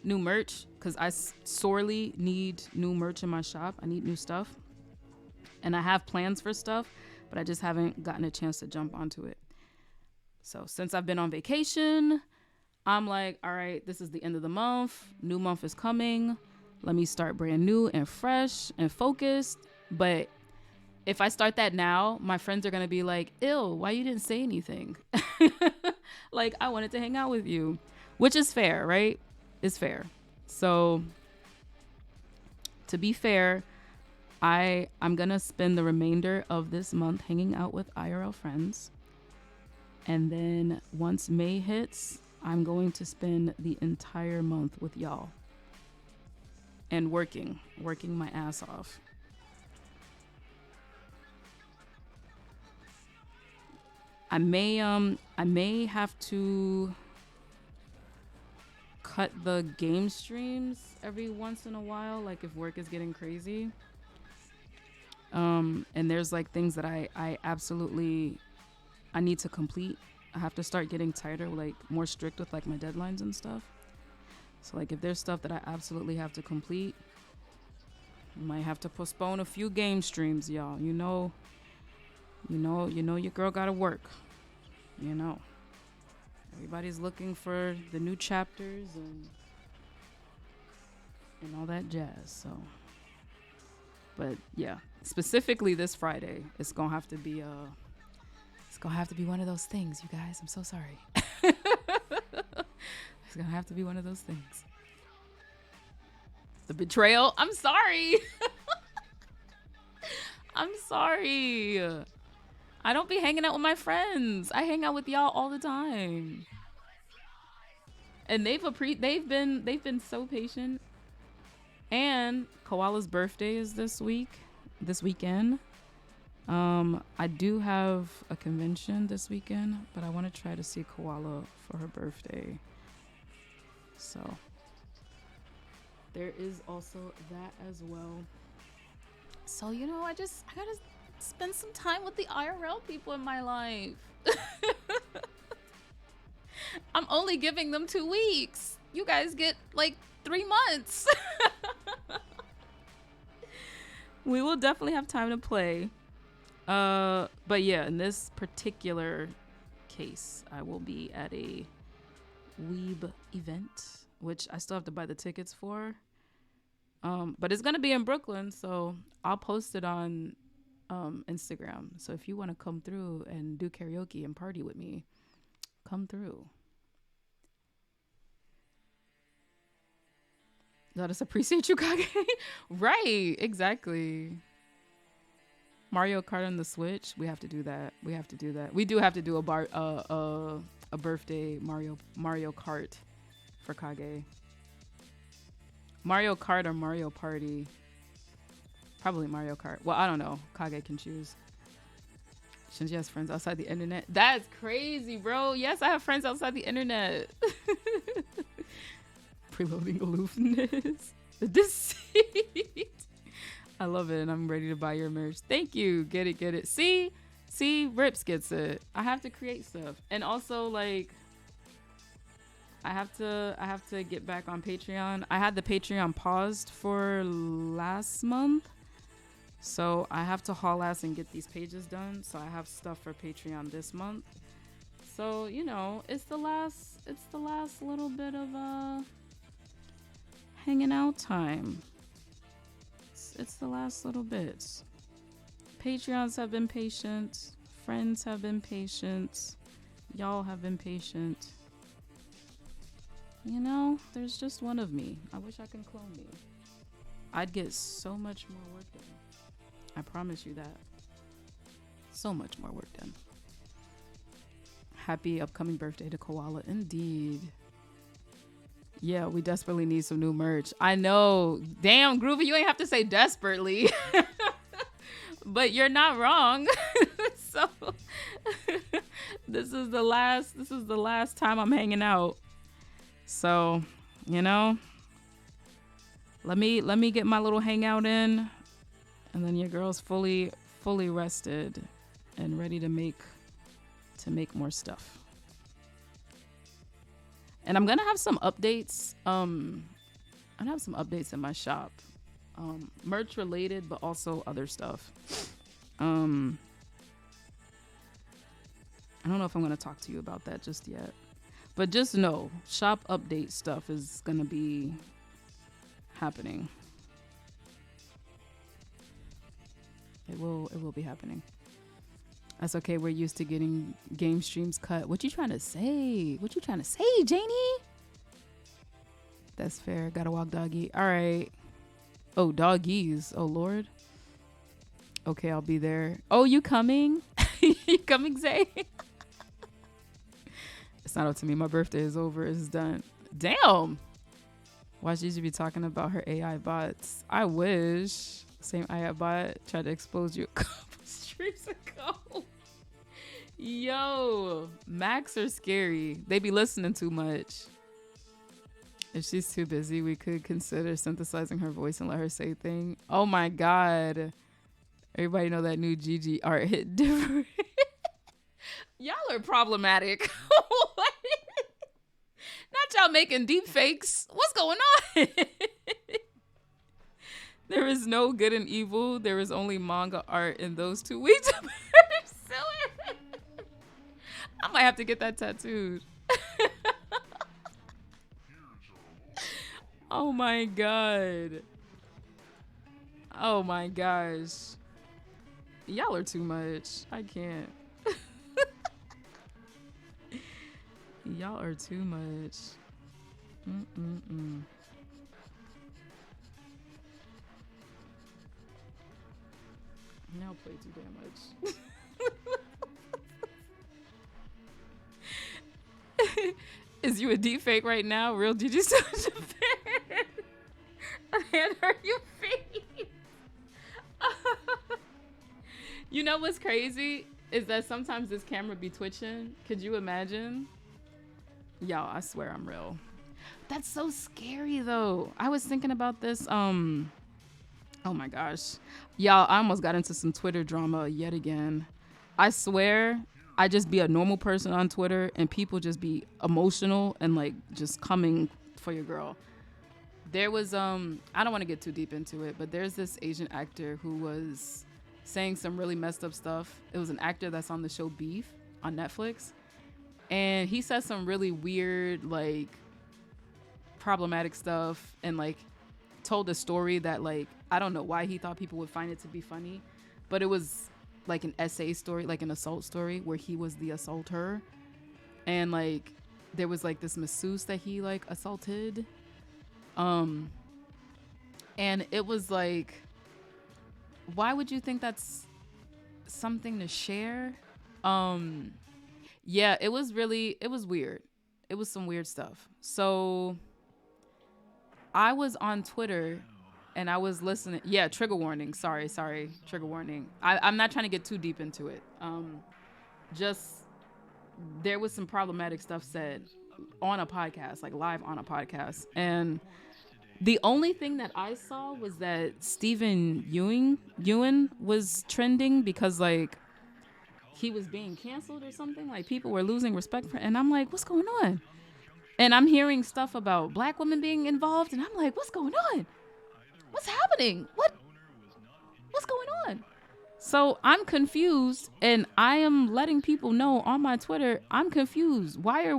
merch, because I sorely need new merch in my shop. I need new stuff, and I have plans for stuff, but I just haven't gotten a chance to jump onto it. So since I've been on vacation, I'm like, all right, this is the end of the month. New month is coming. Let me start brand new and fresh and focused. But if I start that now, my friends are going to be like, ew, why you didn't say anything? Like, I wanted to hang out with you, which is fair, right? It's fair. So to be fair, I'm going to spend the remainder of this month hanging out with IRL friends. And then once May hits, I'm going to spend the entire month with y'all and working my ass off. I may have to cut the game streams every once in a while, like if work is getting crazy. And there's like things that I absolutely need to complete. I have to start getting tighter, like more strict with like my deadlines and stuff. So like if there's stuff that I absolutely have to complete, I might have to postpone a few game streams, y'all. You know your girl gotta work. You know. Everybody's looking for the new chapters and all that jazz. So but yeah, specifically this Friday, it's gonna have to be one of those things, you guys. I'm so sorry. It's gonna have to be one of those things. The betrayal. I'm sorry. I'm sorry. I don't be hanging out with my friends. I hang out with y'all all the time. And they've been so patient. And Koala's birthday is this weekend. I do have a convention this weekend, but I want to try to see Koala for her birthday. So there is also that as well. So, I gotta spend some time with the IRL people in my life. I'm only giving them 2 weeks. You guys get like 3 months. We will definitely have time to play. But yeah, in this particular case, I will be at a Weeb event, which I still have to buy the tickets for. But it's gonna be in Brooklyn, so I'll post it on Instagram. So if you want to come through and do karaoke and party with me, come through. Let us appreciate you, Kage. Right, exactly. Mario Kart on the Switch. We have to do that. We do have to do a birthday Mario Kart for Kage. Mario Kart or Mario Party. Probably Mario Kart. Well, I don't know. Kage can choose. Shinji has friends outside the internet. That's crazy, bro. Yes, I have friends outside the internet. Preloading aloofness. The deceit. I love it, and I'm ready to buy your merch. Thank you. Get it. See, Rips gets it. I have to create stuff, and also like I have to get back on Patreon. I had the Patreon paused for last month, so I have to haul ass and get these pages done. So I have stuff for Patreon this month. So it's the last little bit of hanging out time. It's the last little bits. Patreons have been patient. Friends have been patient. Y'all have been patient. There's just one of me. I wish I could clone me. I'd get so much more work done. I promise you that. So much more work done. Happy upcoming birthday to Koala. Indeed. Yeah, we desperately need some new merch. I know. Damn, Groovy, you ain't have to say desperately. But you're not wrong. So this is the last time I'm hanging out. So, let me get my little hangout in, and then your girl's fully rested and ready to make more stuff. And I'm gonna have some updates. I'm gonna have some updates in my shop, merch related, but also other stuff. I don't know if I'm gonna talk to you about that just yet, but just know shop update stuff is gonna be happening. It will be happening. That's okay. We're used to getting game streams cut. What you trying to say? What you trying to say, Janie? That's fair. Gotta walk doggy. All right. Oh, doggies. Oh, Lord. Okay, I'll be there. Oh, you coming? You coming, Zay? It's not up to me. My birthday is over. It's done. Damn. Why should you be talking about her AI bots? I wish. Same AI bot tried to expose you a couple streams ago. Yo, Macs are scary. They be listening too much. If she's too busy, we could consider synthesizing her voice and let her say thing. Oh my God. Everybody know that new Gigi art hit different. Y'all are problematic. Not y'all making deep fakes. What's going on? There is no good and evil. There is only manga art in those two weeks. I might have to get that tattooed. Oh my God. Oh my gosh. Y'all are too much. I can't. Y'all are too much. Now play too damn much. Is you a deep fake right now? Real Gigi such a fan. And are you fake? You know what's crazy is that sometimes this camera be twitching. Could you imagine? Y'all, I swear I'm real. That's so scary though. I was thinking about this. Oh my gosh. Y'all, I almost got into some Twitter drama yet again. I swear, I just be a normal person on Twitter and people just be emotional and like just coming for your girl. There was, I don't want to get too deep into it, but there's this Asian actor who was saying some really messed up stuff. It was an actor that's on the show Beef on Netflix. And he said some really weird, like, problematic stuff and like told a story that like I don't know why he thought people would find it to be funny, but it was like an essay story, like an assault story where he was the assaulter, and like there was like this masseuse that he like assaulted, and it was like, why would you think that's something to share? Yeah, it was weird. It was some weird stuff. So I was on Twitter and I was listening. Yeah, trigger warning. Sorry. Trigger warning. I'm not trying to get too deep into it. Just there was some problematic stuff said on a podcast, like live on a podcast. And the only thing that I saw was that Stephen Ewan was trending because like he was being canceled or something. Like people were losing respect for, and I'm like, what's going on? And I'm hearing stuff about black women being involved, and I'm like, what's going on? What's happening? What's going on? So I'm confused, and I am letting people know on my Twitter, I'm confused. Why are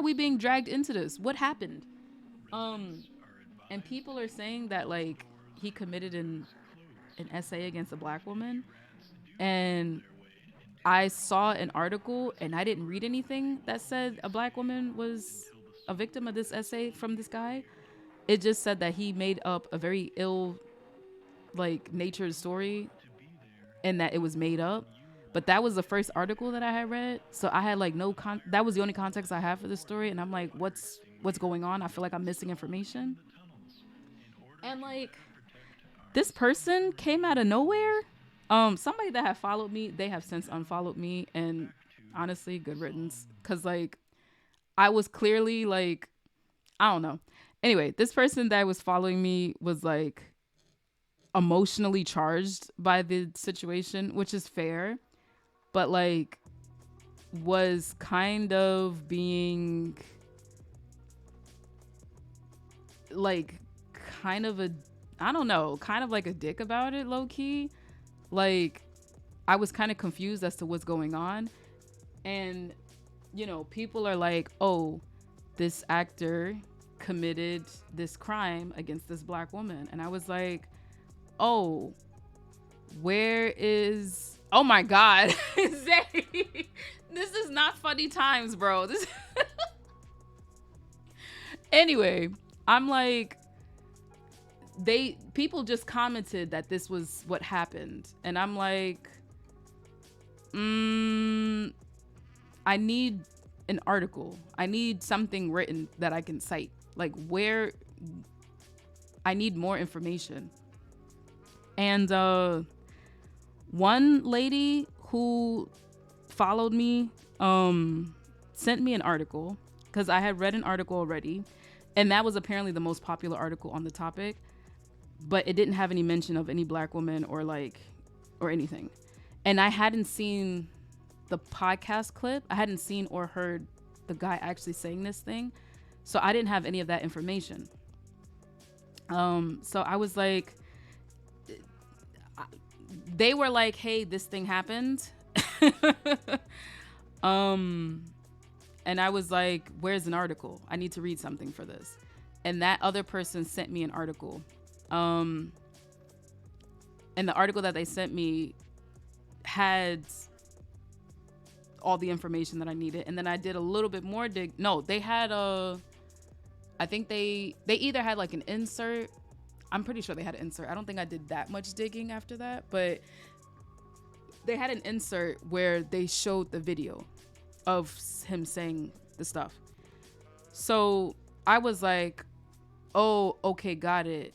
we being dragged into this? What happened? And people are saying that like he committed an essay against a black woman, and I saw an article and I didn't read anything that said a black woman was a victim of this essay from this guy. It just said that he made up a very ill, like, natured story and that it was made up. But that was the first article that I had read. So I had like that was the only context I had for this story. And I'm like, what's going on? I feel like I'm missing information. And like, this person came out of nowhere. Somebody that had followed me, they have since unfollowed me, and honestly, good riddance. Cause like, I was clearly like, I don't know. Anyway, this person that was following me was like emotionally charged by the situation, which is fair, but like was kind of being like kind of a, I don't know, kind of like a dick about it, low key. Like, I was kind of confused as to what's going on. And, you know, people are like, oh, this actor committed this crime against this black woman. And I was like, oh, where is, oh my God, Zay, this is not funny times, bro. This anyway, I'm like, people just commented that this was what happened. And I'm like, I need an article. I need something written that I can cite. Like, where, I need more information. And one lady who followed me sent me an article, because I had read an article already, and that was apparently the most popular article on the topic, but it didn't have any mention of any black woman or anything. And I hadn't seen the podcast clip. I hadn't seen or heard the guy actually saying this thing. So I didn't have any of that information. So I was like, they were like, hey, this thing happened. And I was like, where's an article? I need to read something for this. And that other person sent me an article. And the article that they sent me had all the information that I needed. And then I did a little bit more they had I think they either had like an insert. I'm pretty sure they had an insert. I don't think I did that much digging after that, but they had an insert where they showed the video of him saying the stuff. So I was like, oh, okay, got it.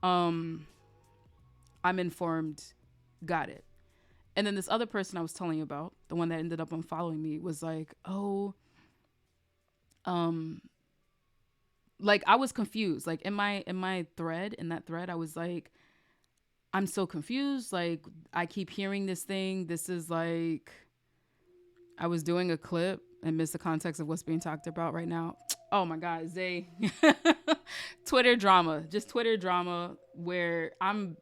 I'm informed, got it. And then this other person I was telling you about, the one that ended up unfollowing me, was like, oh, like I was confused. Like in that thread, I was like, I'm so confused. Like I keep hearing this thing. This is like, I was doing a clip and missed the context of what's being talked about right now. Oh my God, Zay. Twitter drama where I'm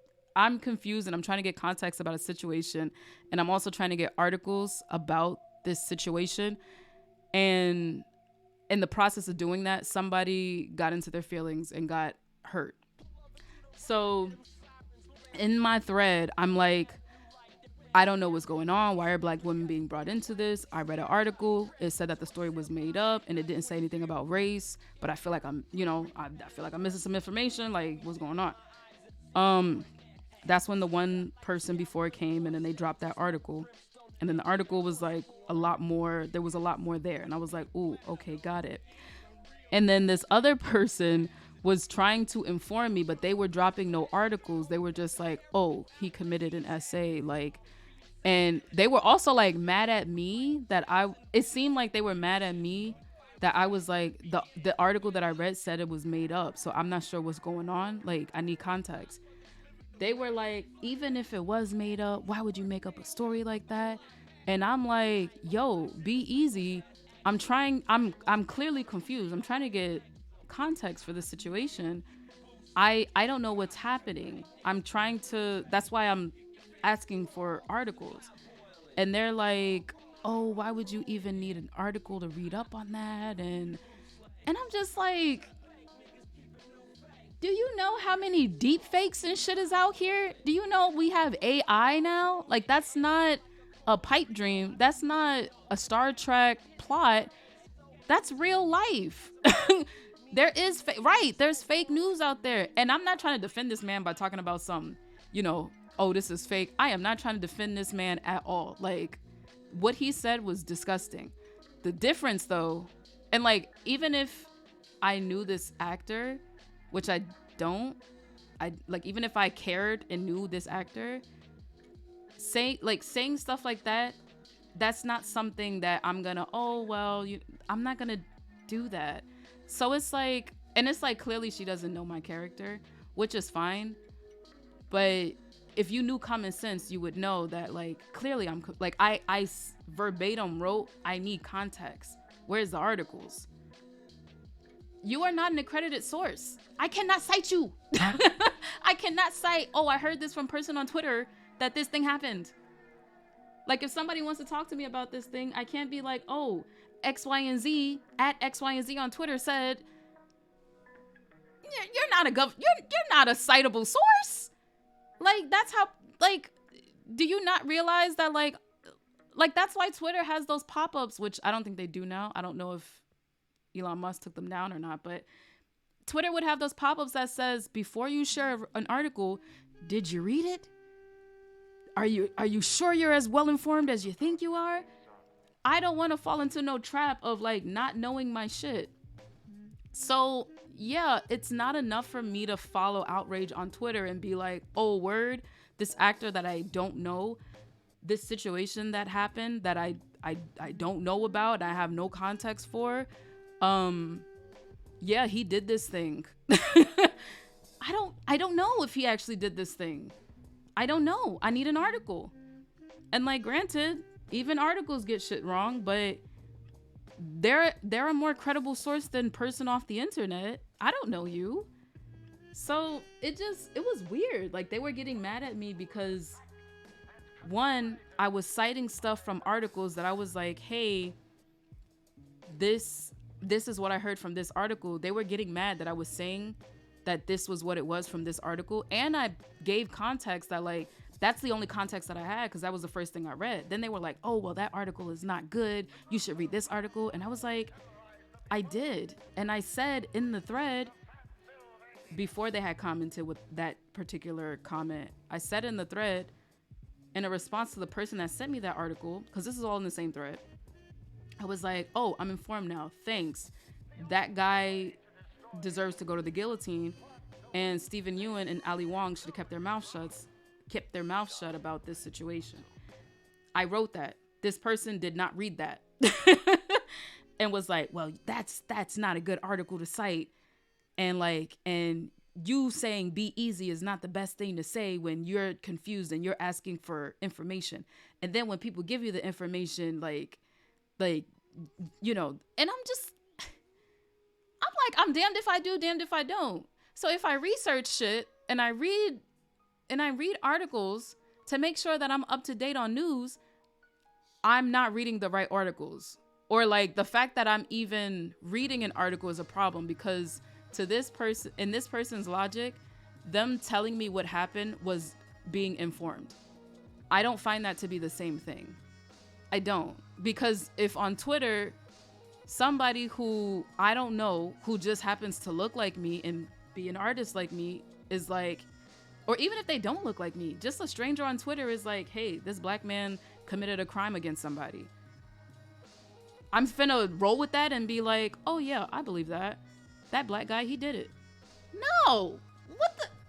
confused and I'm trying to get context about a situation, and I'm also trying to get articles about this situation. And in the process of doing that, somebody got into their feelings and got hurt. So in my thread, I'm like, I don't know what's going on. Why are black women being brought into this? I read an article. It said that the story was made up and it didn't say anything about race, but I feel like I feel like I'm missing some information. Like, what's going on? That's when the one person before came, and then they dropped that article. And then the article was like a lot more. There was a lot more there. And I was like, ooh, okay, got it. And then this other person was trying to inform me, but they were dropping no articles. They were just like, oh, he committed an essay. Like, and they were also like mad at me it seemed like they were mad at me that I was like, the article that I read said it was made up. So I'm not sure what's going on. Like, I need context. They were like, even if it was made up, why would you make up a story like that? And I'm like, yo, be easy. I'm clearly confused. I'm trying to get context for the situation. I don't know what's happening. That's why I'm asking for articles. And they're like, oh, why would you even need an article to read up on that? And I'm just like, do you know how many deep fakes and shit is out here? Do you know we have AI now? Like, that's not a pipe dream. That's not a Star Trek plot. That's real life. There's fake news out there. And I'm not trying to defend this man by talking about some, oh, this is fake. I am not trying to defend this man at all. Like, what he said was disgusting. The difference, though, and like, even if I knew this actor, which I don't, even if I cared and knew this actor, saying stuff like that, that's not something that I'm gonna, I'm not gonna do that. So it's like, clearly she doesn't know my character, which is fine. But if you knew common sense, you would know that, like, clearly I verbatim wrote, I need context. Where's the articles? You are not an accredited source. I cannot cite you. I cannot cite, I heard this from person on Twitter that this thing happened. Like, if somebody wants to talk to me about this thing, I can't be like, X, Y, and Z, at X, Y, and Z on Twitter said, you're not you're not a citable source. Like, that's how, like, do you not realize that, like that's why Twitter has those pop-ups, which I don't think they do now. I don't know if Elon Musk took them down or not, but Twitter would have those pop-ups that says, before you share an article, did you read it? Are you sure you're as well informed as you think you are? I don't want to fall into no trap of like not knowing my shit. So yeah, it's not enough for me to follow outrage on Twitter and be like, oh word, this actor that I don't know, this situation that happened that I don't know about, I have no context for. Yeah, he did this thing. I don't know if he actually did this thing. I don't know. I need an article. And like, granted, even articles get shit wrong, but they're a more credible source than person off the internet. I don't know you. So it was weird. Like, they were getting mad at me because, one, I was citing stuff from articles that I was like, hey, this is what I heard from this article. They were getting mad that I was saying that this was what it was from this article. And I gave context that, like, that's the only context that I had because that was the first thing I read. Then they were like, oh, well, that article is not good. You should read this article. And I was like, I did. And I said in the thread, before they had commented with that particular comment, I said in the thread, in a response to the person that sent me that article, because this is all in the same thread, I was like, oh, I'm informed now. Thanks. That guy deserves to go to the guillotine. And Stephen Ewan and Ali Wong should have kept their mouth shut about this situation. I wrote that. This person did not read that and was like, well, that's not a good article to cite. And you saying be easy is not the best thing to say when you're confused and you're asking for information. And then when people give you the information, like, you know, and I'm damned if I do, damned if I don't. So if I research shit and I read articles to make sure that I'm up to date on news, I'm not reading the right articles. Or like, the fact that I'm even reading an article is a problem, because to this person, in this person's logic, them telling me what happened was being informed. I don't find that to be the same thing. I don't. Because if on Twitter, somebody who I don't know, who just happens to look like me and be an artist like me, is like, or even if they don't look like me, just a stranger on Twitter is like, hey, this black man committed a crime against somebody. I'm finna roll with that and be like, oh yeah, I believe that. That black guy, he did it. No!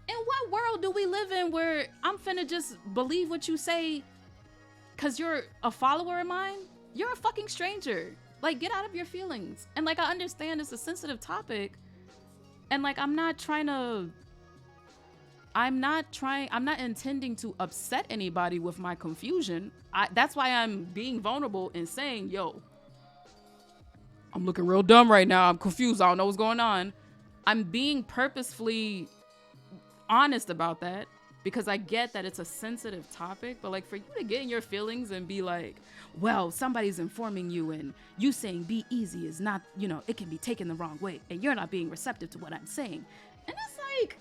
In what world do we live in where I'm finna just believe what you say because you're a follower of mine? You're a fucking stranger. Like, get out of your feelings. And like, I understand it's a sensitive topic. And like, I'm not intending to upset anybody with my confusion. That's why I'm being vulnerable and saying, yo, I'm looking real dumb right now. I'm confused. I don't know what's going on. I'm being purposefully honest about that because I get that it's a sensitive topic. But like, for you to get in your feelings and be like, well, somebody's informing you and you saying be easy is not, you know, it can be taken the wrong way and you're not being receptive to what I'm saying. And it's like,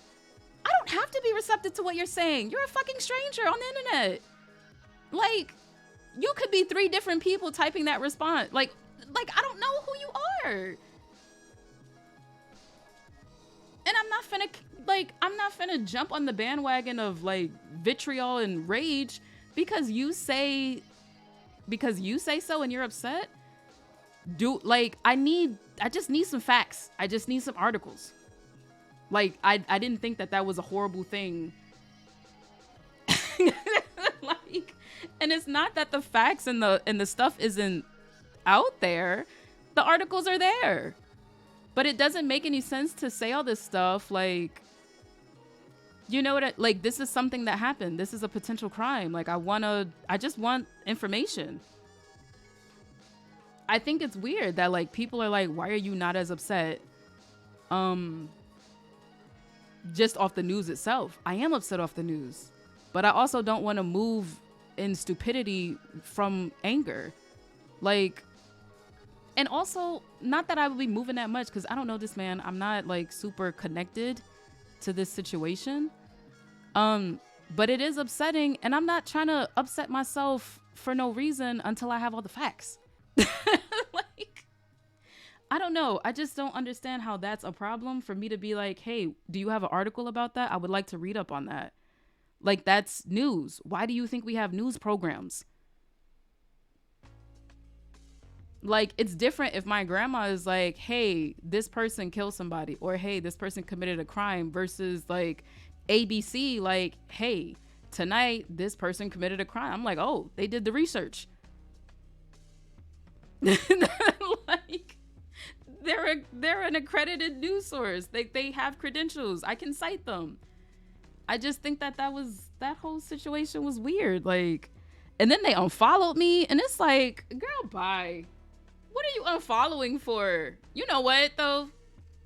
I don't have to be receptive to what you're saying. You're a fucking stranger on the internet. Like, you could be 3 different people typing that response. Like, I don't know who you are. And I'm not finna jump on the bandwagon of like vitriol and rage because you say so and you're upset. I just need some facts. I just need some articles. Like, I didn't think that was a horrible thing. Like, and it's not that the facts and the stuff isn't out there. The articles are there. But it doesn't make any sense to say all this stuff like, you know what, like, this is something that happened. This is a potential crime. Like, I just want information. I think it's weird that like people are like, why are you not as upset? Just off the news itself. I am upset off the news. But I also don't want to move in stupidity from anger. Like, And also, not that I would be moving that much because I don't know this man. I'm not like super connected to this situation. But it is upsetting, and I'm not trying to upset myself for no reason until I have all the facts. Like, I don't know. I just don't understand how that's a problem for me to be like, hey, do you have an article about that? I would like to read up on that. Like, that's news. Why do you think we have news programs? Like, it's different if my grandma is like, hey, this person killed somebody, or hey, this person committed a crime, versus like ABC, like, hey, tonight this person committed a crime. I'm like, oh, they did the research. Like, they're an accredited news source. They have credentials. I can cite them. I just think that whole situation was weird. Like, and then they unfollowed me, and it's like, girl, bye. What are you unfollowing for? You know what though?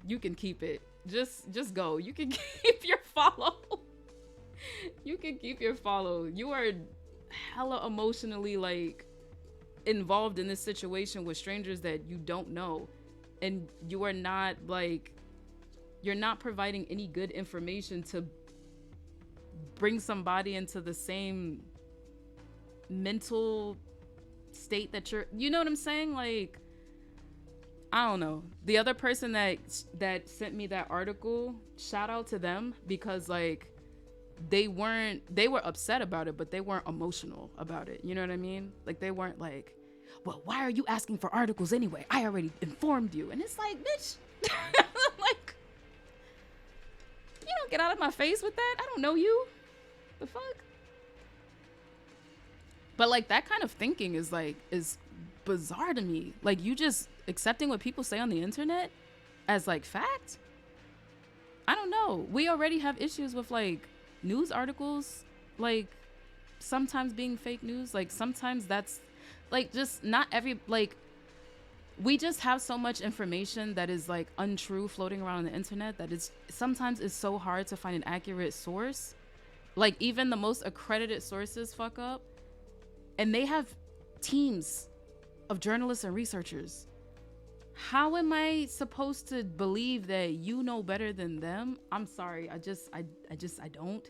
You can keep it. Just go. You can keep your follow. You can keep your follow. You are hella emotionally like involved in this situation with strangers that you don't know, and you are not like, you're not providing any good information to bring somebody into the same mental state that you know what I'm saying? Like, I don't know. The other person that sent me that article, shout out to them, because like they were upset about it, but they weren't emotional about it. You know what I mean? Like, they weren't like, well, why are you asking for articles anyway? I already informed you. And it's like, bitch, like, you don't get out of my face with that. I don't know you. The fuck? But like, that kind of thinking is bizarre to me. Like, you just accepting what people say on the internet as like fact. I don't know. We already have issues with like news articles, like sometimes being fake news. Like, sometimes that's like, just not every, like, we just have so much information that is like untrue floating around on the internet that is sometimes it's so hard to find an accurate source. Like, even the most accredited sources fuck up, and they have teams of journalists and researchers. How am I supposed to believe that you know better than them? I'm sorry. I don't.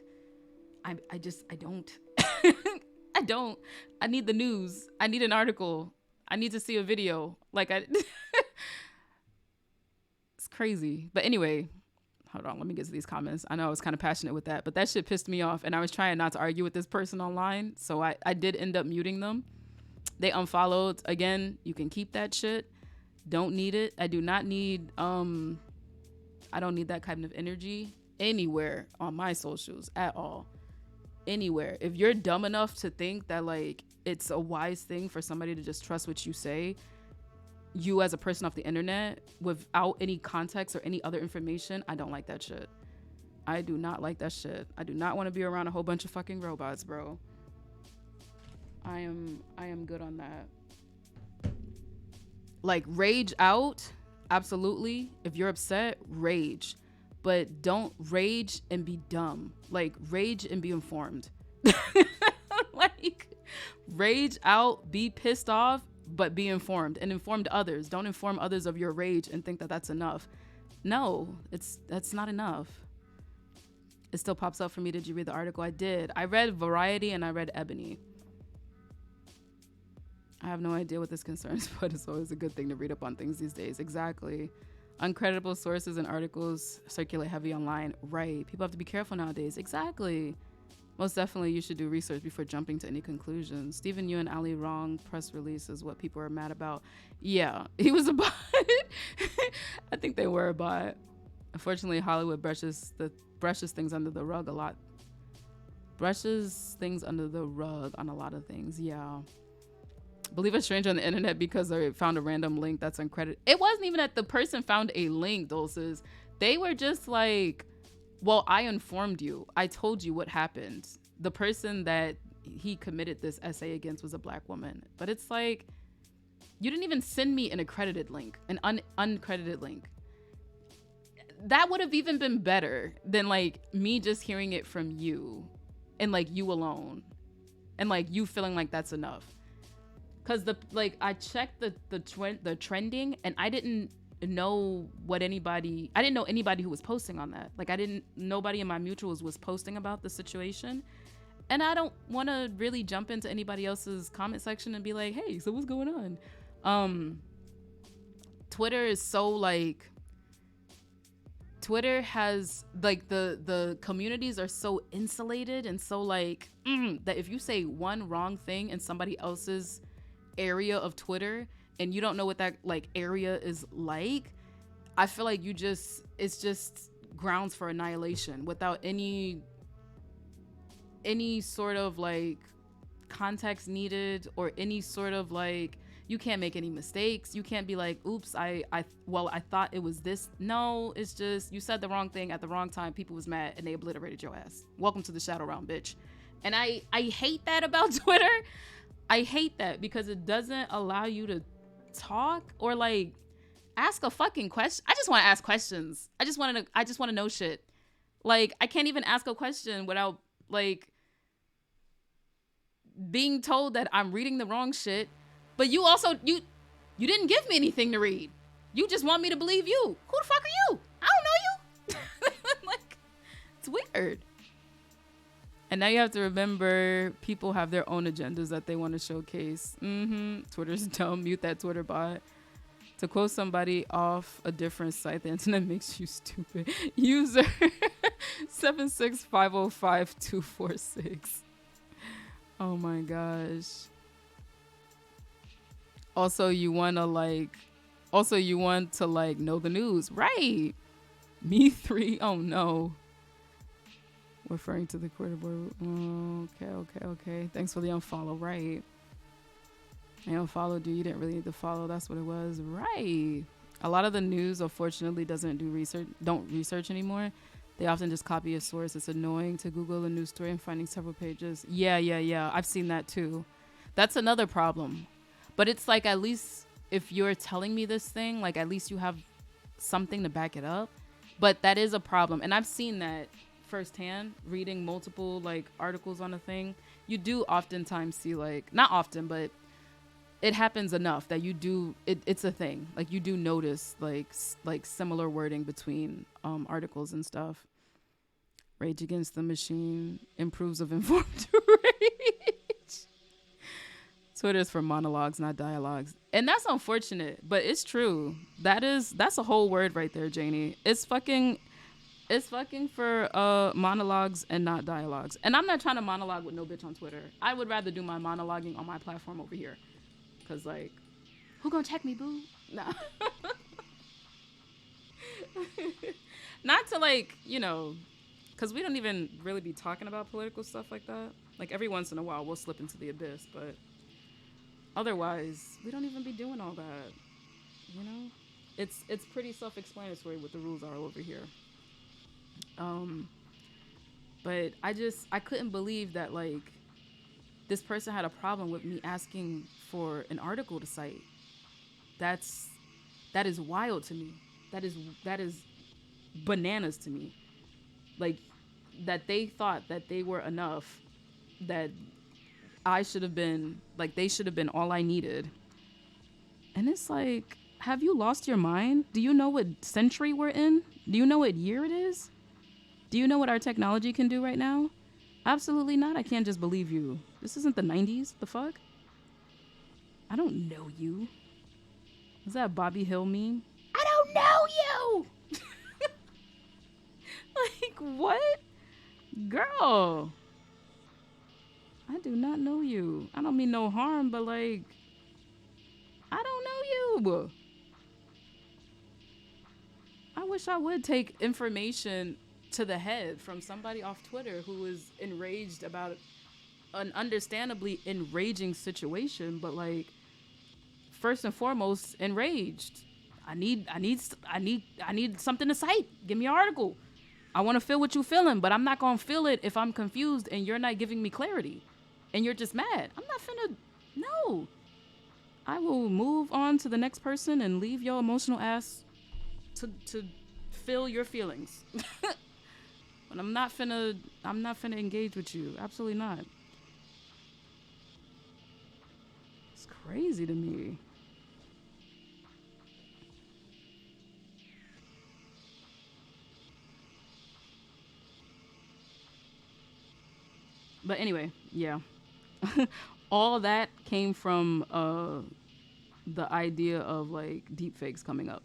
I don't. I need the news. I need an article. I need to see a video. Like, it's crazy. But anyway, hold on. Let me get to these comments. I know I was kind of passionate with that, but that shit pissed me off. And I was trying not to argue with this person online. So I did end up muting them. They unfollowed. Again, you can keep that shit. Don't need it. I do not need, I don't need that kind of energy anywhere on my socials at all. Anywhere. If you're dumb enough to think that like it's a wise thing for somebody to just trust what you say, you as a person off the internet without any context or any other information, I don't like that shit. I do not like that shit. I do not want to be around a whole bunch of fucking robots, bro. I am good on that. Like, rage out, absolutely. If you're upset, rage. But don't rage and be dumb. Like, rage and be informed. Like, rage out, be pissed off, but be informed, and inform others. Don't inform others of your rage and think that that's enough. No, that's not enough. It still pops up for me. Did you read the article? I did. I read Variety and I read Ebony. I have no idea what this concerns, but it's always a good thing to read up on things these days. Exactly. Uncredible sources and articles circulate heavy online. Right. People have to be careful nowadays. Exactly. Most definitely, you should do research before jumping to any conclusions. Stephen Yu and Ali wrong press release is what people are mad about. Yeah, he was a bot. I think they were a bot. Unfortunately, Hollywood brushes things under the rug a lot. Brushes things under the rug on a lot of things. Yeah. Believe a stranger on the internet because they found a random link that's uncredited. It wasn't even that the person found a link, Dulces. They were just like, well, I informed you. I told you what happened. The person that he committed this essay against was a black woman. But it's like, you didn't even send me an accredited link, an uncredited link. That would have even been better than like me just hearing it from you and like you alone and like you feeling like that's enough. Cause I checked the trending, and I didn't know I didn't know anybody who was posting on that. Like nobody in my mutuals was posting about the situation. And I don't want to really jump into anybody else's comment section and be like, hey, so what's going on? Twitter is so like, Twitter has like the communities are so insulated and so like that if you say one wrong thing in somebody else's area of Twitter and you don't know what that like area is like, I feel like it's just grounds for annihilation without any sort of like context needed, or any sort of like, you can't make any mistakes. You can't be like, oops, I thought it was this. No, it's just you said the wrong thing at the wrong time. People was mad and they obliterated your ass. Welcome to the Shadow Realm, bitch. And I hate that about Twitter. I hate that because it doesn't allow you to talk or like ask a fucking question. I just want to ask questions. I just want to know shit. Like, I can't even ask a question without like being told that I'm reading the wrong shit. But you also you didn't give me anything to read. You just want me to believe you. Who the fuck are you? I don't know you. Like, it's weird. And now you have to remember, people have their own agendas that they want to showcase. Twitter's dumb. Mute that Twitter bot. To quote somebody off a different site, the internet makes you stupid. User 76505-246. Oh my gosh. Also, you want to know the news. Right. Me 3. Oh no. Referring to the quarter board. Okay. Thanks for the unfollow. Right. I unfollowed you. You didn't really need to follow. That's what it was. Right. A lot of the news, unfortunately, don't research anymore. They often just copy a source. It's annoying to Google a news story and finding several pages. Yeah. I've seen that too. That's another problem. But it's like, at least if you're telling me this thing, like at least you have something to back it up. But that is a problem. And I've seen that firsthand, reading multiple like articles on a thing. You do oftentimes see, like, not often, but it happens enough that you do, it's a thing. Like, you do notice like similar wording between articles and stuff. Rage Against the Machine improves of informed rage. Twitter's for monologues, not dialogues. And that's unfortunate, but it's true. That's a whole word right there, Janie. It's fucking for monologues and not dialogues. And I'm not trying to monologue with no bitch on Twitter. I would rather do my monologuing on my platform over here. Cause like, who gonna check me, boo? Nah. Not to like, cause we don't even really be talking about political stuff like that. Like, every once in a while we'll slip into the abyss, but otherwise we don't even be doing all that. It's pretty self-explanatory what the rules are over here. But I couldn't believe that like this person had a problem with me asking for an article to cite. That is wild to me. That is bananas to me. Like, that they thought that they were enough, that they should have been all I needed. And it's like, have you lost your mind? Do you know what century we're in? Do you know what year it is? Do you know what our technology can do right now? Absolutely not. I can't just believe you. This isn't the 90s. The fuck? I don't know you. Is that a Bobby Hill meme? I don't know you! Like, what? Girl. I do not know you. I don't mean no harm, but like, I don't know you. I wish I would take information to the head from somebody off Twitter who is enraged about an understandably enraging situation, but like, first and foremost, enraged. I need something to cite. Give me an article. I want to feel what you're feeling, but I'm not gonna feel it if I'm confused and you're not giving me clarity, and you're just mad. I'm not finna. No. I will move on to the next person and leave your emotional ass to feel your feelings. But I'm not finna engage with you. Absolutely not. It's crazy to me. But anyway, yeah. All that came from the idea of like deep fakes coming up.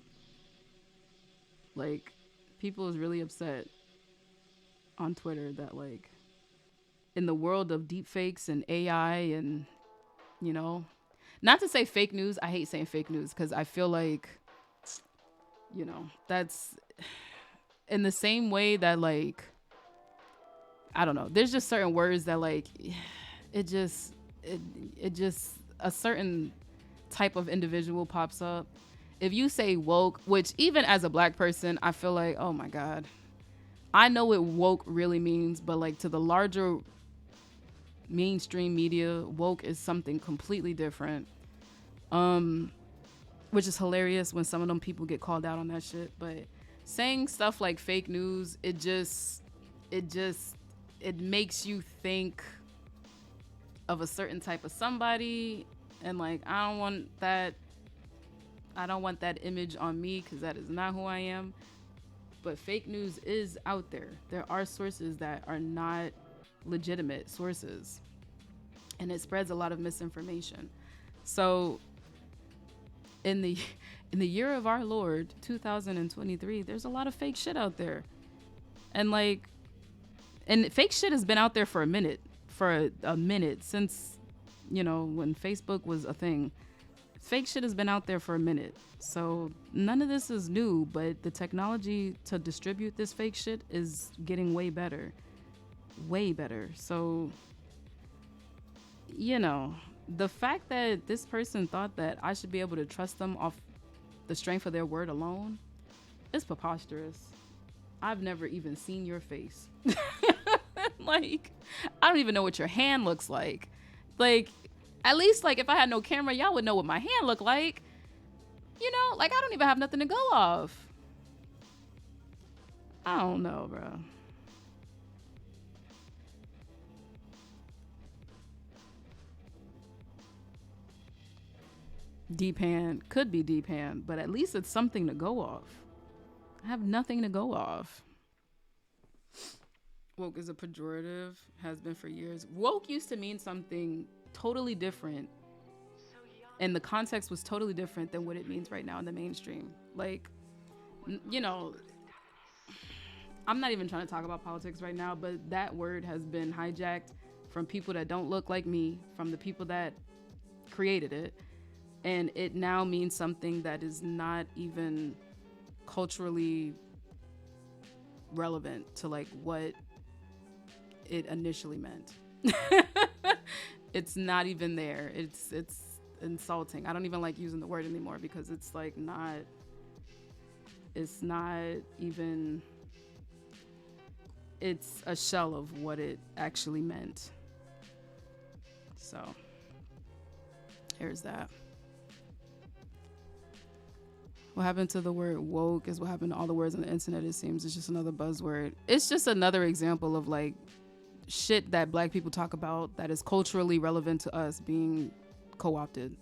Like, people is really upset on Twitter that like in the world of deep fakes and AI and, you know, not to say fake news. I hate saying fake news because I feel like, you know, that's in the same way that like, I don't know, there's just certain words that like it just a certain type of individual pops up. If you say woke, which even as a black person, I feel like, oh my God, I know what woke really means, but like to the larger mainstream media, woke is something completely different. Which is hilarious when some of them people get called out on that shit. But saying stuff like fake news, it makes you think of a certain type of somebody, and like I don't want that image on me because that is not who I am. But fake news is out there. There are sources that are not legitimate sources, and it spreads a lot of misinformation. So in the year of our Lord 2023, there's a lot of fake shit out there, and fake shit has been out there for a minute since, you know, when Facebook was a thing. Fake shit has been out there for a minute. So none of this is new, but the technology to distribute this fake shit is getting way better. Way better. So, you know, the fact that this person thought that I should be able to trust them off the strength of their word alone is preposterous. I've never even seen your face. Like, I don't even know what your hand looks like. Like, at least, like, if I had no camera, y'all would know what my hand looked like. You know, like, I don't even have nothing to go off. I don't know, bro. Deep hand. Could be deep hand, but at least it's something to go off. I have nothing to go off. Woke is a pejorative, has been for years. Woke used to mean something totally different, and the context was totally different than what it means right now in the mainstream. Like, you know, I'm not even trying to talk about politics right now, but that word has been hijacked from people that don't look like me, from the people that created it, and it now means something that is not even culturally relevant to like what it initially meant. It's not even there. It's insulting. I don't even like using the word anymore because it's like it's not even, it's a shell of what it actually meant. So here's that. What happened to the word woke is what happened to all the words on the internet, it seems. It's just another buzzword. It's just another example of like shit that black people talk about that is culturally relevant to us being co-opted.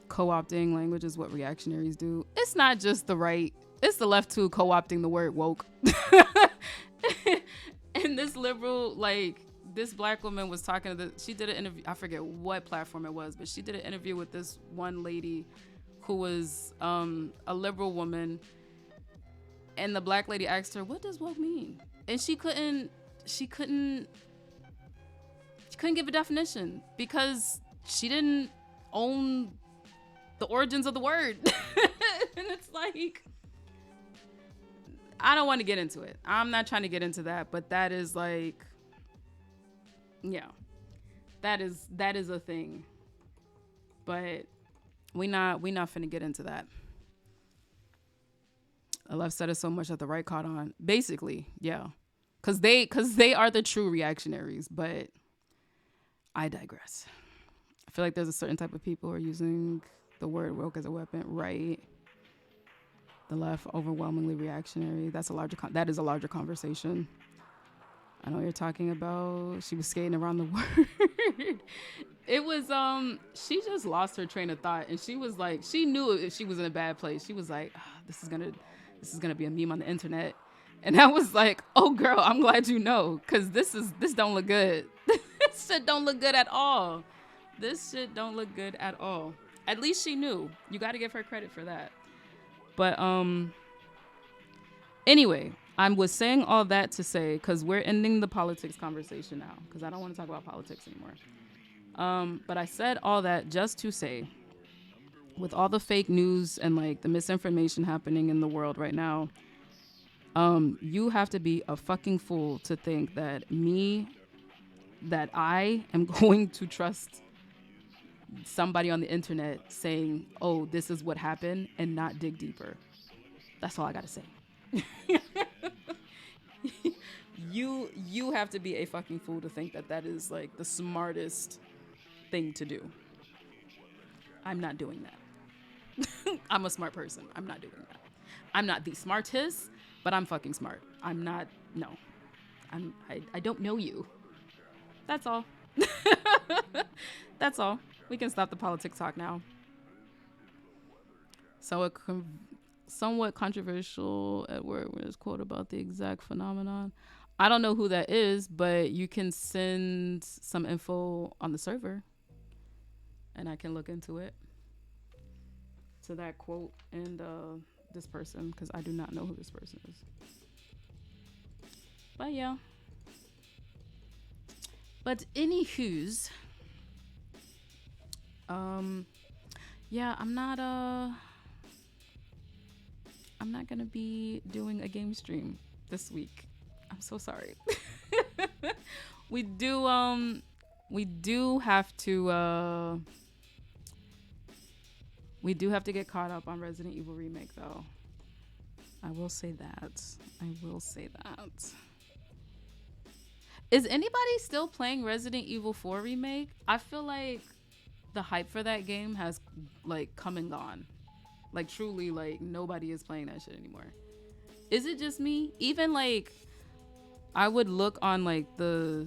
Co-opting language is what reactionaries do. It's not just the right, it's the left too, co-opting the word woke. And this liberal, like, this black woman was talking to she did an interview, I forget what platform it was, but she did an interview with this one lady who was a liberal woman, and the black lady asked her, what does woke mean? And she couldn't give a definition because she didn't own the origins of the word. And it's like, I don't want to get into it. I'm not trying to get into that, but that is like, yeah, that is a thing. But we not finna get into that. The left said it so much that the right caught on. Basically, yeah, because they are the true reactionaries. But I digress. I feel like there's a certain type of people who are using the word woke as a weapon, right? The left overwhelmingly reactionary. That is a larger conversation. I know what you're talking about. She was skating around the word. It was she just lost her train of thought, and she was like, she knew if she was in a bad place. She was like, this is gonna be a meme on the internet. And I was like, oh girl, I'm glad you know, because this don't look good. This shit don't look good at all. This shit don't look good at all. At least she knew. You got to give her credit for that. But anyway, I was saying all that to say, because we're ending the politics conversation now, because I don't want to talk about politics anymore. But I said all that just to say, with all the fake news and like the misinformation happening in the world right now, you have to be a fucking fool to think that I am going to trust somebody on the internet saying, oh, this is what happened, and not dig deeper. That's all I gotta say. You have to be a fucking fool to think that is like the smartest thing to do. I'm not doing that. I'm a smart person. I'm not doing that. I'm not the smartest, but I'm fucking smart. I'm not. No. I don't know you. That's all. That's all. We can stop the politics talk now. So a somewhat controversial Edward Williams quote about the exact phenomenon. I don't know who that is, but you can send some info on the server and I can look into it, to that quote and this person, because I do not know who this person is. But yeah. But anywho's, yeah, I'm not gonna be doing a game stream this week. I'm so sorry. we do have to get caught up on Resident Evil Remake though. I will say that. Is anybody still playing Resident Evil 4 Remake? I feel like the hype for that game has like come and gone. Like truly, like nobody is playing that shit anymore. Is it just me? Even like I would look on like the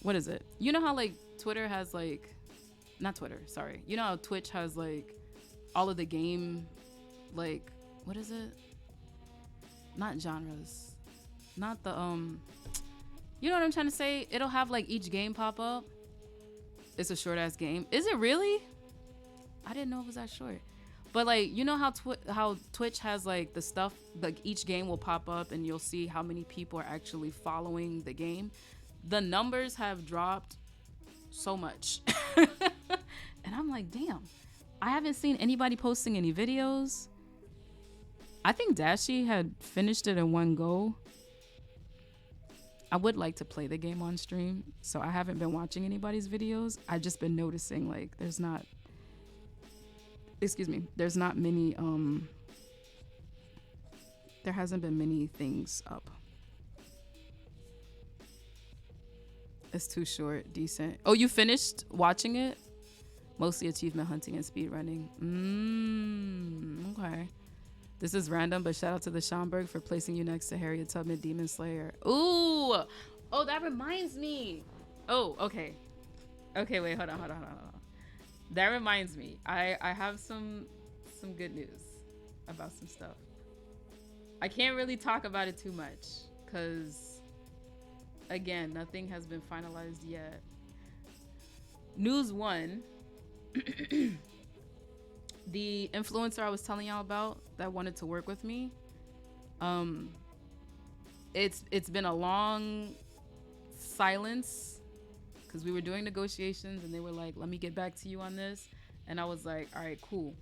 what is it? You know how like Twitter has like, not Twitter, sorry. You know how Twitch has like all of the game, like, what is it? Not genres. Not the you know what I'm trying to say? It'll have like each game pop up. It's a short ass game. Is it really? I didn't know it was that short. But like, you know how Twitch has like the stuff, like each game will pop up and you'll see how many people are actually following the game. The numbers have dropped so much. And I'm like, damn, I haven't seen anybody posting any videos. I think Dashi had finished it in one go. I would like to play the game on stream, so I haven't been watching anybody's videos. I've just been noticing like there's not many there hasn't been many things up. It's too short. Decent. Oh, you finished watching it? Mostly achievement hunting and speedrunning. Okay. This is random, but shout out to the Schomburg for placing you next to Harriet Tubman, Demon Slayer. Ooh! Oh, that reminds me. Oh, okay. Okay, wait, hold on. That reminds me. I have some good news about some stuff. I can't really talk about it too much because, again, nothing has been finalized yet. News one. The influencer I was telling y'all about that wanted to work with me, it's been a long silence because we were doing negotiations and they were like, let me get back to you on this. And I was like, all right, cool.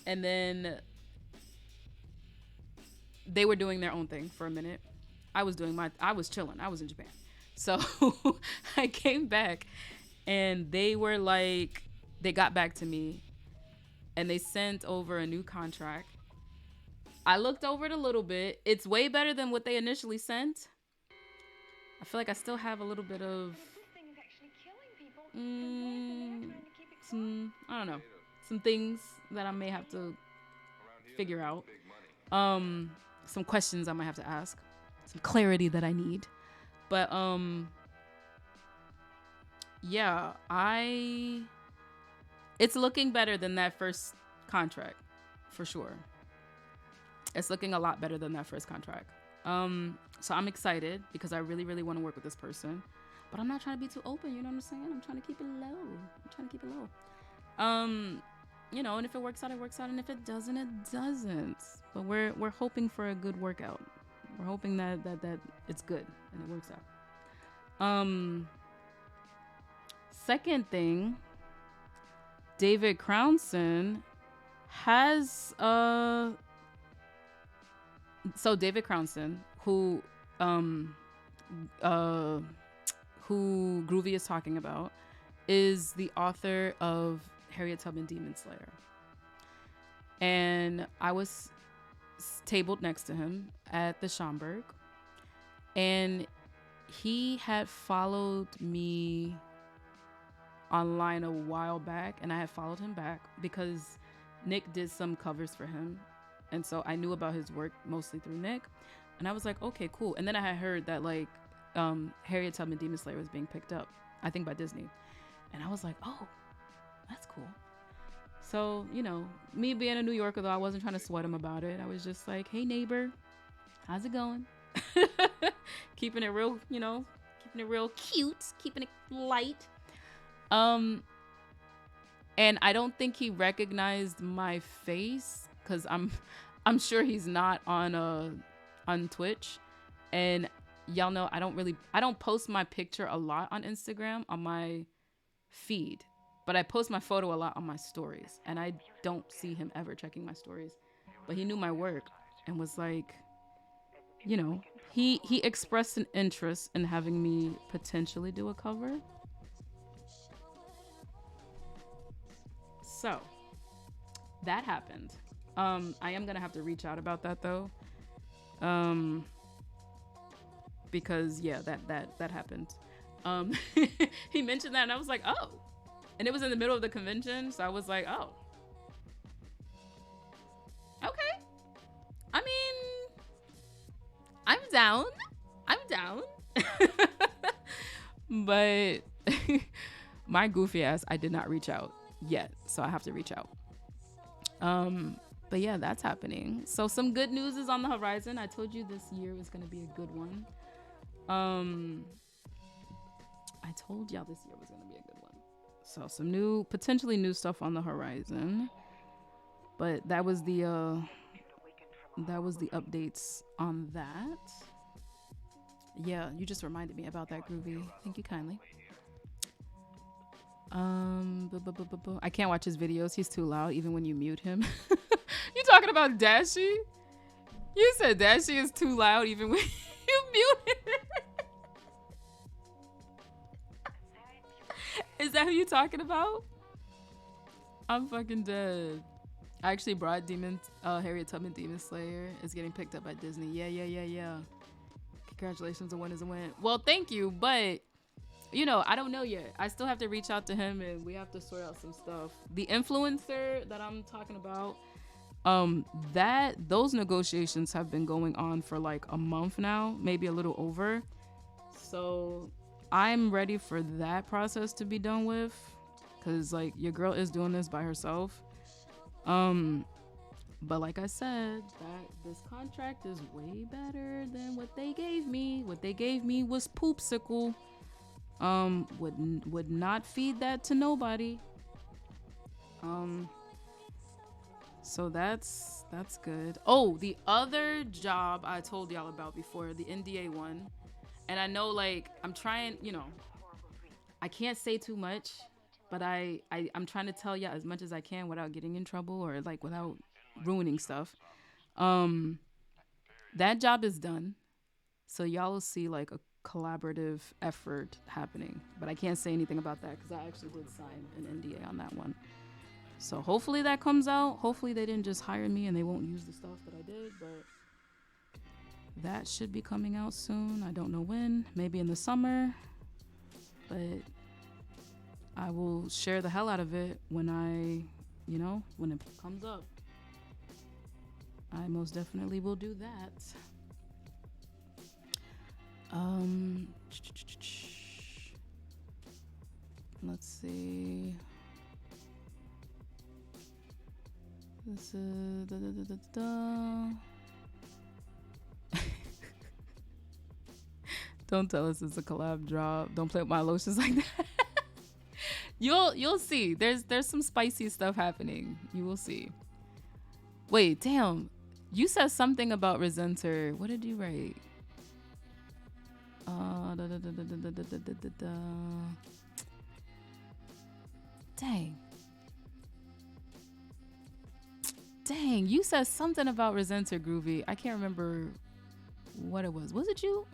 And then they were doing their own thing for a minute. I was chilling. I was in Japan. So I came back and they were like, they got back to me and they sent over a new contract. I looked over it a little bit. It's way better than what they initially sent. I feel like I still have a little bit of I don't know, some things that I may have to figure out. Some questions I might have to ask. some clarity that I need. But yeah, it's looking better than that first contract, for sure. It's looking a lot better than that first contract. So I'm excited because I really, really want to work with this person. But I'm not trying to be too open, you know what I'm saying? I'm trying to keep it low. You know, and if it works out, it works out, and if it doesn't, it doesn't. But we're hoping for a good workout. We're hoping that it's good and it works out. Second thing, David Crownson has so David Crownson, who Groovy is talking about, is the author of Harriet Tubman Demon Slayer. And I was tabled next to him at the Schomburg, and he had followed me online a while back, and I had followed him back because Nick did some covers for him, and so I knew about his work mostly through Nick, and I was like, okay, cool. And then I had heard that like Harriet Tubman Demon Slayer was being picked up, I think by Disney, and I was like, oh, that's cool. So, you know, me being a New Yorker, though, I wasn't trying to sweat him about it. I was just like, hey neighbor, how's it going? Keeping it real, you know, keeping it real cute, keeping it light. And I don't think he recognized my face, because I'm sure he's not on Twitch. And y'all know I don't post my picture a lot on Instagram on my feed, but I post my photo a lot on my stories, and I don't see him ever checking my stories. But he knew my work and was like, you know, he expressed an interest in having me potentially do a cover. So that happened. I am gonna have to reach out about that though, because yeah, that happened. He mentioned that, and I was like, oh, and it was in the middle of the convention, so I was like, oh, okay. I mean, I'm down. But my goofy ass, I did not reach out yet, so I have to reach out. But yeah, that's happening. So some good news is on the horizon. I told you this year was gonna be a good one. I told y'all this year was gonna be a good one. So some potentially new stuff on the horizon. But that was the updates on that. Yeah, you just reminded me about that, Groovy. Thank you kindly. I can't watch his videos. He's too loud, even when you mute him. You talking about Dashi? You said Dashi is too loud, even when you mute him. Is that who you talking about? I'm fucking dead. I actually brought Harriet Tubman Demon Slayer is getting picked up by Disney. Yeah. Congratulations, a win is a win. Well, thank you, but you know, I don't know yet. I still have to reach out to him, and we have to sort out some stuff. The influencer that I'm talking about, those negotiations have been going on for like a month now, maybe a little over. So I'm ready for that process to be done with, because like your girl is doing this by herself. But like I said, this contract is way better than what they gave me. What they gave me was poopsicle. Would not feed that to nobody. So that's good. Oh, the other job I told y'all about before, the NDA one. And I know, like, I'm trying, you know, I can't say too much, but I'm trying to tell y'all as much as I can without getting in trouble or like without ruining stuff. That job is done. So y'all will see like a collaborative effort happening, but I can't say anything about that because I actually did sign an NDA on that one. So hopefully that comes out. Hopefully they didn't just hire me and they won't use the stuff that I did, but that should be coming out soon. I don't know when, maybe in the summer, but I will share the hell out of it when when it comes up. I most definitely will do that. Um, let's see. This is Don't tell us it's a collab drop. Don't play with my lotions like that. You'll see. There's some spicy stuff happening. You will see. Wait, damn. You said something about Resenter. What did you write? Dang. Dang, you said something about Resenter, Groovy. I can't remember what it was. Was it you?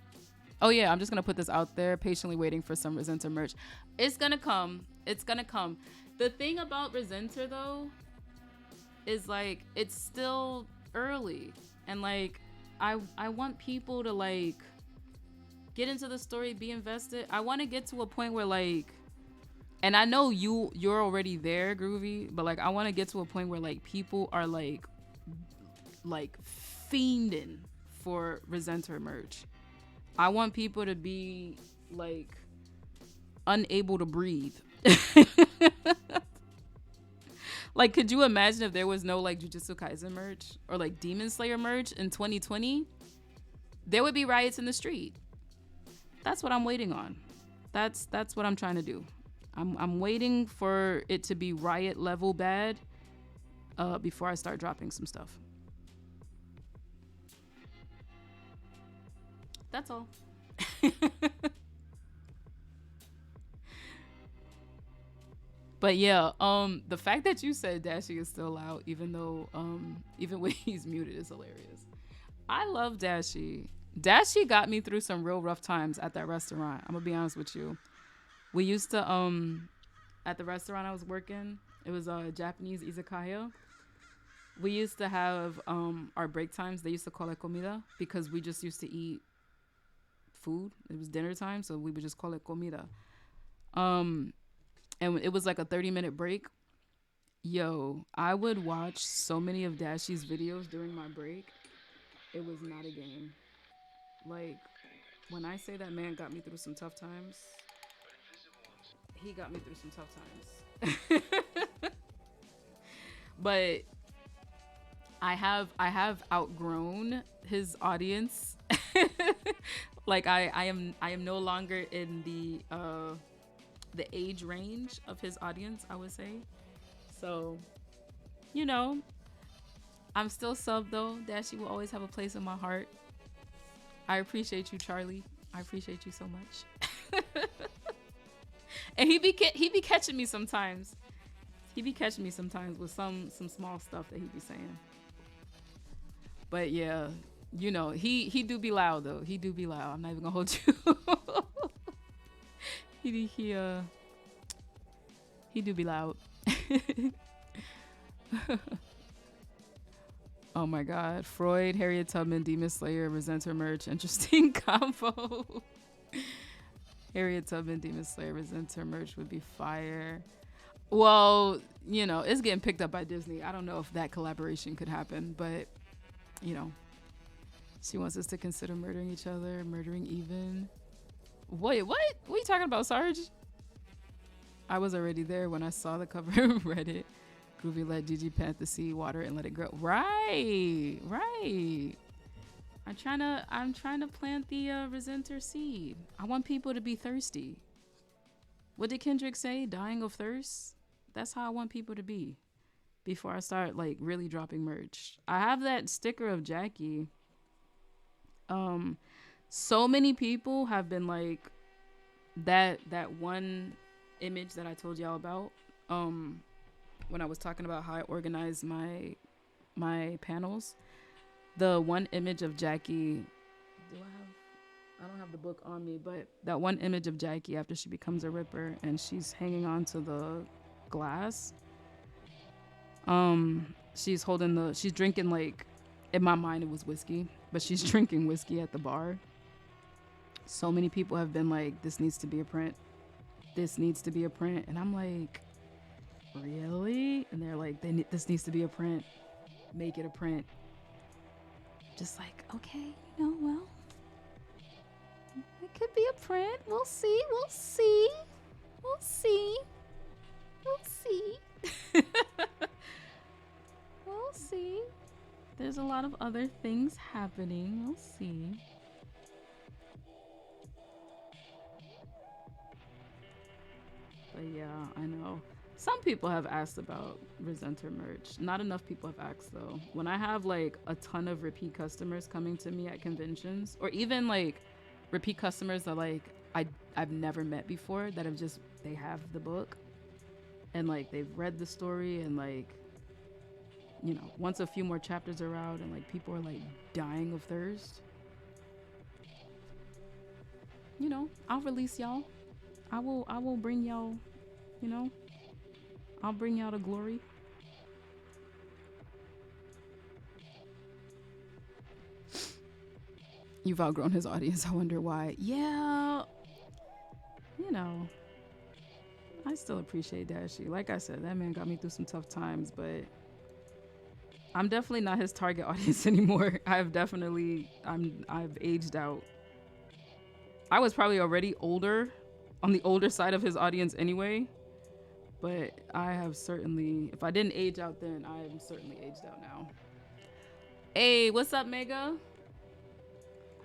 Oh yeah, I'm just gonna put this out there, patiently waiting for some Resenter merch. It's gonna come. It's gonna come. The thing about Resenter though is like it's still early, and like I want people to like get into the story, be invested. I want to get to a point where like, and I know you're already there, Groovy, but like I want to get to a point where like people are like fiending for Resenter merch. I want people to be like unable to breathe. Like, could you imagine if there was no like Jujutsu Kaisen merch or like Demon Slayer merch in 2020? There would be riots in the street. That's what I'm waiting on. That's what I'm trying to do. I'm waiting for it to be riot level bad before I start dropping some stuff. That's all. But yeah, the fact that you said Dashi is still out, even though even when he's muted, is hilarious. I love Dashi. Dashi got me through some real rough times at that restaurant. I'm gonna be honest with you. We used to at the restaurant I was working, it was a Japanese izakaya. We used to have our break times. They used to call it comida because we just used to eat food. It was dinner time, so we would just call it comida. And it was like a 30-minute break. Yo, I would watch so many of Dashi's videos during my break. It was not a game. Like, when I say that man got me through some tough times, he got me through some tough times. But I have outgrown his audience. Like I am no longer in the age range of his audience, I would say. So, you know, I'm still sub though. Dashi will always have a place in my heart. I appreciate you, Charlie. I appreciate you so much. And he be catching me sometimes. He be catching me sometimes with some small stuff that he be saying. But yeah, you know, he do be loud though. He do be loud. I'm not even gonna hold you. He do be loud. Oh my god. Freud, Harriet Tubman, Demon Slayer, Resenter merch. Interesting combo. Harriet Tubman, Demon Slayer, Resenter merch would be fire. Well, you know, it's getting picked up by Disney. I don't know if that collaboration could happen, but, you know. She wants us to consider murdering each other, murdering even. Wait, what? What are you talking about, Sarge? I was already there when I saw the cover and read it. Groovy let Gigi plant the seed, water, and let it grow. Right. I'm trying to plant the Resenter seed. I want people to be thirsty. What did Kendrick say? Dying of thirst? That's how I want people to be before I start like really dropping merch. I have that sticker of Jackie. So many people have been like that one image that I told y'all about when I was talking about how I organize my panels. The one image of Jackie, I don't have the book on me, but that one image of Jackie after she becomes a Ripper and she's hanging on to the glass. She's drinking, like, in my mind it was whiskey, but she's drinking whiskey at the bar. So many people have been like, this needs to be a print. This needs to be a print. And I'm like, really? And they're like, this needs to be a print. Make it a print. Just like, okay, you know, well, It could be a print. We'll see. We'll see. We'll see. We'll see. We'll see. There's a lot of other things happening. We'll see. But yeah, I know. Some people have asked about Resenter merch. Not enough people have asked though. When I have like a ton of repeat customers coming to me at conventions, or even like repeat customers that like I've never met before, that have just, they have the book and like they've read the story, and like, you know, once a few more chapters are out and like people are like dying of thirst, you know, I'll release y'all. I will bring y'all, you know, I'll bring y'all to glory. You've outgrown his audience. I wonder why. Yeah, you know, I still appreciate Dashi. Like I said, that man got me through some tough times, but I'm definitely not his target audience anymore. I've aged out. I was probably already older, on the older side of his audience anyway, but I have certainly, if I didn't age out then, I am certainly aged out now. Hey, what's up, Mega?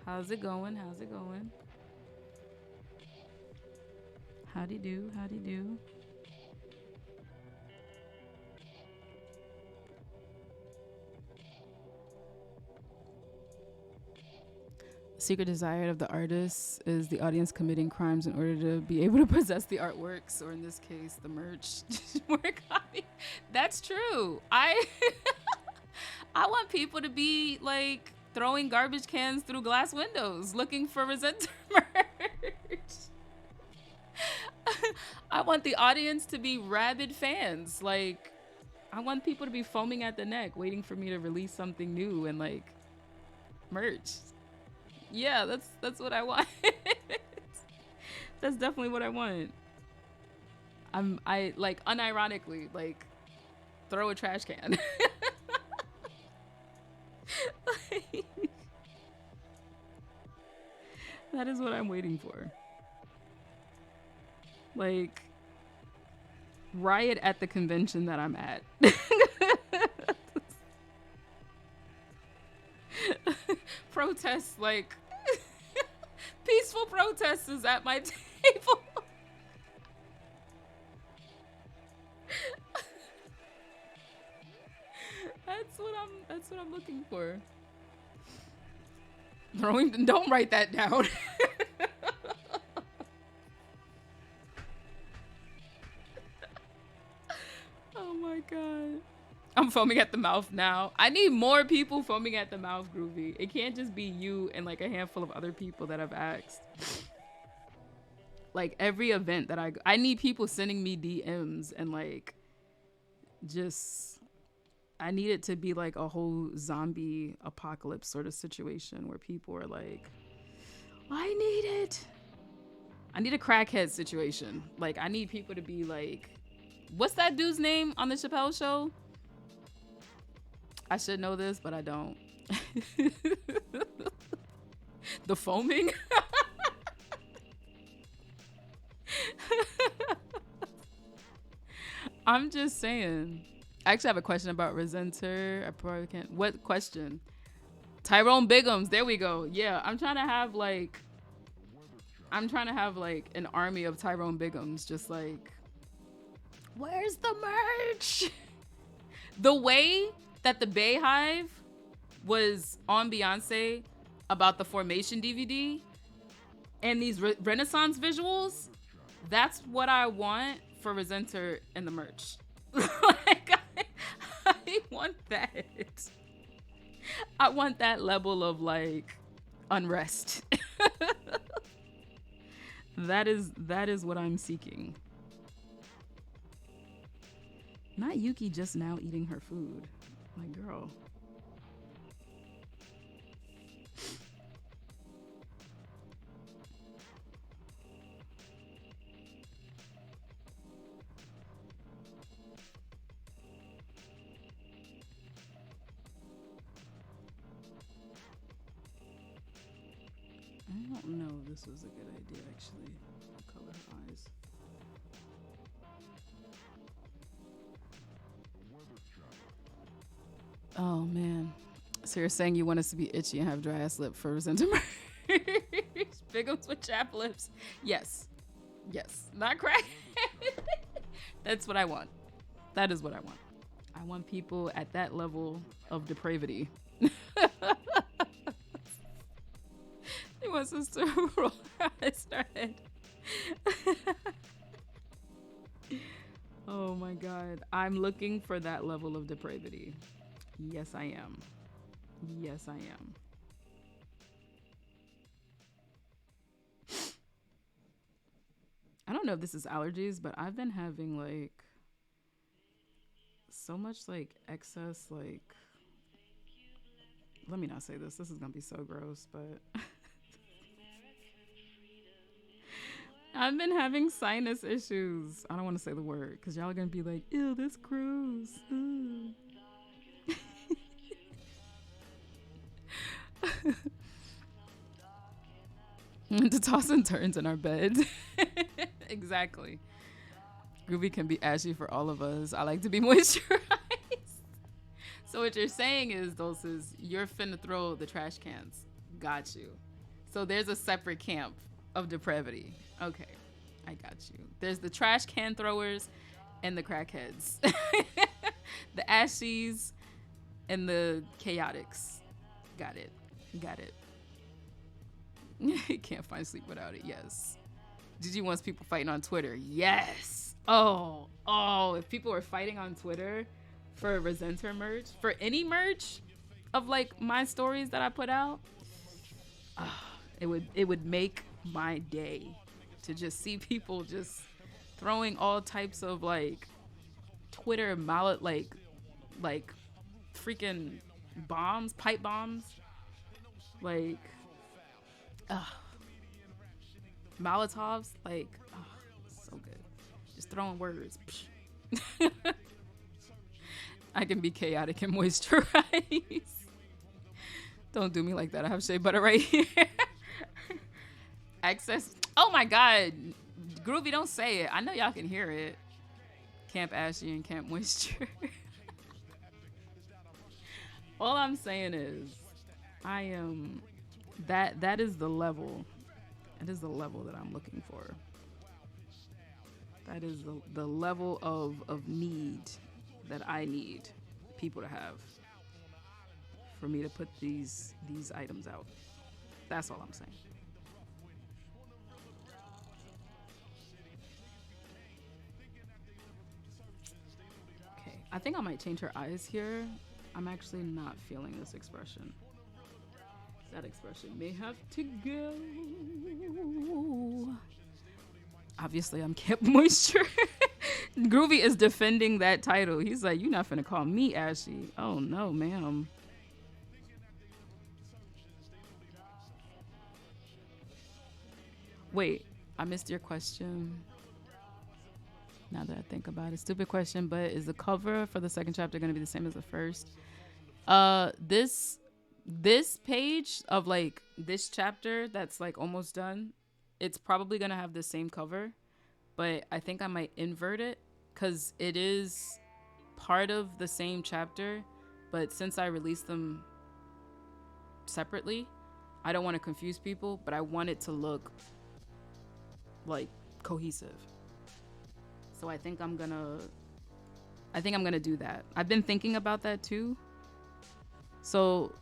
How's it going? How's it going? Howdy do, howdy do. Secret desire of the artist is the audience committing crimes in order to be able to possess the artworks, or in this case, the merch. Murakami. That's true. I want people to be like throwing garbage cans through glass windows looking for Resenter merch. I want the audience to be rabid fans. Like, I want people to be foaming at the neck waiting for me to release something new and like merch. Yeah, that's what I want. That's definitely what I want. I like, unironically, like, throw a trash can. Like, that is what I'm waiting for. Like, riot at the convention that I'm at. Protests, like, peaceful protests is at my table. That's what I'm looking for. Don't write that down. Oh my god. I'm foaming at the mouth now. I need more people foaming at the mouth, Groovy. It can't just be you and like a handful of other people that have asked. Like, every event that I need people sending me DMs and like, just, I need it to be like a whole zombie apocalypse sort of situation where people are like, I need it. I need a crackhead situation. Like, I need people to be like, what's that dude's name on the Chappelle Show? I should know this, but I don't. The foaming? I'm just saying. I actually have a question about Resenter. I probably can't. What question? Tyrone Biggums. There we go. Yeah, I'm trying to have like an army of Tyrone Biggums. Just like, where's the merch? The way that the Bayhive was on Beyonce about the Formation DVD and these Renaissance visuals, that's what I want for Resenter and the merch. Like, I want that. I want that level of like unrest. That is what I'm seeking. Not Yuki just now eating her food. My girl. don't know if this was a good idea, actually. Color her eyes. Oh, man. So you're saying you want us to be itchy and have dry ass lip for resentment? Bigums with chap lips. Yes. Yes. Not crack. That's what I want. That is what I want. I want people at that level of depravity. He wants us to roll our eyes in our head. Oh my God. I'm looking for that level of depravity. Yes, I am. Yes, I am. I don't know if this is allergies, but I've been having like so much like excess like, let me not say this. This is gonna be so gross, but I've been having sinus issues. I don't want to say the word because y'all are gonna be like, ew, that's gross. Ew. To toss and turns in our bed. Exactly. Groovy can be ashy for all of us. I like to be moisturized. So what you're saying is, Dulces, you're finna throw the trash cans. Got you. So there's a separate camp of depravity. Okay, I got you. There's the trash can throwers and the crackheads. The ashies and the chaotics. Got it. Got it. Can't find sleep without it. Yes. GG wants people fighting on Twitter. Yes. Oh, if people were fighting on Twitter for Resenter merch, for any merch of like my stories that I put out, it would make my day to just see people just throwing all types of like Twitter mallet like freaking bombs, pipe bombs, like Molotovs, like so good. Just throwing words. I can be chaotic and moisturize. Don't do me like that. I have shea butter right here. Access. Oh my God. Groovy, don't say it. I know y'all can hear it. Camp Ashy and Camp Moisture. All I'm saying is I am that is the level. That is the level that I'm looking for. That is the level of need that I need people to have for me to put these items out. That's all I'm saying. Okay, I think I might change her eyes here. I'm actually not feeling this expression. That expression may have to go. Obviously, I'm Camp Moisture. Groovy is defending that title. He's like, you're not finna call me ashy. Oh, no, ma'am. Wait, I missed your question. Now that I think about it. Stupid question, but is the cover for the second chapter going to be the same as the first? This page of like this chapter that's like almost done, it's probably gonna have the same cover, but I think I might invert it because it is part of the same chapter, but since I released them separately, I don't want to confuse people, but I want it to look like cohesive. So I think I'm gonna do that. I've been thinking about that too. So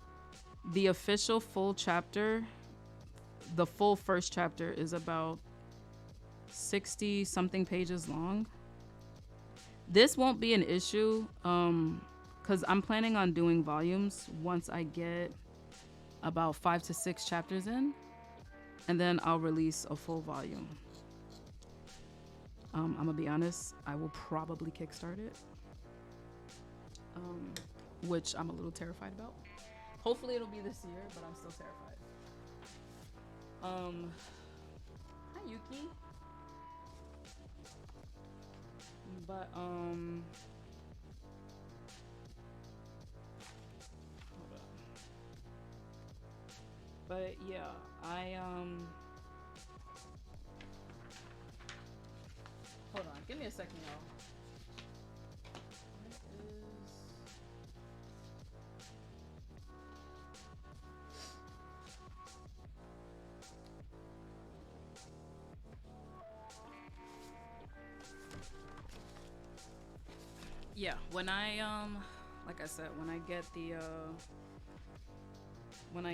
the official full chapter, the full first chapter is about 60 something pages long. This won't be an issue because I'm planning on doing volumes once I get about 5 to 6 chapters in, and then I'll release a full volume. I'm gonna be honest, I will probably kickstart it, which I'm a little terrified about. Hopefully it'll be this year, but I'm still terrified. Hi Yuki. But hold up. But yeah, I hold on, give me a second, y'all. Yeah, when I like I said, when I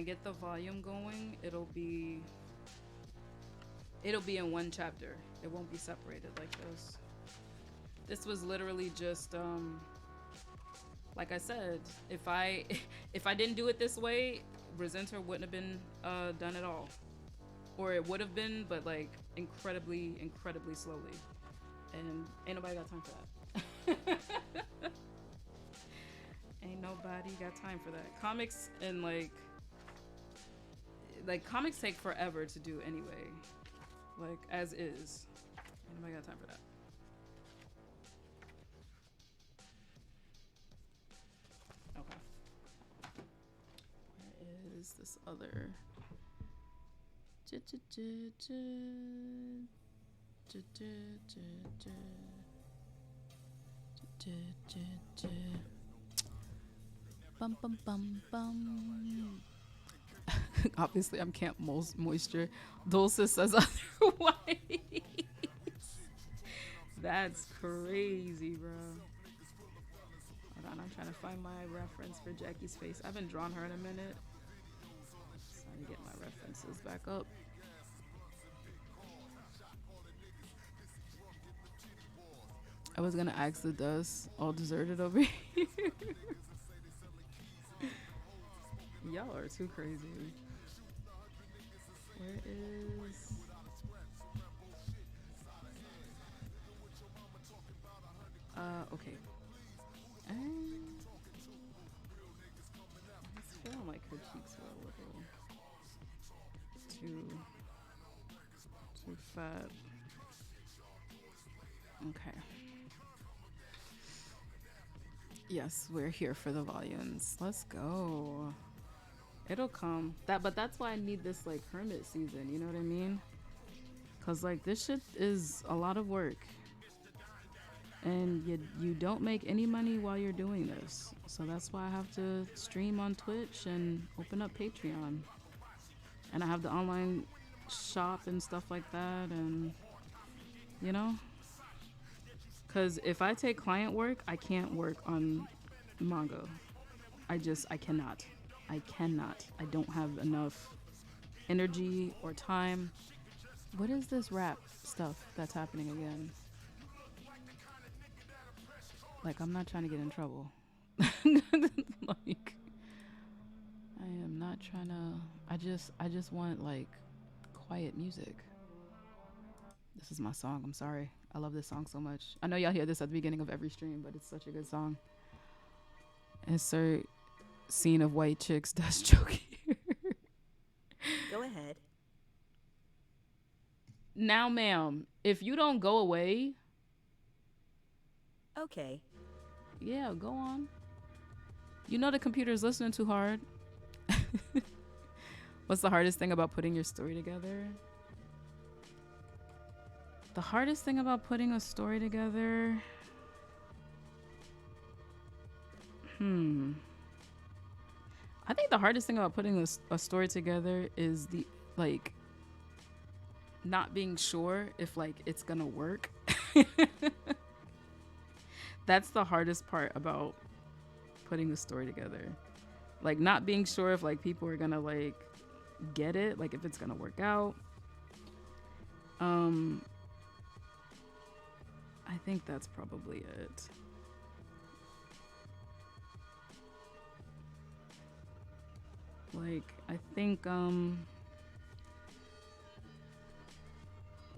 get the volume going, it'll be in one chapter. It won't be separated like this. This was literally just like I said, if I didn't do it this way, Resenter wouldn't have been done at all. Or it would have been, but like incredibly slowly. And ain't nobody got time for that. Ain't nobody got time for that. Comics and like comics take forever to do anyway. Like as is. Ain't nobody got time for that. Okay. Where is this other? Bum bum bum bum. Obviously, I'm Camp Moisture. Dulce says otherwise. That's crazy, bro. Hold on, I'm trying to find my reference for Jackie's face. I haven't drawn her in a minute. So I can get my references back up. I was gonna ask the dust, all deserted over here. Y'all are too crazy. Where is... okay. I just feeling like her cheeks were a little too fat. Okay. Yes, we're here for the volumes. Let's go. It'll come. But that's why I need this like hermit season, you know what I mean? Cause like this shit is a lot of work. And you don't make any money while you're doing this. So that's why I have to stream on Twitch and open up Patreon. And I have the online shop and stuff like that, and you know? Cause if I take client work, I can't work on manga. I cannot. I don't have enough energy or time. What is this rap stuff that's happening again? Like, I'm not trying to get in trouble. Like, I am not trying to... I just want, like, quiet music. This is my song. I'm sorry. I love this song so much. I know y'all hear this at the beginning of every stream, but it's such a good song. Insert scene of white chicks does joke here. Go ahead. Now, ma'am, if you don't go away... Okay. Yeah, go on. You know the computer's listening too hard. What's the hardest thing about putting your story together? The hardest thing about putting a story together... I think the hardest thing about putting a story together is the, like, not being sure if, like, it's gonna work. That's the hardest part about putting a story together. Like, not being sure if, like, people are gonna, like, get it, like, if it's gonna work out. I think that's probably it. Like, I think,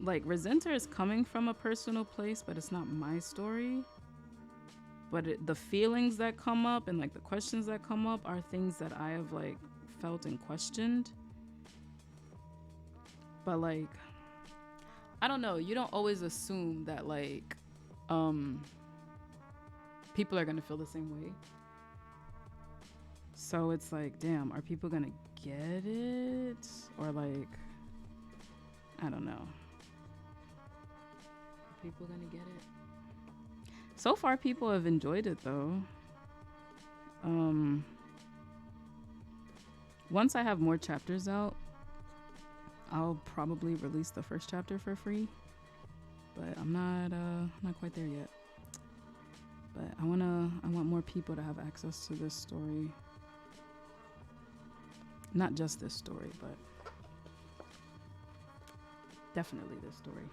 like, Resenter is coming from a personal place, but it's not my story. But the feelings that come up and, like, the questions that come up are things that I have, like, felt and questioned. But, like, I don't know. You don't always assume that, like, people are gonna feel the same way. So it's like, damn, are people gonna get it? Or like, I don't know. Are people gonna get it? So far, people have enjoyed it though. Once I have more chapters out, I'll probably release the first chapter for free. But I'm not quite there yet. But I want more people to have access to this story. Not just this story, but definitely this story.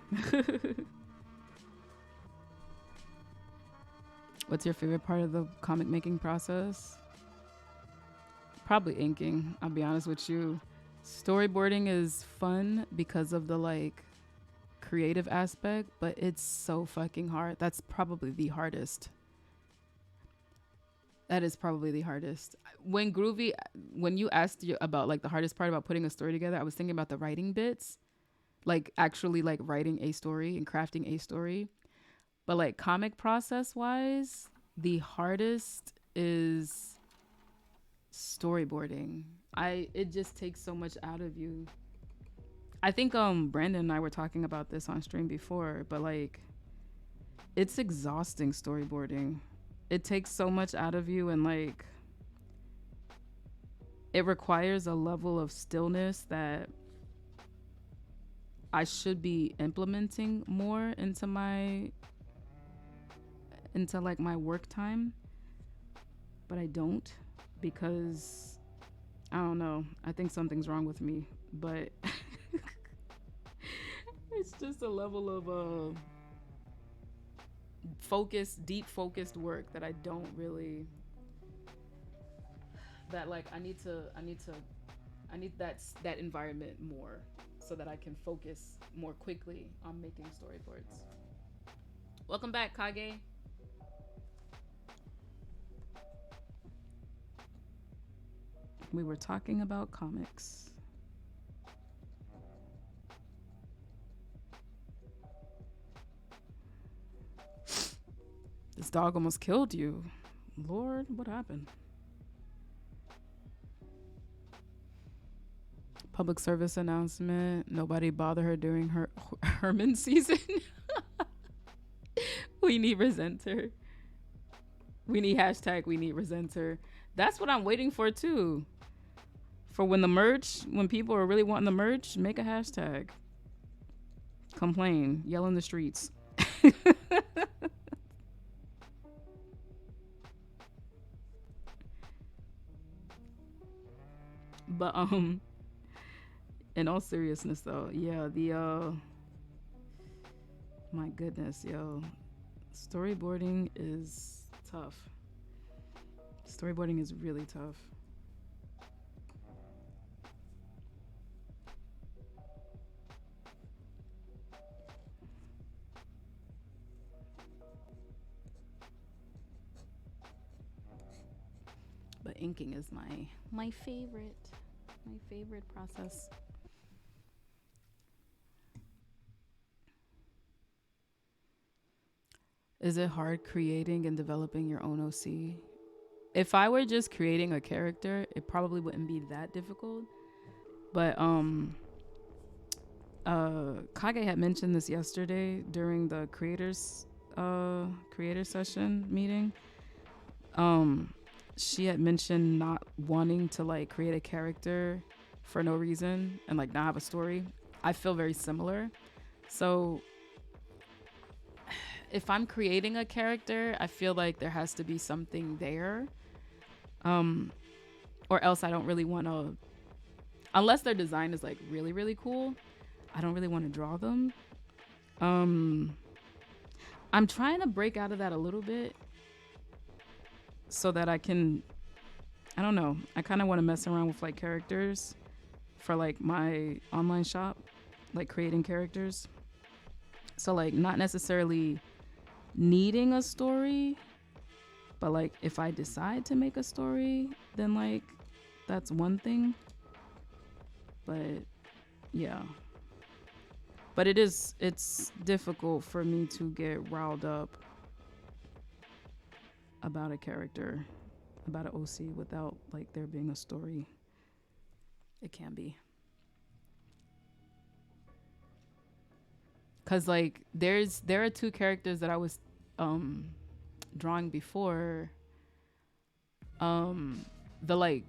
What's your favorite part of the comic making process? Probably inking, I'll be honest with you. Storyboarding is fun because of the like creative aspect, but it's so fucking hard. That's probably the hardest. That is probably the hardest. When you asked about like the hardest part about putting a story together, I was thinking about the writing bits, like actually like writing a story and crafting a story. But like comic process wise, the hardest is storyboarding. It just takes so much out of you. I think Brandon and I were talking about this on stream before, but like it's exhausting storyboarding. It takes so much out of you, and like it requires a level of stillness that I should be implementing more into like my work time, but I don't, because I don't know, I think something's wrong with me, but it's just a level of deep focused work that I don't really, that like I need that environment more so that I can focus more quickly on making storyboards. Welcome back, Kage. We were talking about comics. This dog almost killed you. Lord, what happened? Public service announcement. Nobody bother her during her Herman season. We need resenter. We need hashtag we need resenter. That's what I'm waiting for too. For when people are really wanting the merch, make a hashtag. Complain. Yell in the streets. But in all seriousness though, yeah, my goodness, yo, storyboarding is tough. Storyboarding is really tough. But inking is my favorite process. Is it hard creating and developing your own OC? If I were just creating a character, it probably wouldn't be that difficult. But Kage had mentioned this yesterday during the creator session meeting. She had mentioned not wanting to like create a character for no reason and like not have a story. I feel very similar. So if I'm creating a character, I feel like there has to be something there. Or else I don't really want to, unless their design is like really, really cool, I don't really want to draw them. I'm trying to break out of that a little bit so that I can, I don't know, I kind of want to mess around with like characters for like my online shop, like creating characters. So like not necessarily needing a story, but like if I decide to make a story, then like that's one thing. But yeah, but it's difficult for me to get riled up about a character about an OC without like there being a story. It can be. Cause like there are two characters that I was drawing before. The like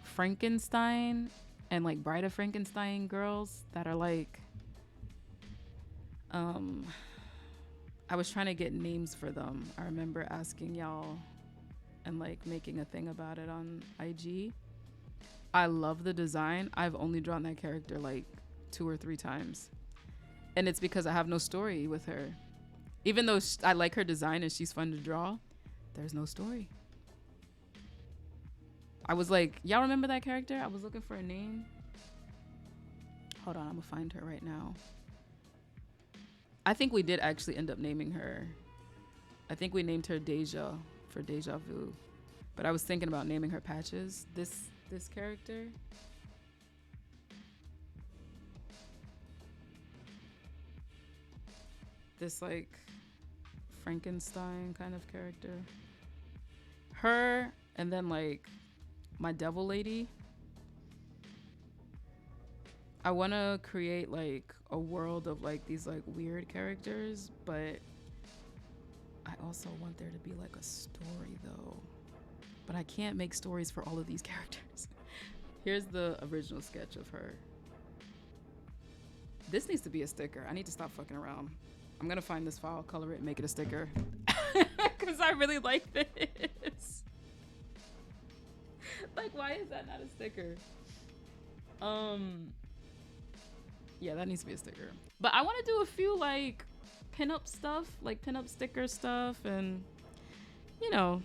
Frankenstein and like Bride of Frankenstein girls that are like I was trying to get names for them. I remember asking y'all and like making a thing about it on IG. I love the design. I've only drawn that character like 2 or 3 times. And it's because I have no story with her. Even though I like her design and she's fun to draw, there's no story. I was like, y'all remember that character? I was looking for a name. Hold on, I'm gonna find her right now. I think we did actually end up naming her. I think we named her Deja for Deja Vu. But I was thinking about naming her Patches. This character. This like Frankenstein kind of character. Her, and then like my devil lady. I want to create like a world of like these like weird characters, but I also want there to be like a story though. But I can't make stories for all of these characters. Here's the original sketch of her. This needs to be a sticker. I need to stop fucking around. I'm gonna find this file, color it, and make it a sticker. Cause I really like this. Like, why is that not a sticker? Yeah, that needs to be a sticker. But I want to do a few like pinup stuff, like pinup sticker stuff, and you know,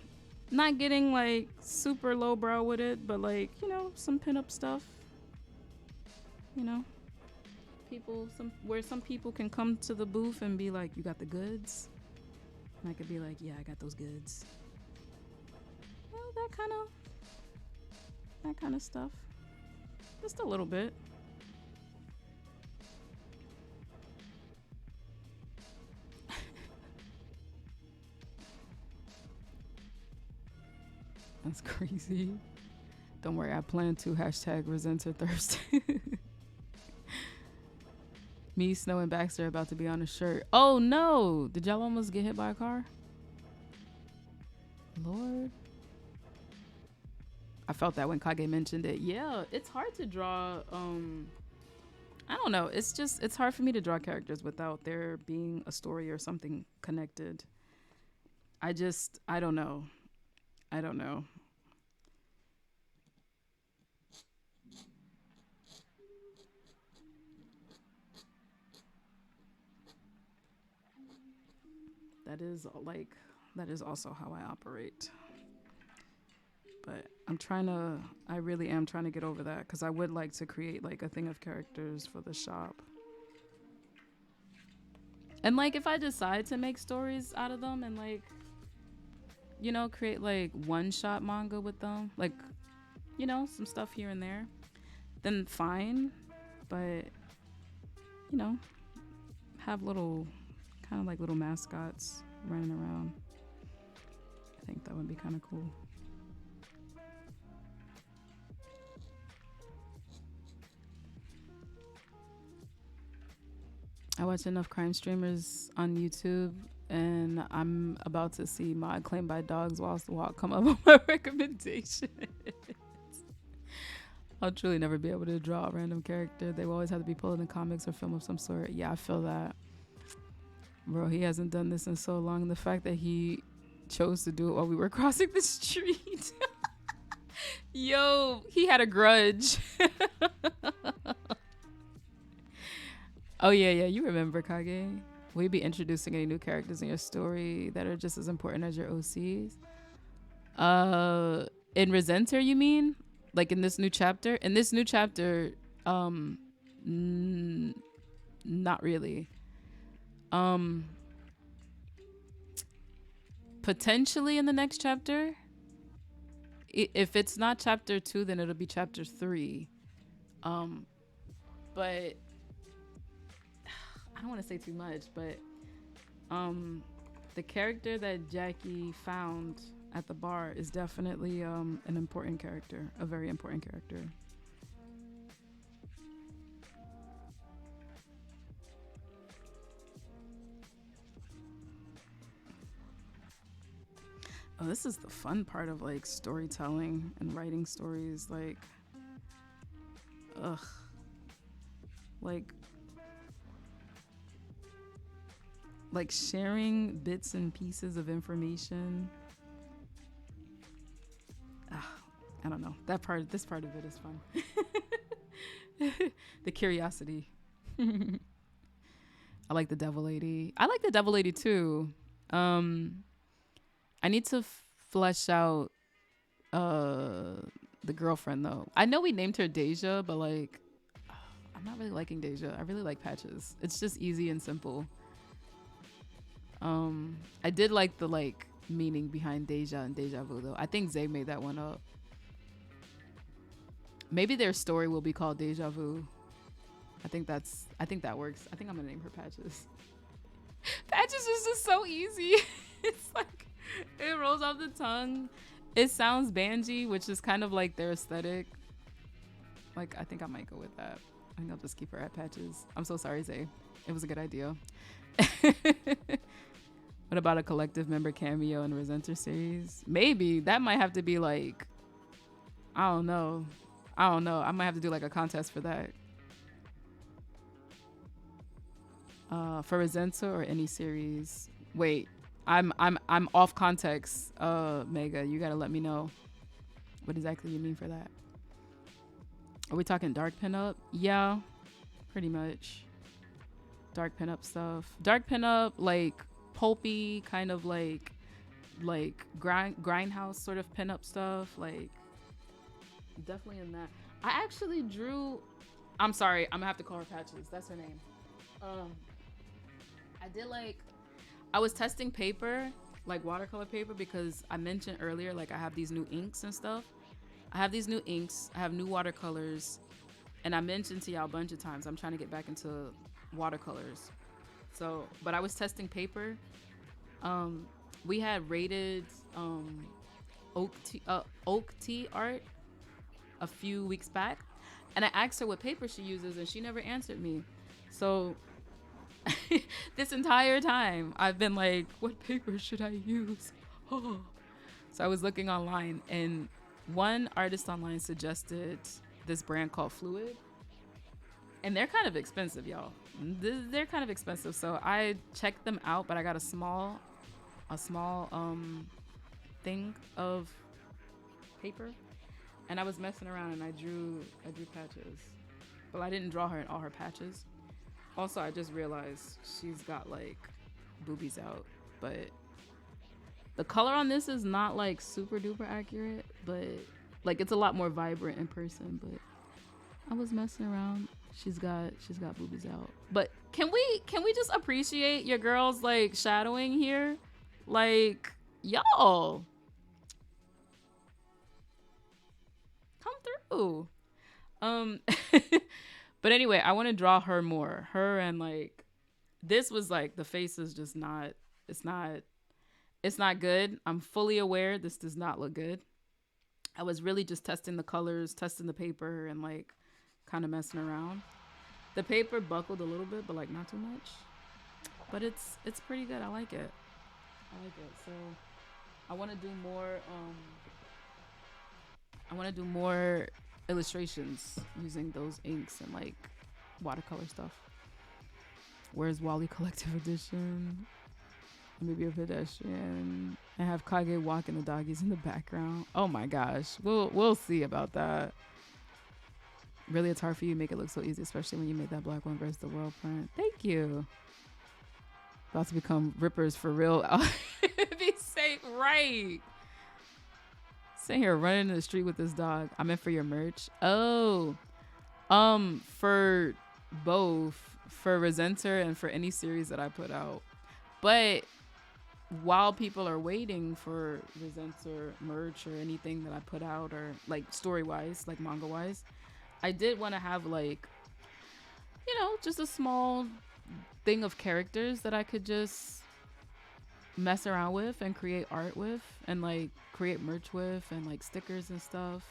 not getting like super lowbrow with it, but like, you know, some pinup stuff. You know, where some people can come to the booth and be like, "You got the goods," and I could be like, "Yeah, I got those goods." Well, that kind of stuff. Just a little bit. That's crazy. Don't worry, I plan to #resenter thirst. Me, Snow, and Baxter are about to be on a shirt. Oh no! Did y'all almost get hit by a car? Lord. I felt that when Kage mentioned it. Yeah, it's hard to draw. I don't know. It's hard for me to draw characters without there being a story or something connected. I don't know. I don't know. That is also how I operate. But I really am trying to get over that because I would like to create like a thing of characters for the shop. And like if I decide to make stories out of them and like, you know, create like one-shot manga with them, like, you know, some stuff here and there, then fine. But, you know, have little, kind of like little mascots running around. I think that would be kind of cool. I watch enough crime streamers on YouTube, and I'm about to see Mod Claimed by Dogs Whilst Walk come up with my recommendations. I'll truly never be able to draw a random character. They will always have to be pulled in comics or film of some sort. Yeah, I feel that. Bro, he hasn't done this in so long. The fact that he chose to do it while we were crossing the street. Yo, he had a grudge. Oh, yeah, you remember, Kage. Will you be introducing any new characters in your story that are just as important as your OCs? In Resenter, you mean? Like in this new chapter? In this new chapter, not really. Potentially in the next chapter. If it's not chapter 2, then it'll be chapter 3. But I don't want to say too much, but the character that Jackie found at the bar is definitely an important character, a very important character. Oh, this is the fun part of like storytelling and writing stories. Ugh. Like sharing bits and pieces of information. I don't know. This part of it is fun. The curiosity. I like the devil lady. I like the devil lady too. I need to flesh out the girlfriend though. I know we named her Deja, but like I'm not really liking Deja. I really like Patches. It's just easy and simple. I did like the like meaning behind Deja and Deja Vu though. I think Zay made that one up. Maybe their story will be called Deja Vu. I think that works. I think I'm gonna name her Patches. Patches is just so easy. It's like it rolls off the tongue. It sounds banji, which is kind of like their aesthetic. Like I think I might go with that. I think I'll just keep her at Patches. I'm so sorry, Zay. It was a good idea. What about a collective member cameo in Resenter series? Maybe that might have to be like, I don't know. I might have to do like a contest for that. For Resenter or any series. Wait, I'm off context. Mega, you gotta let me know what exactly you mean for that. Are we talking dark pinup? Yeah, pretty much. Dark pinup stuff. Dark pinup, like pulpy, kind of like grindhouse sort of pinup stuff. Like definitely in that. I actually drew. I'm sorry. I'm gonna have to call her Patches. That's her name. I was testing paper, like watercolor paper, because I mentioned earlier, like I have these new inks and stuff. I have these new inks. I have new watercolors, and I mentioned to y'all a bunch of times I'm trying to get back into watercolors. So, but I was testing paper. We had rated oak tea art a few weeks back, and I asked her what paper she uses, and she never answered me. So this entire time I've been like, what paper should I use? Oh. So I was looking online, and one artist online suggested this brand called Fluid, and they're kind of expensive, y'all. They're kind of expensive. So I checked them out, but I got a small thing of paper, and I was messing around, and I drew Patches, but I didn't draw her in all her patches. Also, I just realized she's got like boobies out, but the color on this is not like super duper accurate, but like it's a lot more vibrant in person. But I was messing around. She's got boobies out. But can we just appreciate your girls like shadowing here? Like, y'all, come through. But anyway, I want to draw her more. Her, and like this was like the face is just not, it's not good. I'm fully aware this does not look good. I was really just testing the colors, testing the paper, and like kind of messing around. The paper buckled a little bit, but like not too much. But it's pretty good. I like it. So I want to do more illustrations using those inks and like watercolor stuff. Where's Wally Collective Edition? Maybe a pedestrian. I have Kage walking the doggies in the background. Oh my gosh, we'll see about that. Really, it's hard for you to make it look so easy, especially when you made that black one versus the world print. Thank you. About to become rippers for real. Be safe, right? Sitting here running in the street with this dog. I meant for your merch. Oh, for both, for Resenter and for any series that I put out. But while people are waiting for Resenter merch or anything that I put out, or like story wise, like manga wise, I did want to have like, you know, just a small thing of characters that I could just mess around with and create art with and like create merch with and like stickers and stuff.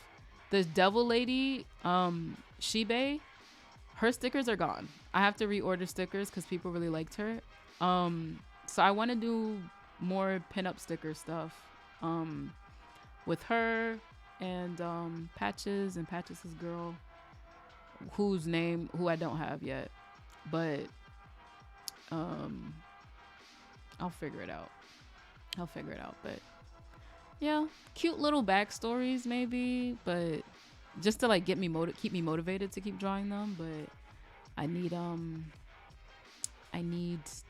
This devil lady, Shibe, her stickers are gone. I have to reorder stickers because people really liked her. So I want to do more pinup sticker stuff with her and Patches and Patches' girl, who I don't have yet, but I'll figure it out. But yeah, cute little backstories maybe, but just to like keep me motivated to keep drawing them. But I need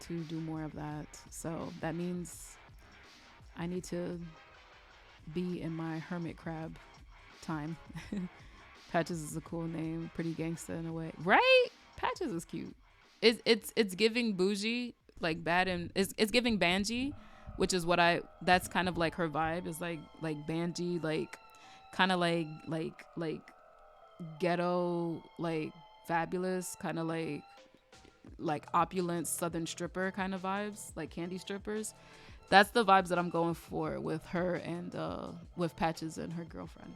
to do more of that. So that means I need to be in my hermit crab time. Patches is a cool name, pretty gangsta in a way, right? Patches is cute. It's giving bougie, like bad, and it's giving Banji, which is that's kind of like her vibe is like Banji, like kind of like ghetto, like fabulous, kind of like opulent southern stripper kind of vibes, like candy strippers. That's the vibes that I'm going for with her and with Patches and her girlfriend.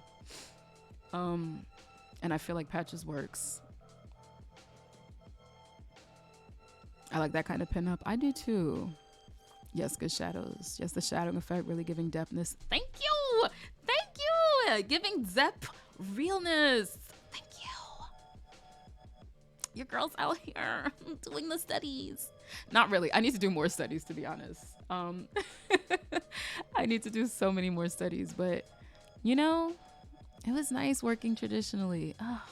And I feel like Patches works. I like that kind of pinup. I do too. Yes, good shadows. Yes, the shadowing effect really giving depthness. Thank you. Giving Zep realness. Thank you. Your girl's out here doing the studies. Not really. I need to do more studies, to be honest. I need to do so many more studies, but you know, it was nice working traditionally. Oh,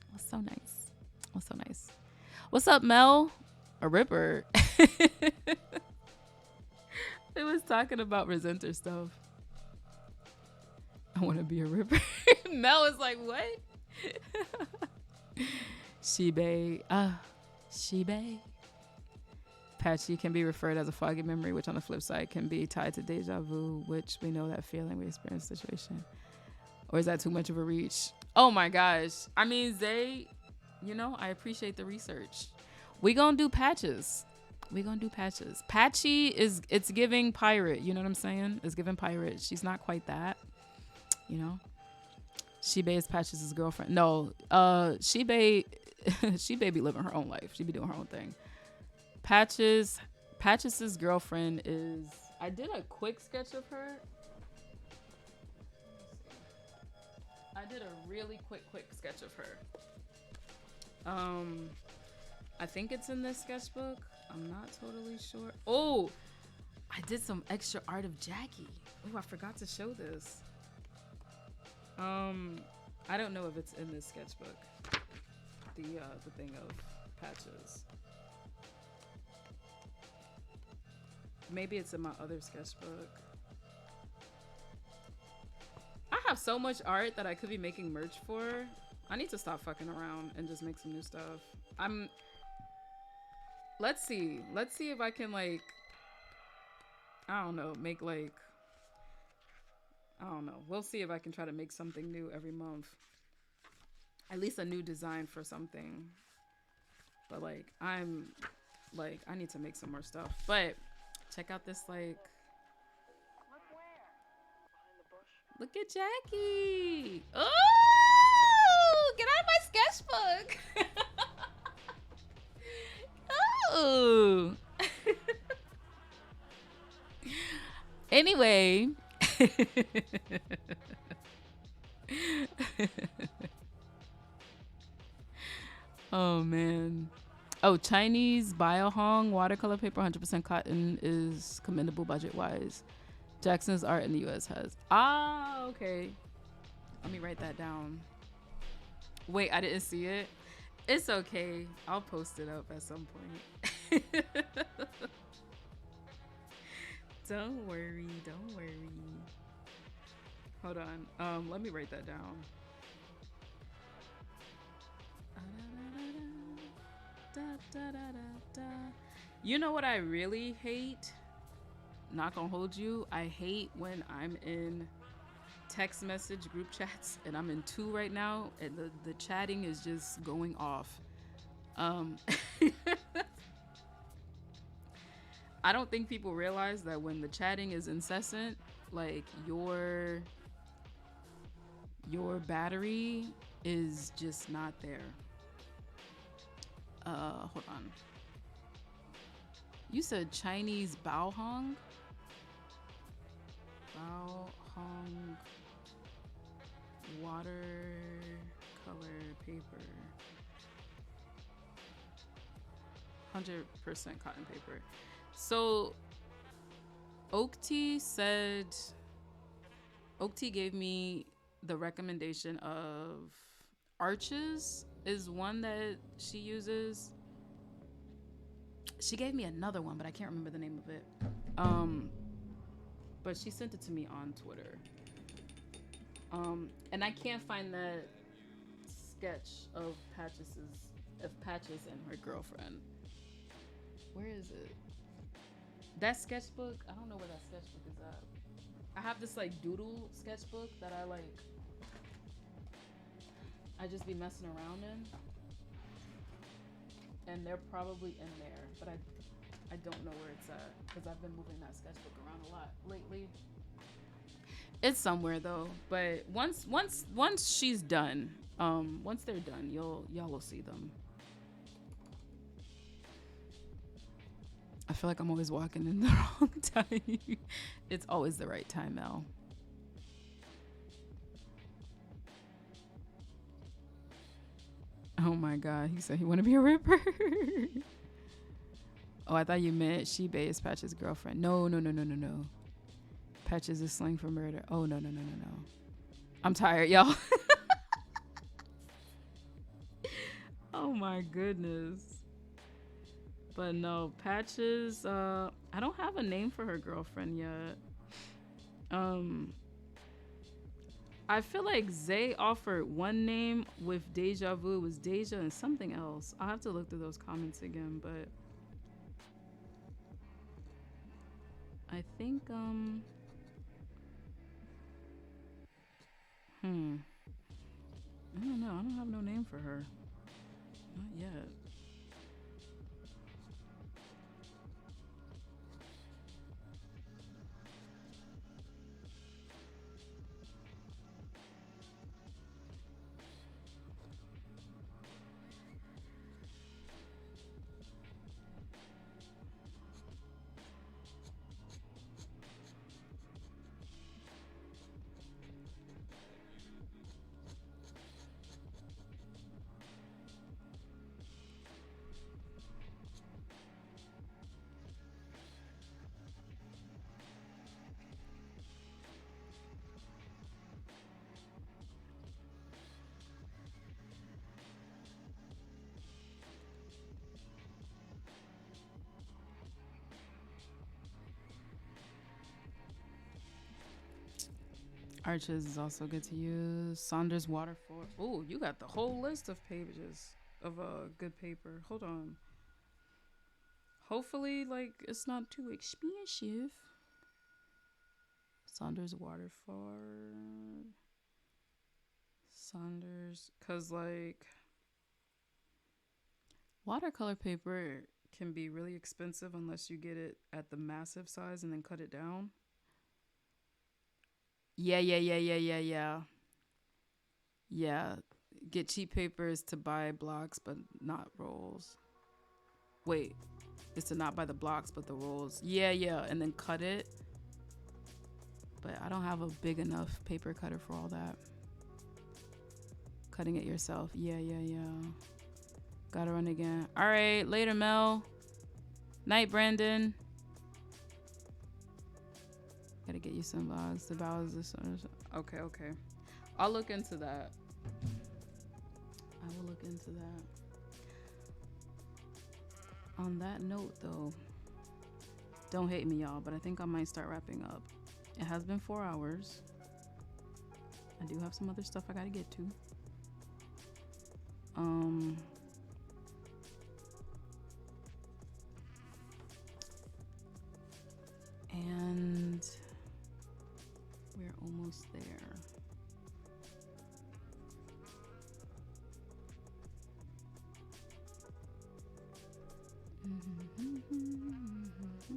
it was so nice. What's up, Mel? A Ripper. It was talking about resenter stuff. I want to be a Ripper. Mel is like, what? Shibe. Shibe. Patchy can be referred as a foggy memory, which on the flip side can be tied to deja vu, which we know that feeling we experience situation. Or is that too much of a reach? Oh my gosh. I mean, Zay, you know, I appreciate the research. We gonna do Patches. Patchy it's giving pirate, you know what I'm saying? It's giving pirate. She's not quite that, you know? Shibe is Patches' girlfriend. No, Shibe be living her own life. She be doing her own thing. Patches' girlfriend is, I did a quick sketch of her. I did a really quick sketch of her. I think it's in this sketchbook. I'm not totally sure. Oh, I did some extra art of Jackie. Oh, I forgot to show this. I don't know if it's in this sketchbook. The thing of Patches. Maybe it's in my other sketchbook. I have so much art that I could be making merch for. I need to stop fucking around and just make some new stuff. Let's see if I can like, I don't know, make like, I don't know. We'll see if I can try to make something new every month. At least a new design for something. But like, I need to make some more stuff. But check out this like, look at Jackie. Oh, get out of my sketchbook. Oh. Anyway. Oh man. Oh, Chinese Biohong watercolor paper 100% cotton is commendable budget wise. Jackson's art in the US has. Ah, okay. Let me write that down. Wait, I didn't see it. It's okay. I'll post it up at some point. Don't worry. Hold on. Let me write that down. You know what I really hate? Not gonna hold you. I hate when I'm in text message group chats, and I'm in 2 right now, and the chatting is just going off. I don't think people realize that when the chatting is incessant, like your battery is just not there. Hold on. You said Chinese bao hong? Bao hong watercolor paper. 100% cotton paper. So Oakti gave me the recommendation of Arches is one that she uses. She gave me another one, but I can't remember the name of it. But she sent it to me on Twitter. And I can't find that sketch of Patches and her girlfriend. Where is it? That sketchbook, I don't know where that sketchbook is at. I have this like doodle sketchbook that I just be messing around in. And they're probably in there, but I don't know where it's at because I've been moving that sketchbook around a lot lately. It's somewhere though, but once she's done, once they're done, y'all will see them. I feel like I'm always walking in the wrong time. It's always the right time, Mel. Oh my God, he said he want to be a Ripper. Oh, I thought you meant She-Bay is Patch's girlfriend. No. Patches is slang for murder. Oh, no. I'm tired, y'all. Oh my goodness. But no, Patches, I don't have a name for her girlfriend yet. I feel like Zay offered one name with Deja Vu. It was Deja and something else. I'll have to look through those comments again, but I think, I don't know. I don't have no name for her. Not yet. Arches is also good to use. Saunders Waterford. Oh, you got the whole list of pages of good paper. Hold on. Hopefully, like, it's not too expensive. Saunders Waterford. Saunders. Because, like, watercolor paper can be really expensive unless you get it at the massive size and then cut it down. Yeah. Get cheap papers to buy blocks, but not rolls. Wait, it's to not buy the blocks, but the rolls. Yeah, and then cut it. But I don't have a big enough paper cutter for all that. Cutting it yourself. Yeah. Gotta run again. All right, later, Mel. Night, Brandon. Gotta get you some vlogs. The bowels this one. Okay. I'll look into that. I will look into that. On that note, though, don't hate me, y'all, but I think I might start wrapping up. It has been 4 hours. I do have some other stuff I gotta get to. And we're almost there. This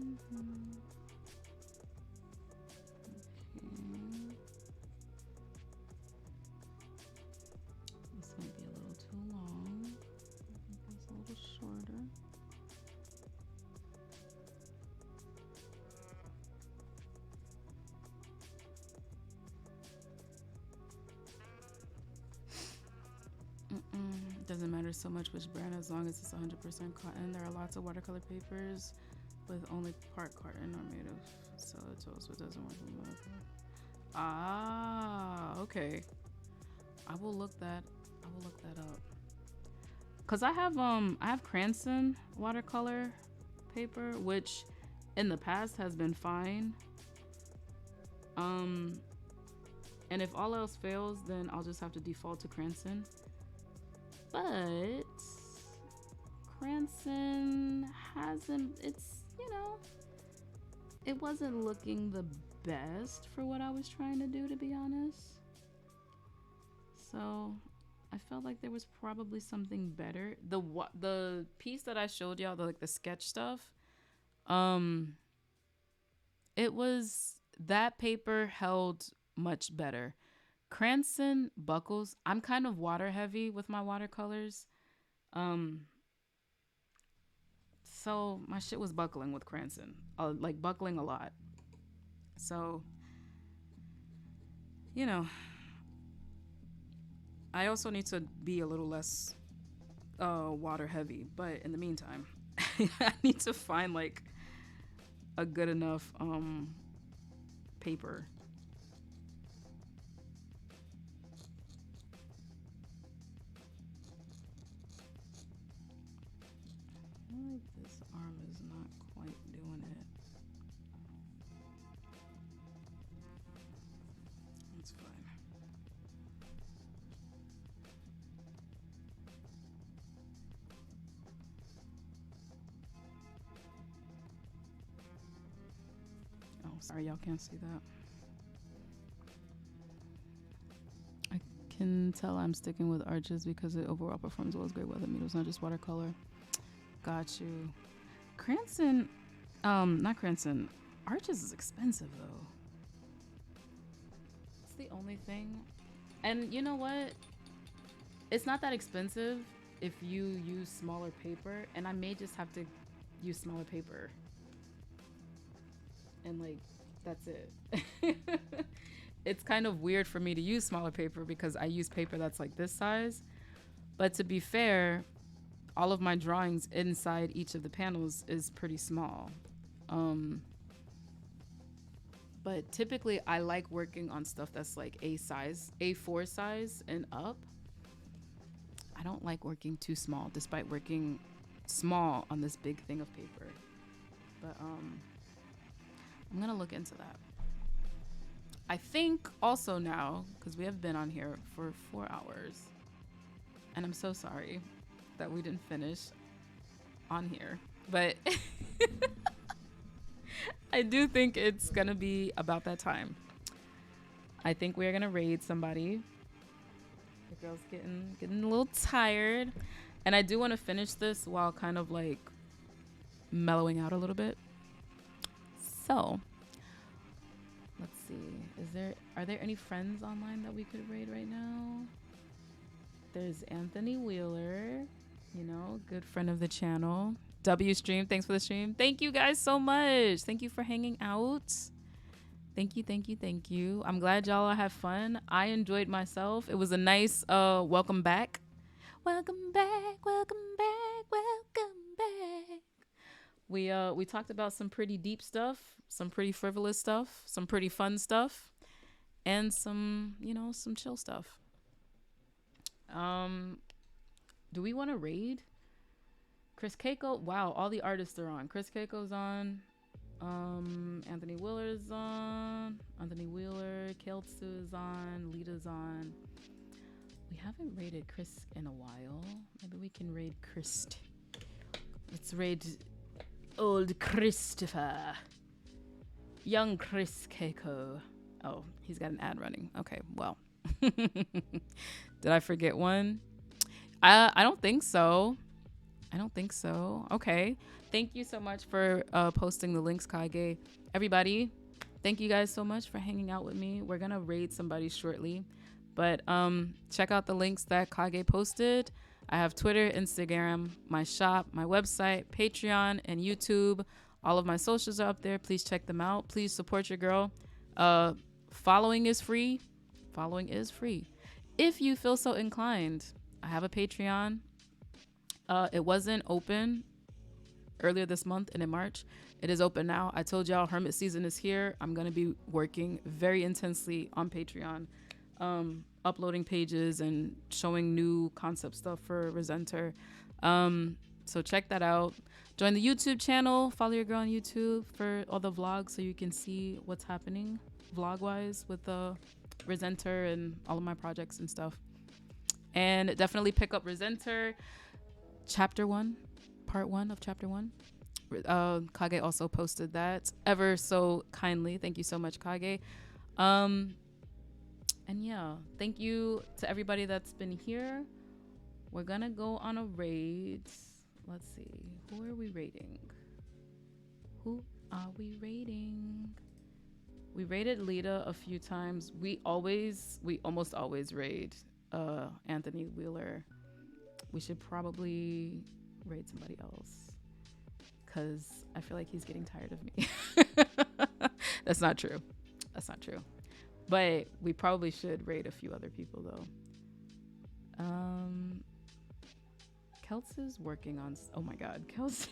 might be a little too long. I think it's a little shorter. Doesn't matter so much which brand as long as it's 100% cotton. There are lots of watercolor papers with only part cotton are made of cellulose, so it doesn't work with watercolor. Ah, okay. I will look that up. Cause I have Cranston watercolor paper, which in the past has been fine. And if all else fails, then I'll just have to default to Cranston. But Cranston hasn't, it's, you know, it wasn't looking the best for what I was trying to do, to be honest. So I felt like there was probably something better. The piece that I showed y'all, the sketch stuff, it was, that paper held much better. Cranston buckles. I'm kind of water heavy with my watercolors. So my shit was buckling with Cranston. Like buckling a lot. So, you know, I also need to be a little less water heavy. But in the meantime, I need to find like a good enough paper. I feel like this arm is not quite doing it. That's fine. Oh, sorry, y'all can't see that. I can tell I'm sticking with arches because it overall performs well as gray weather mediums, not just watercolor. Got you. Cranston, not Cranston. Arches is expensive though. It's the only thing. And you know what? It's not that expensive if you use smaller paper, and I may just have to use smaller paper. And like, that's it. It's kind of weird for me to use smaller paper because I use paper that's like this size. But to be fair, all of my drawings inside each of the panels is pretty small. But typically I like working on stuff that's like A4 size and up. I don't like working too small, despite working small on this big thing of paper. But I'm gonna look into that. I think also now, because we have been on here for 4 hours, and I'm so sorry that we didn't finish on here, but I do think it's gonna be about that time. I think we're gonna raid somebody. The girl's getting a little tired, and I do want to finish this while kind of like mellowing out a little bit. So let's see, are there any friends online that we could raid right now? There's Anthony Wheeler, you know, good friend of the channel. W stream, thanks for the stream. Thank you guys so much. Thank you for hanging out. Thank you. I'm glad y'all have fun. I enjoyed myself. It was a nice welcome back. Welcome back. We talked about some pretty deep stuff, some pretty frivolous stuff, some pretty fun stuff, and some, you know, some chill stuff. Do we want to raid? Chris Keiko, wow, all the artists are on. Chris Keiko's on. Anthony Wheeler's on. Anthony Wheeler, Keltsu is on. Lita's on. We haven't raided Chris in a while. Maybe we can raid Chris. Let's raid old Christopher. Young Chris Keiko. Oh, he's got an ad running. Okay, well. Did I forget one? I don't think so. I don't think so. Okay. Thank you so much for posting the links, Kage. Everybody, thank you guys so much for hanging out with me. We're gonna raid somebody shortly, but check out the links that Kage posted. I have Twitter, Instagram, my shop, my website, Patreon, and YouTube. All of my socials are up there. Please check them out. Please support your girl. Following is free. Following is free. If you feel so inclined, I have a Patreon. It wasn't open earlier this month and in March. It is open now. I told y'all Hermit season is here. I'm going to be working very intensely on Patreon, uploading pages and showing new concept stuff for Resenter. So check that out. Join the YouTube channel. Follow your girl on YouTube for all the vlogs so you can see what's happening vlog-wise with the Resenter and all of my projects and stuff. And definitely pick up Resenter Chapter 1, Part 1 of Chapter 1. Kage also posted that ever so kindly. Thank you so much, Kage. And yeah, thank you to everybody that's been here. We're gonna go on a raid. Let's see, who are we raiding? Who are we raiding? We raided Lita a few times. We almost always raid Anthony Wheeler. We should probably raid somebody else because I feel like he's getting tired of me. That's not true. That's not true. But we probably should raid a few other people though. Kels is working on. Oh my God, Kels.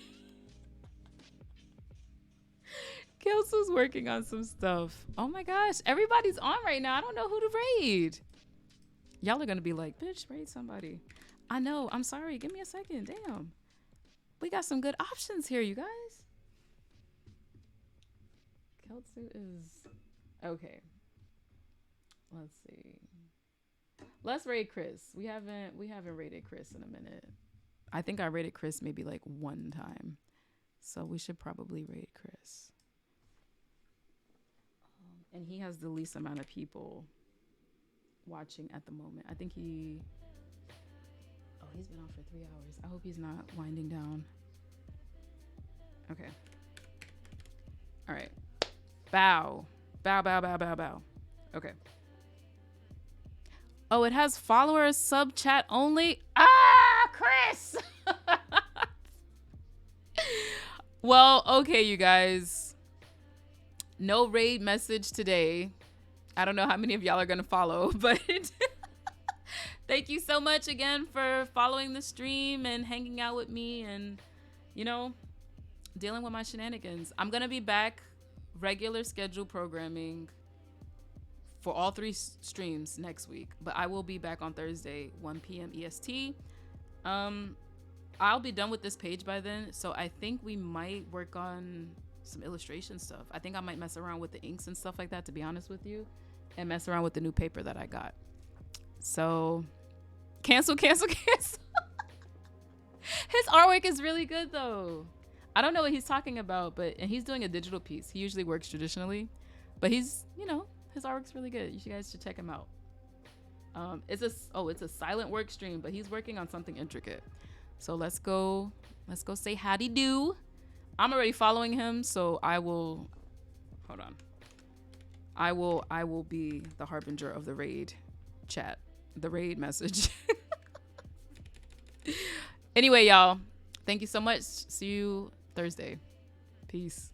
Kels is working on some stuff. Oh my gosh, everybody's on right now. I don't know who to raid. Y'all are gonna be like, bitch, raid somebody. I know. I'm sorry. Give me a second. Damn. We got some good options here, you guys. Kelsu is okay. Let's see. Let's raid Chris. We haven't raided Chris in a minute. I think I raided Chris maybe like one time. So we should probably raid Chris. And he has the least amount of people watching at the moment. I think he's been on for 3 hours. I hope he's not winding down. Okay. All right. Bow. Bow, bow, bow, bow, bow. Okay. Oh, it has followers, sub chat only. Ah, Chris. Well, okay, you guys. No raid message today. I don't know how many of y'all are going to follow, but thank you so much again for following the stream and hanging out with me and, you know, dealing with my shenanigans. I'm going to be back regular schedule programming for all 3 streams next week, but I will be back on Thursday, 1 p.m. EST. I'll be done with this page by then, so I think we might work on some illustration stuff. I think I might mess around with the inks and stuff like that, to be honest with you, and mess around with the new paper that I got. So cancel. His artwork is really good though. I don't know what he's talking about, and he's doing a digital piece. He usually works traditionally, but he's, you know, his artwork's really good. You guys should check him out. It's a silent work stream, but he's working on something intricate. So let's go say howdy do. I'm already following him, so I will be the harbinger of the raid chat, the raid message. Anyway, y'all, thank you so much. See you Thursday. Peace.